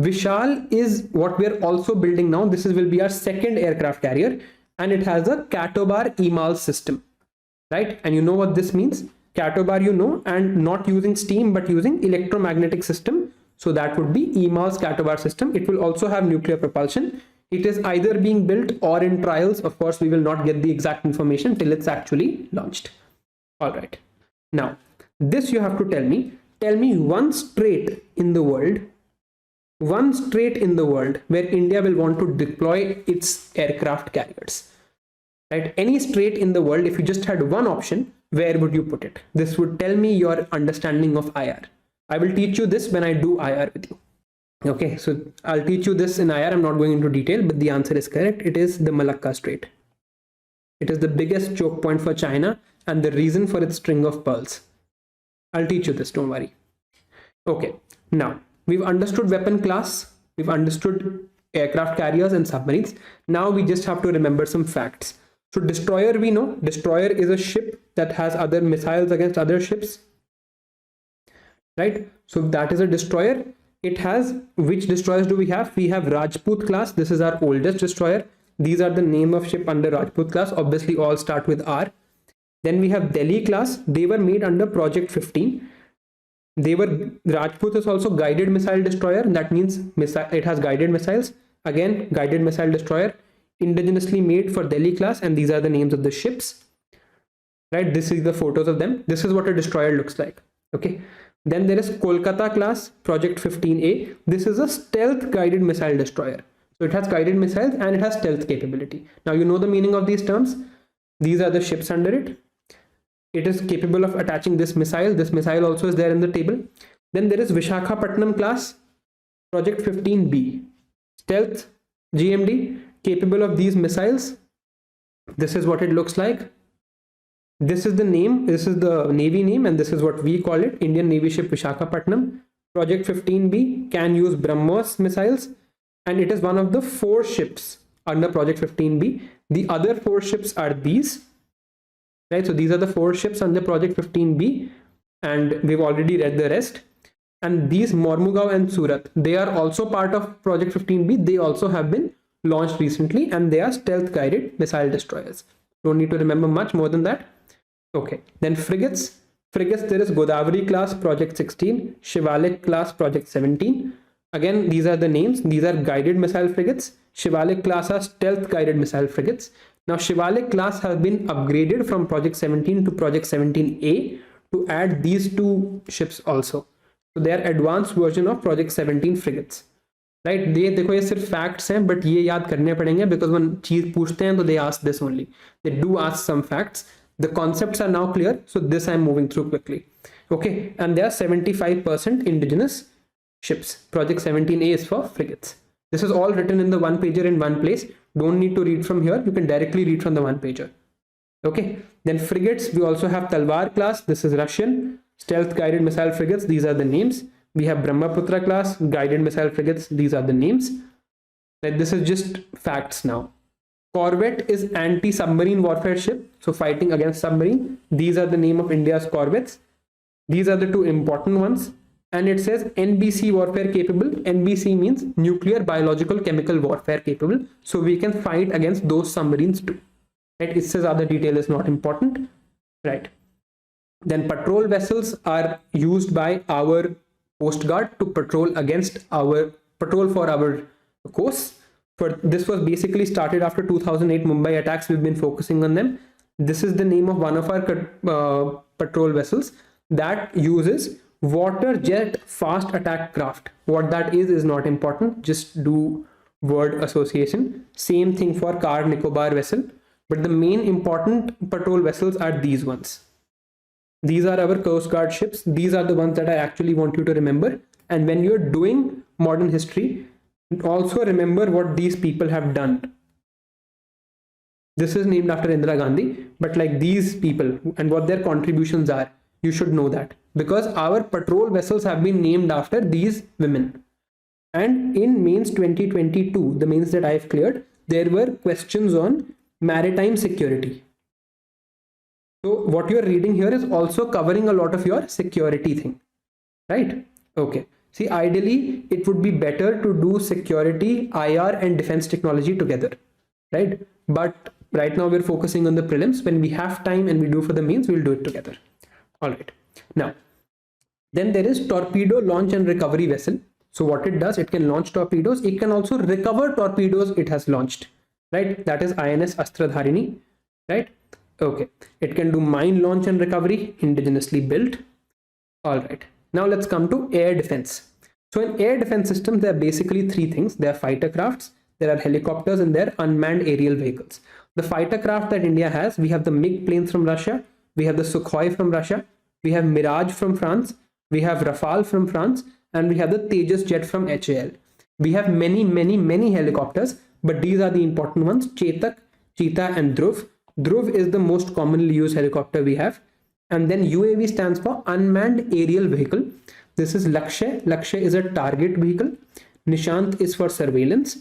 Vishal is what we're also building now. This will be our second aircraft carrier, and it has a Catobar EMAL system, right? And you know what this means? Catobar, and not using steam, but using electromagnetic system. So that would be EMAL's Catobar system. It will also have nuclear propulsion. It is either being built or in trials. Of course, we will not get the exact information till it's actually launched. All right. Now, this you have to tell me one strait in the world where India will want to deploy its aircraft carriers, right? Any strait in the world, if you just had one option, where would you put it? This would tell me your understanding of IR. I will teach you this when I do IR with you. Okay, so I'll teach you this in IR. I'm not going into detail, but the answer is correct. It is the Malacca Strait. It is the biggest choke point for China and the reason for its string of pearls. I'll teach you this, don't worry. Okay, now we've understood weapon class, we've understood aircraft carriers and submarines. Now we just have to remember some facts. So destroyer, we know destroyer is a ship that has other missiles against other ships, right? So that is a destroyer. It has, which destroyers do we have? We have Rajput class. This is our oldest destroyer. These are the name of ship under Rajput class. Obviously all start with R. Then we have Delhi class. They were made under Project 15. They were, Rajput is also guided missile destroyer. That means it has guided missiles. Again, guided missile destroyer, indigenously made for Delhi class, and these are the names of the ships. Right, this is the photos of them. This is what a destroyer looks like. Okay. Then there is Kolkata class, Project 15A. This is a stealth guided missile destroyer. So it has guided missiles and it has stealth capability. Now you know the meaning of these terms. These are the ships under it. It is capable of attaching this missile. This missile also is there in the table. Then there is Vishakhapatnam class, Project 15B. Stealth GMD, capable of these missiles. This is what it looks like. This is the name, this is the Navy name, and this is what we call it, Indian Navy ship Vishakhapatnam. Project 15B can use Brahmos missiles, and it is one of the 4 ships under Project 15B. The other 4 ships are these, right? So these are the 4 ships under Project 15B, and we've already read the rest. And these Mormugao and Surat, they are also part of Project 15B. They also have been launched recently, and they are stealth guided missile destroyers. Don't need to remember much more than that. Okay, then frigates. Frigates, there is Godavari class, Project 16, Shivalik class, Project 17. Again, these are the names. These are guided missile frigates. Shivalik class are stealth guided missile frigates. Now, Shivalik class has been upgraded from Project 17 to Project 17A to add these 2 ships also. So they are advanced version of Project 17 frigates. Right? ये देखो ये सिर्फ facts हैं, but ये याद करने पड़ेंगे because when चीज पूछते हैं तो they ask this only. They do ask some facts. The concepts are now clear, so this I'm moving through quickly. Okay, and there are 75% indigenous ships. Project 17A is for frigates. This is all written in the one pager in one place. Don't need to read from here. You can directly read from the one pager. Okay, then frigates, we also have Talwar class. This is Russian. Stealth guided missile frigates. These are the names. We have Brahmaputra class, guided missile frigates. These are the names. Like, this is just facts now. Corvette is anti-submarine warfare ship, so fighting against submarine. These are the name of India's corvettes. These are the 2 important ones. And it says NBC warfare capable. NBC means nuclear, biological, chemical warfare capable. So we can fight against those submarines too. Right? It says other detail is not important. Right. Then patrol vessels are used by our Coast Guard to patrol for our coasts. This was basically started after 2008 Mumbai attacks. We've been focusing on them. This is the name of one of our patrol vessels that uses water jet fast attack craft. What that is not important. Just do word association. Same thing for Car Nicobar vessel. But the main important patrol vessels are these ones. These are our Coast Guard ships. These are the ones that I actually want you to remember. And when you're doing modern history, also remember what these people have done. This is named after Indira Gandhi, but like these people and what their contributions are, you should know that, because our patrol vessels have been named after these women. And in mains 2022, the mains that I've cleared, there were questions on maritime security. So what you're reading here is also covering a lot of your security thing, right? Okay. See, ideally, it would be better to do security, IR, and defense technology together, right? But right now we're focusing on the prelims. When we have time and we do for the mains, we'll do it together. All right. Now, then there is torpedo launch and recovery vessel. So what it does, it can launch torpedoes. It can also recover torpedoes it has launched, right? That is INS Astradharini, right? Okay. It can do mine launch and recovery, indigenously built. All right. Now let's come to air defense. So in air defense systems, there are basically 3 things. There are fighter crafts, there are helicopters, and there are unmanned aerial vehicles. The fighter craft that India has, we have the MiG planes from Russia, we have the Sukhoi from Russia, we have Mirage from France, we have Rafale from France, and we have the Tejas jet from HAL. We have many helicopters, but these are the important ones: Chetak, Cheetah, and Dhruv. Dhruv is the most commonly used helicopter we have. And then UAV stands for unmanned aerial vehicle. This is Lakshya. Lakshya is a target vehicle. Nishant is for surveillance.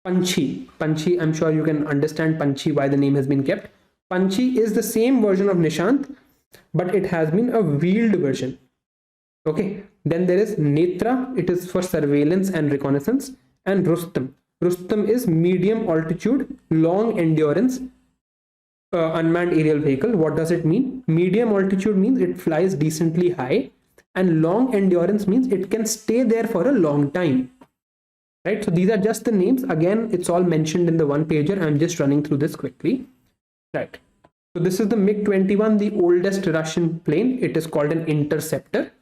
Panchi. Panchi, I'm sure you can understand Panchi, why the name has been kept. Panchi is the same version of Nishant, but it has been a wheeled version. Okay. Then there is Netra. It is for surveillance and reconnaissance. And Rustam. Rustam is medium altitude, long endurance unmanned aerial vehicle. What does it mean? Medium altitude means it flies decently high, and long endurance means it can stay there for a long time. Right? So these are just the names. Again, it's all mentioned in the one pager. I'm just running through this quickly. Right. So this is the MiG-21, the oldest Russian plane. It is called an interceptor.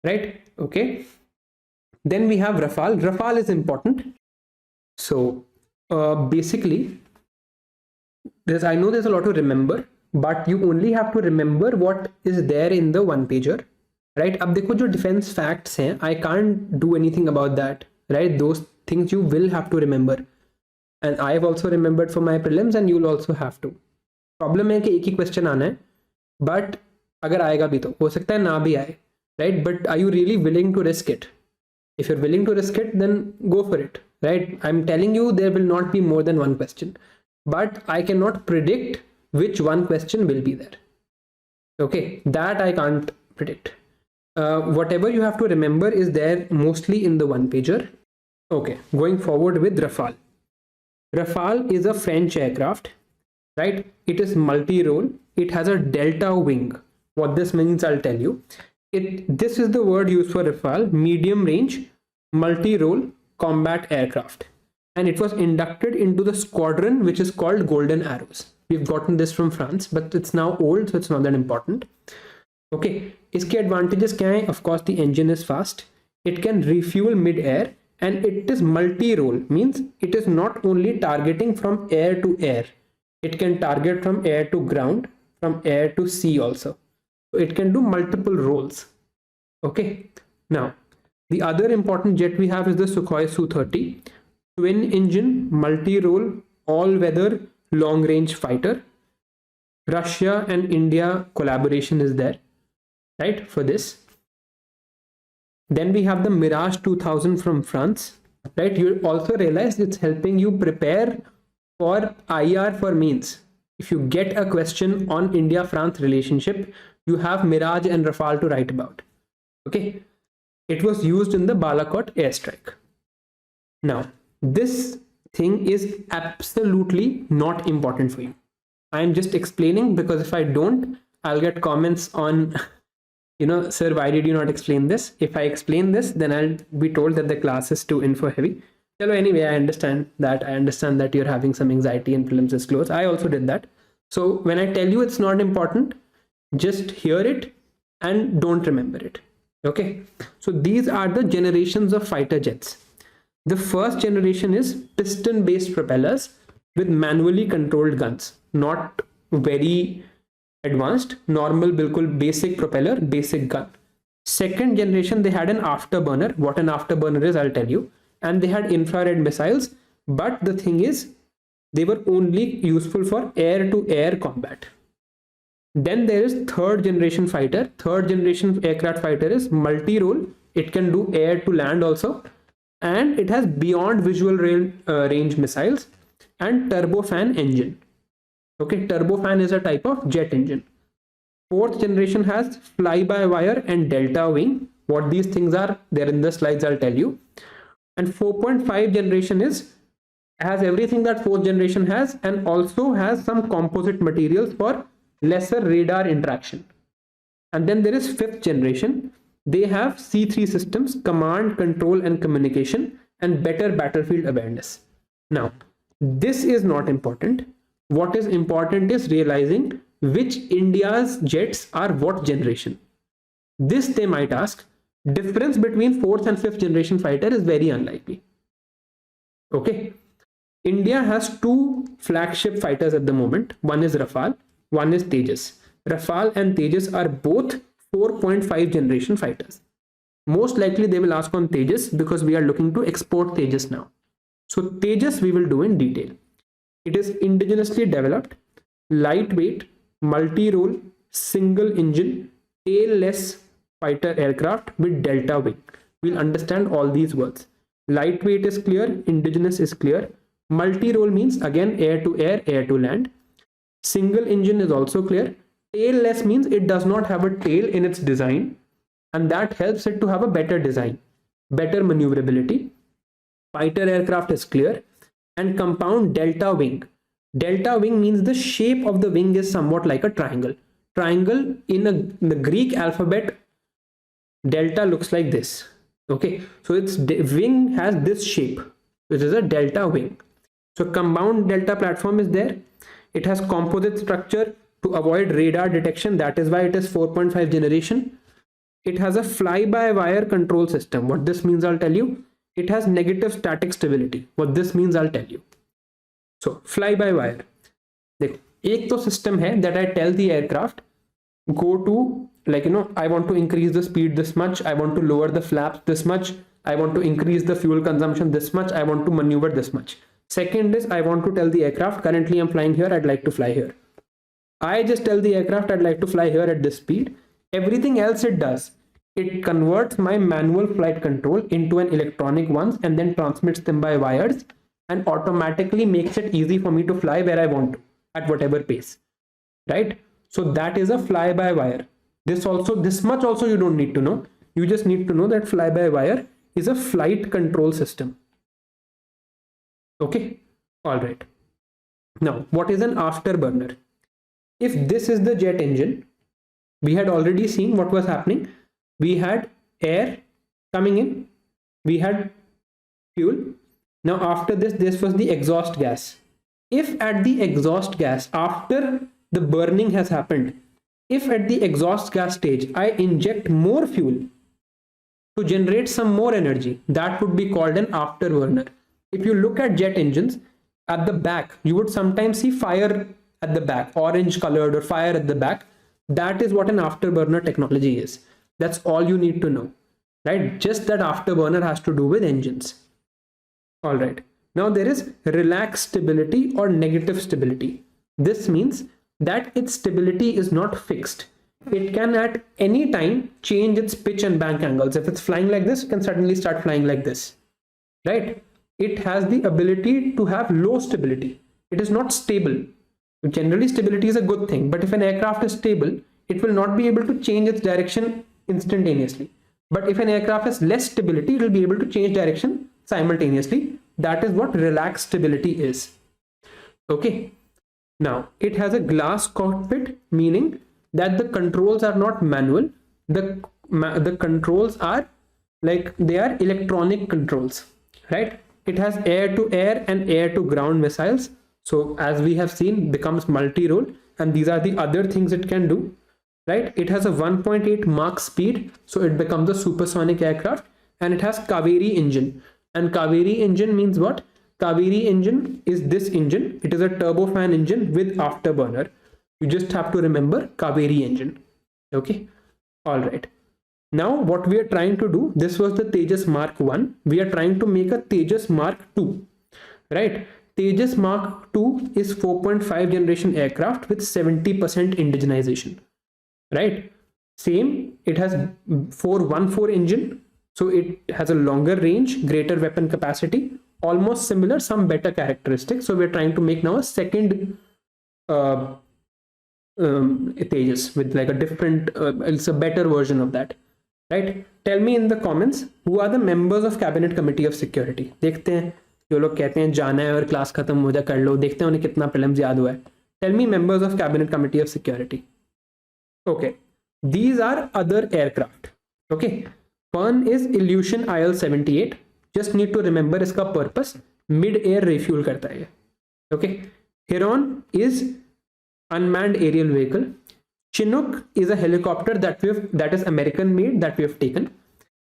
Right? Okay. Then we have Rafale. Rafale is important. So basically, I know there's a lot to remember, but you only have to remember what is there in the one pager. Right? Ab dekho jo defense facts hain, I can't do anything about that. Right? Those things you will have to remember. And I've also remembered for my prelims, and you'll also have to. Problem है कि एक ही question आना है, but अगर आएगा भी तो हो सकता है ना भी आए. Right? But are you really willing to risk it? If you're willing to risk it, then go for it. Right? I'm telling you there will not be more than one question, but I cannot predict which one question will be there. Okay, that I can't predict. Whatever you have to remember is there mostly in the one pager. Okay, going forward with Rafale. Rafale is a French aircraft, right? It is multi-role. It has a delta wing. What this means, I'll tell you. This is the word used for Rafale: medium range, multi-role combat aircraft. And it was inducted into the squadron which is called Golden Arrows. We've gotten this from France, but it's now old, so it's not that important. Okay, iske advantages kya hai? Of course, the engine is fast. It can refuel mid-air, and it is multi-role, means it is not only targeting from air to air. It can target from air to ground, from air to sea also. So it can do multiple roles. Okay, now the other important jet we have is the Sukhoi Su-30, twin engine, multi-role, all-weather, long-range fighter. Russia and India collaboration is there, right, for this. Then we have the Mirage 2000 from France, right? You also realize it's helping you prepare for IR for mains. If you get a question on India-France relationship, you have Mirage and Rafale to write about. Okay, it was used in the Balakot airstrike. Now, this thing is absolutely not important for you. I am just explaining because if I don't, I'll get comments on, you know, sir, why did you not explain this? If I explain this, then I'll be told that the class is too info heavy. Well, anyway, I understand that you're having some anxiety and prelims is close. I also did that. So when I tell you it's not important, just hear it and don't remember it. Okay. So these are the generations of fighter jets. The first generation is piston-based propellers with manually controlled guns, not very advanced, normal, bilkul basic propeller, basic gun. Second generation, they had an afterburner. What an afterburner is, I'll tell you. And they had infrared missiles, but the thing is, they were only useful for air-to-air combat. Then there is third generation fighter. Third generation aircraft fighter is multi-role. It can do air-to-land also. And it has beyond visual range missiles and turbofan engine. Okay, turbofan is a type of jet engine. Fourth generation has fly-by-wire and delta wing. What these things are, they're in the slides, I'll tell you. And 4.5 generation has everything that fourth generation has, and also has some composite materials for lesser radar interaction. And then there is fifth generation. They have C3 systems, command, control, and communication, and better battlefield awareness. Now, this is not important. What is important is realizing which India's jets are what generation. This they might ask. Difference between fourth and fifth generation fighter is very unlikely. Okay. India has two flagship fighters at the moment. One is Rafale, one is Tejas. Rafale and Tejas are both 4.5 generation fighters. Most likely they will ask on Tejas because we are looking to export Tejas now. So Tejas we will do in detail. It is indigenously developed, lightweight, multi-role, single engine, tailless fighter aircraft with delta wing. We'll understand all these words. Lightweight is clear, indigenous is clear. Multi-role means again air to air, air to land. Single engine is also clear. Tailless means it does not have a tail in its design, and that helps it to have a better design, better maneuverability. Fighter aircraft is clear. And compound delta wing. Delta wing means the shape of the wing is somewhat like a triangle. Triangle in the Greek alphabet, delta looks like this. Okay, so its wing has this shape, which is a delta wing. So compound delta platform is there. It has composite structure to avoid radar detection. That is why it is 4.5 generation. It has a fly-by-wire control system. What this means, I'll tell you. It has negative static stability. What this means, I'll tell you. So fly-by-wire. एक तो system है that I tell the aircraft go to, like, I want to increase the speed this much, I want to lower the flaps this much, I want to increase the fuel consumption this much, I want to maneuver this much. Second is I want to tell the aircraft currently I'm flying here, I'd like to fly here. I just tell the aircraft I'd like to fly here at this speed. Everything else it does, it converts my manual flight control into an electronic ones and then transmits them by wires and automatically makes it easy for me to fly where I want to at whatever pace, right? So that is a fly-by-wire. This much also you don't need to know. You just need to know that fly-by-wire is a flight control system. Okay, all right. Now, what is an afterburner? If this is the jet engine, we had already seen what was happening. We had air coming in, we had fuel. Now after this was the exhaust gas. If at the exhaust gas, after the burning has happened, if at the exhaust gas stage I inject more fuel to generate some more energy, that would be called an afterburner. If you look at jet engines, at the back you would sometimes see fire at the back, orange colored, or fire at the back. That is what an afterburner technology is. That's all you need to know, right? Just that afterburner has to do with engines. All right. Now there is relaxed stability or negative stability. This means that its stability is not fixed. It can at any time change its pitch and bank angles. If it's flying like this, it can suddenly start flying like this, right? It has the ability to have low stability. It is not stable. Generally, stability is a good thing, but if an aircraft is stable, it will not be able to change its direction instantaneously. But if an aircraft has less stability, it will be able to change direction simultaneously. That is what relaxed stability is. Okay. Now, it has a glass cockpit, meaning that the controls are not manual. The controls are like, they are electronic controls, right? It has air to air and air to ground missiles. So as we have seen, becomes multi-role, and these are the other things it can do, right? It has a 1.8 Mach speed, so it becomes a supersonic aircraft, and it has Kaveri engine. And Kaveri engine means what? Kaveri engine is this engine. It is a turbofan engine with afterburner. You just have to remember Kaveri engine. Okay. All right. Now what we are trying to do, this was the Tejas Mark 1. We are trying to make a Tejas Mark 2, right? Tejas Mark 2 is 4.5 generation aircraft with 70% indigenization, right? Same, it has 414 engine. So it has a longer range, greater weapon capacity, almost similar, some better characteristics. So we're trying to make now a second Tejas with like a different, it's a better version of that, right? Tell me in the comments, who are the members of Cabinet Committee of Security? देखते हैं, जो लोग कहते हैं जाना है और class खत्म हो जाए कर लो, देखते हैं उन्हें कितना प्रीलिम्स याद हुआ है. Tell me members of Cabinet Committee of Security. Okay, these are other aircraft. Okay. One is Illusion IL-78. Just need to remember इसका purpose. Mid-air refuel करता है. Okay. Heron is unmanned aerial vehicle. Chinook is a helicopter that is American made, that we have taken.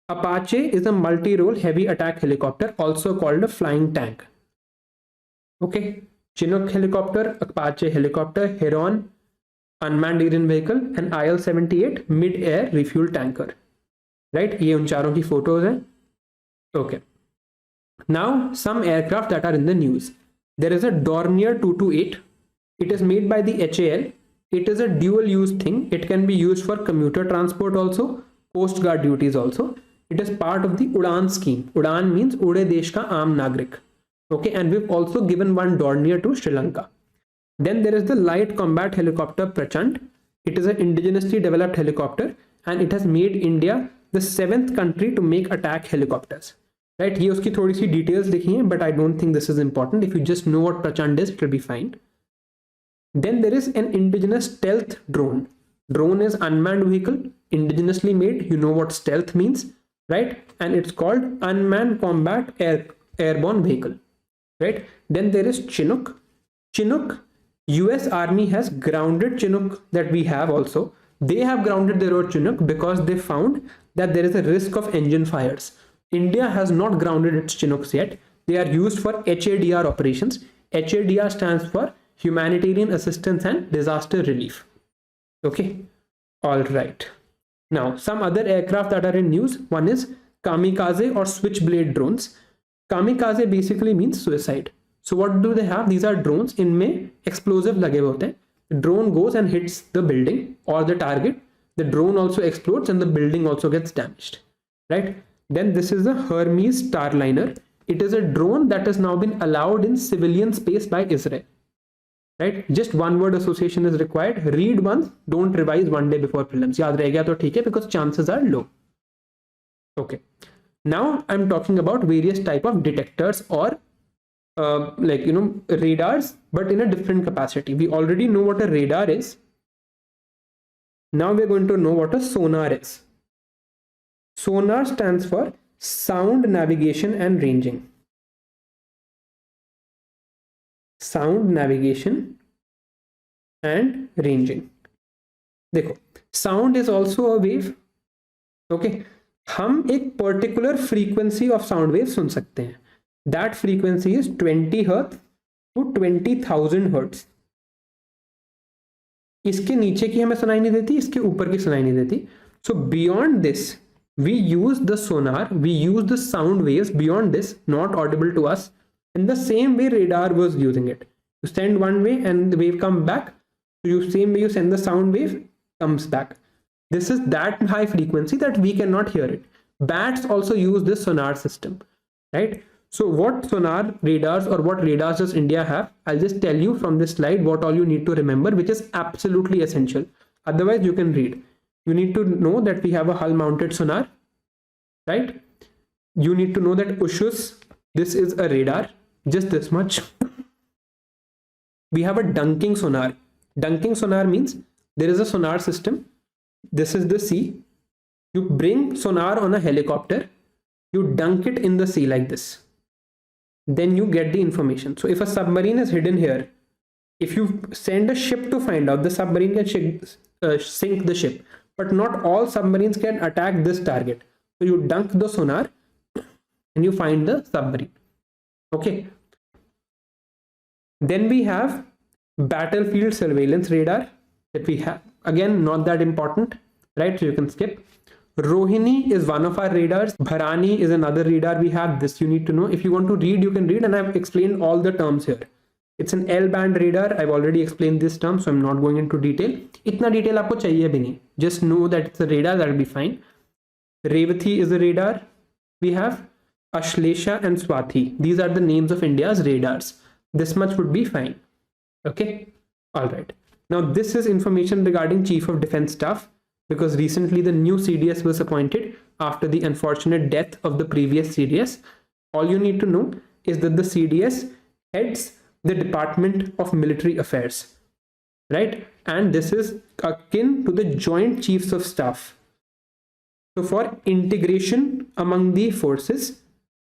Apache is a multi-role heavy attack helicopter, also called a flying tank. Okay. Chinook helicopter, Apache helicopter, Heron unmanned aerial vehicle, and IL-78 mid-air refuel tanker. Right? ये उन चारों की photos हैं. Okay. Now some aircraft that are in the news. There is a Dornier 228. It is made by the HAL. It is a dual use thing. It can be used for commuter transport also, Coast Guard duties also. It is part of the Udan scheme. Udan means Ude Desh ka Aam Nagrik. Okay, and we've also given one Dornier to Sri Lanka. Then there is the light combat helicopter Prachand. It is an indigenously developed helicopter, and it has made India the 7th country to make attack helicopters. Right? ये उसकी थोड़ी सी details लिखी हैं, but I don't think this is important. If you just know what Prachand is, it will be fine. Then there is an indigenous stealth drone. Drone is unmanned vehicle, indigenously made. You know what stealth means, right? And it's called unmanned combat airborne vehicle, right? Then there is Chinook. Chinook, US Army has grounded Chinook that we have also. They have grounded their own Chinook because they found that there is a risk of engine fires. India has not grounded its Chinooks yet. They are used for HADR operations. HADR stands for Humanitarian Assistance and Disaster Relief. Okay, all right. Now, some other aircraft that are in news. One is kamikaze or switchblade drones. Kamikaze basically means suicide. So what do they have? These are drones. इनमें explosive लगे होते हैं. The drone goes and hits the building or the target. The drone also explodes and the building also gets damaged, right? Then this is the Hermes Starliner. It is a drone that has now been allowed in civilian space by Israel, right? Just one word association is required. Read once, don't revise one day before prelims. याद रह गया तो ठीक है, because chances are low. Okay. Now I'm talking about various type of detectors or radars, but in a different capacity. We already know what a radar is. Now we're going to know what a sonar is. Sonar stands for sound navigation and ranging. Sound navigation and ranging. देखो, sound is also a wave. Okay, हम एक particular frequency of sound wave सुन सकते हैं. That frequency is 20 Hz to 20,000 Hz. इसके नीचे की हमें सुनाई नहीं देती, इसके ऊपर की सुनाई नहीं देती. So beyond this, we use the sonar, we use the sound waves beyond this, not audible to us. In the same way radar was using it. You send one way and the wave comes back. So same way you send the sound wave, comes back. This is that high frequency that we cannot hear it. Bats also use this sonar system, right? So what sonar radars or what radars does India have? I'll just tell you from this slide what all you need to remember, which is absolutely essential. Otherwise you can read. You need to know that we have a hull mounted sonar, right? You need to know that USHUS, this is a radar, just this much. We have a dunking sonar. Dunking sonar means there is a sonar system. This is the sea. You bring sonar on a helicopter, you dunk it in the sea like this. Then you get the information. So if a submarine is hidden here, if you send a ship to find out, the submarine can sink the ship, but not all submarines can attack this target. So you dunk the sonar and you find the submarine. Okay. Then we have battlefield surveillance radar that we have. Again, not that important, right? So you can skip. Rohini is one of our radars. Bharani is another radar we have. This you need to know. If you want to read, you can read, and I've explained all the terms here. It's an L-band radar. I've already explained this term, so I'm not going into detail. Itna detail aapko chahiye bhi nahi. Just know that it's a radar, that'll be fine. Revathi is a radar. We have Ashlesha and Swathi. These are the names of India's radars. This much would be fine. Okay. All right. Now this is information regarding Chief of Defense Staff, because recently the new CDS was appointed after the unfortunate death of the previous CDS. All you need to know is that the CDS heads the Department of Military Affairs, right? And this is akin to the Joint Chiefs of Staff. So for integration among the forces,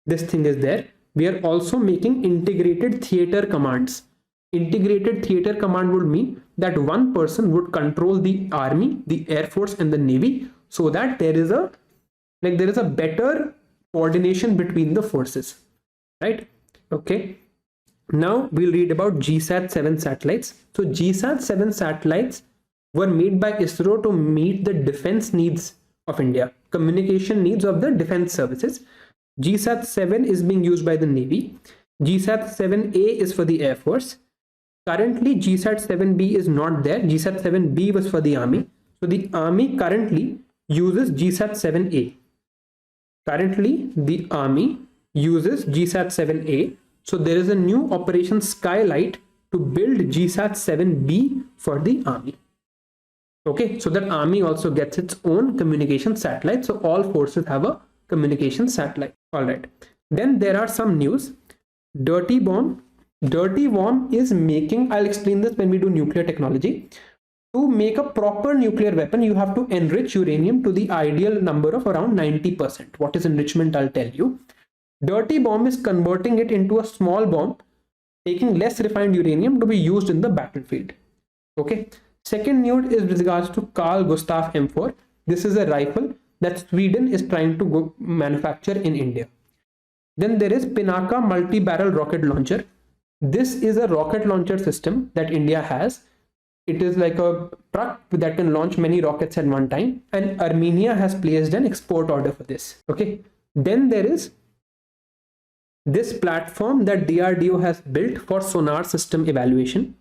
this thing is there. We are also making integrated theater commands. Integrated theater command would mean that one person would control the army, the air force, and the navy, so that there is a better coordination between the forces, right? Okay. Now we'll read about GSAT-7 satellites. So GSAT-7 satellites were made by ISRO to meet the defense needs of India, communication needs of the defense services. GSAT-7 is being used by the Navy. GSAT-7A is for the Air Force. Currently, GSAT-7B is not there. GSAT-7B was for the Army. So the Army currently uses GSAT-7A. Currently, the Army uses GSAT-7A. So there is a new Operation Skylight to build GSAT-7B for the Army. Okay, so that Army also gets its own communication satellite. So all forces have a communication satellite. All right. Then there are some news. Dirty bomb Dirty bomb is making, I'll explain this when we do nuclear technology. To make a proper nuclear weapon, you have to enrich uranium to the ideal number of around 90%. What is enrichment? I'll tell you. Dirty bomb is converting it into a small bomb, taking less refined uranium to be used in the battlefield. Okay. Second nude is with regards to Carl Gustaf M4. This is a rifle that Sweden is trying to manufacture in India. Then there is Pinaka multi-barrel rocket launcher. This is a rocket launcher system that India has. It is like a truck that can launch many rockets at one time, and Armenia has placed an export order for this. Okay. Then there is this platform that DRDO has built for sonar system evaluation.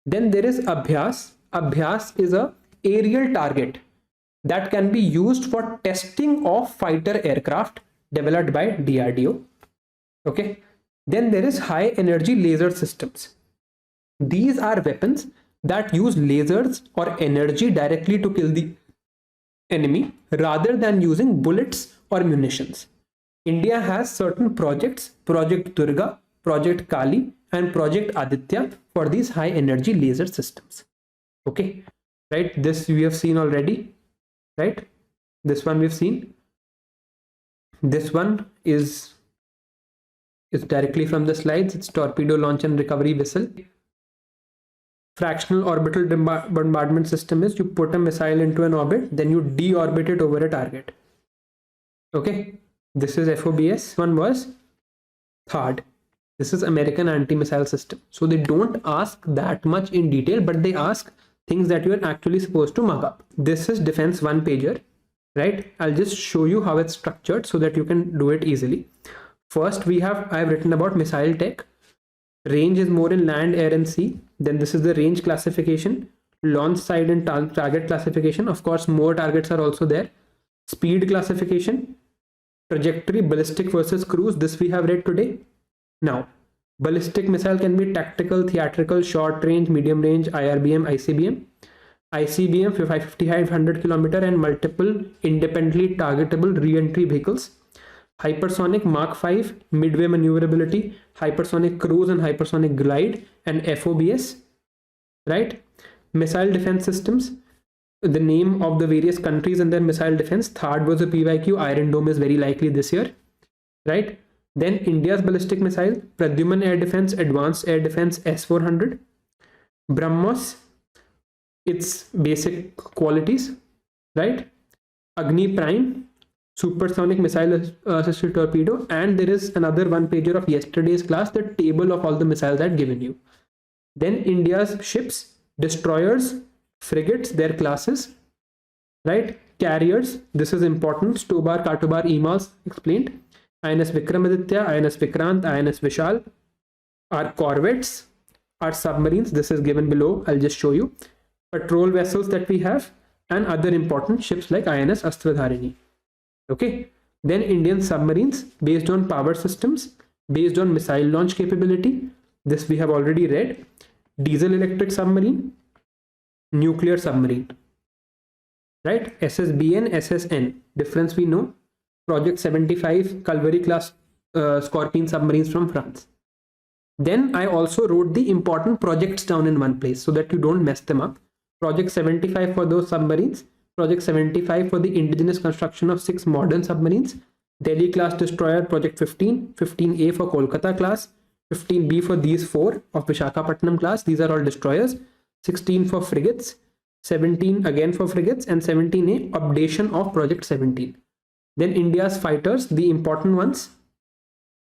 Then there is Abhyas. Abhyas is a aerial target that can be used for testing of fighter aircraft developed by DRDO. Okay. Then there is high energy laser systems. These are weapons that use lasers or energy directly to kill the enemy rather than using bullets or munitions. India has certain projects, Project Durga, Project Kali, and Project Aditya for these high energy laser systems. Okay, right? This we have seen already, right? This one we've seen. This one is directly from the slides. It's torpedo launch and recovery vessel. Fractional orbital bombardment system is you put a missile into an orbit, then you deorbit it over a target. Okay, this is FOBS. One was THAAD. This is American anti-missile system. So they don't ask that much in detail, but they ask things that you are actually supposed to mug up. This is defense one pager, right? I'll just show you how it's structured so that you can do it easily. First, I've written about missile tech. Range is more in land, air, and sea. Then this is the range classification, launch site and target classification. Of course, more targets are also there. Speed classification, trajectory, ballistic versus cruise. This we have read today. Now, ballistic missile can be tactical, theatrical, short range, medium range, IRBM, ICBM. ICBM for 500 kilometer and multiple independently targetable re-entry vehicles. Hypersonic Mark 5, midway maneuverability, hypersonic cruise and hypersonic glide, and FOBS, right? Missile defense systems, the name of the various countries and their missile defense. THAAD was a PYQ, Iron Dome is very likely this year, right? Then India's ballistic missile, Pradyuman Air Defense, Advanced Air Defense S-400, Brahmos, its basic qualities, right? Agni Prime, supersonic missile assisted torpedo, and there is another one pager of yesterday's class, the table of all the missiles I've given you. Then India's ships, destroyers, frigates, their classes, right? Carriers, this is important, Stobar, Katobar, EMALS explained. INS Vikramaditya, INS Vikrant, INS Vishal. Our corvettes, our submarines, this is given below, I'll just show you. Patrol vessels that we have, and other important ships like INS Astradharini. Okay, then Indian submarines based on power systems, based on missile launch capability. This we have already read. Diesel electric submarine, nuclear submarine, right? SSBN, SSN, difference we know. Project 75 Calvary class Scorpion submarines from France. Then I also wrote the important projects down in one place so that you don't mess them up. Project 75 for those submarines. Project 75 for the indigenous construction of 6 modern submarines. Delhi class destroyer Project 15, 15A for Kolkata class, 15B for these 4 of Vishakhapatnam class. These are all destroyers. 16 for frigates, 17 again for frigates, and 17A updation of Project 17. Then India's fighters, the important ones,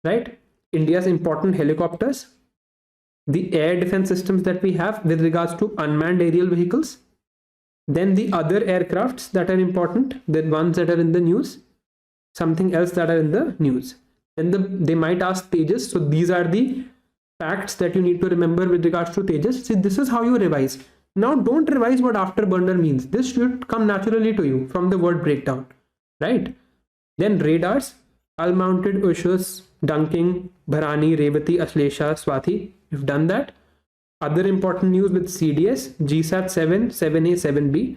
right? India's important helicopters, the air defense systems that we have with regards to unmanned aerial vehicles. Then the other aircrafts that are important, the ones that are in the news, something else that are in the news. Then they might ask Tejas. So these are the facts that you need to remember with regards to Tejas. See, this is how you revise. Now don't revise what afterburner means. This should come naturally to you from the word breakdown, right? Then radars, hull-mounted Ushus, Dunking, Bharani, Revati, Ashlesha, Swathi. You've done that. Other important news with CDS, GSAT 7, 7A, 7B,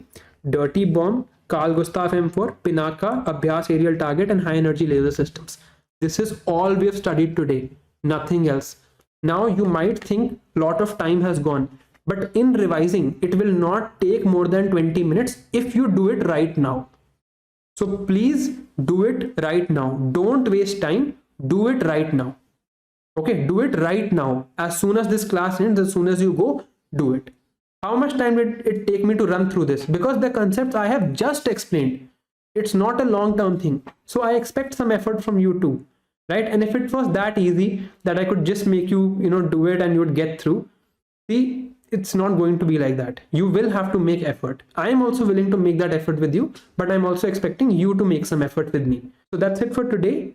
Dirty Bomb, Carl Gustaf M4, Pinaka, Abhyas aerial target, and high energy laser systems. This is all we have studied today, nothing else. Now you might think a lot of time has gone, but in revising, it will not take more than 20 minutes if you do it right now. So please do it right now. Don't waste time. Do it right now. Okay, do it right now. As soon as this class ends, as soon as you go, do it. How much time did it take me to run through this? Because the concepts I have just explained, it's not a long-term thing. So I expect some effort from you too, right? And if it was that easy that I could just make you, do it and you would get through, see, it's not going to be like that. You will have to make effort. I am also willing to make that effort with you, but I'm also expecting you to make some effort with me. So that's it for today.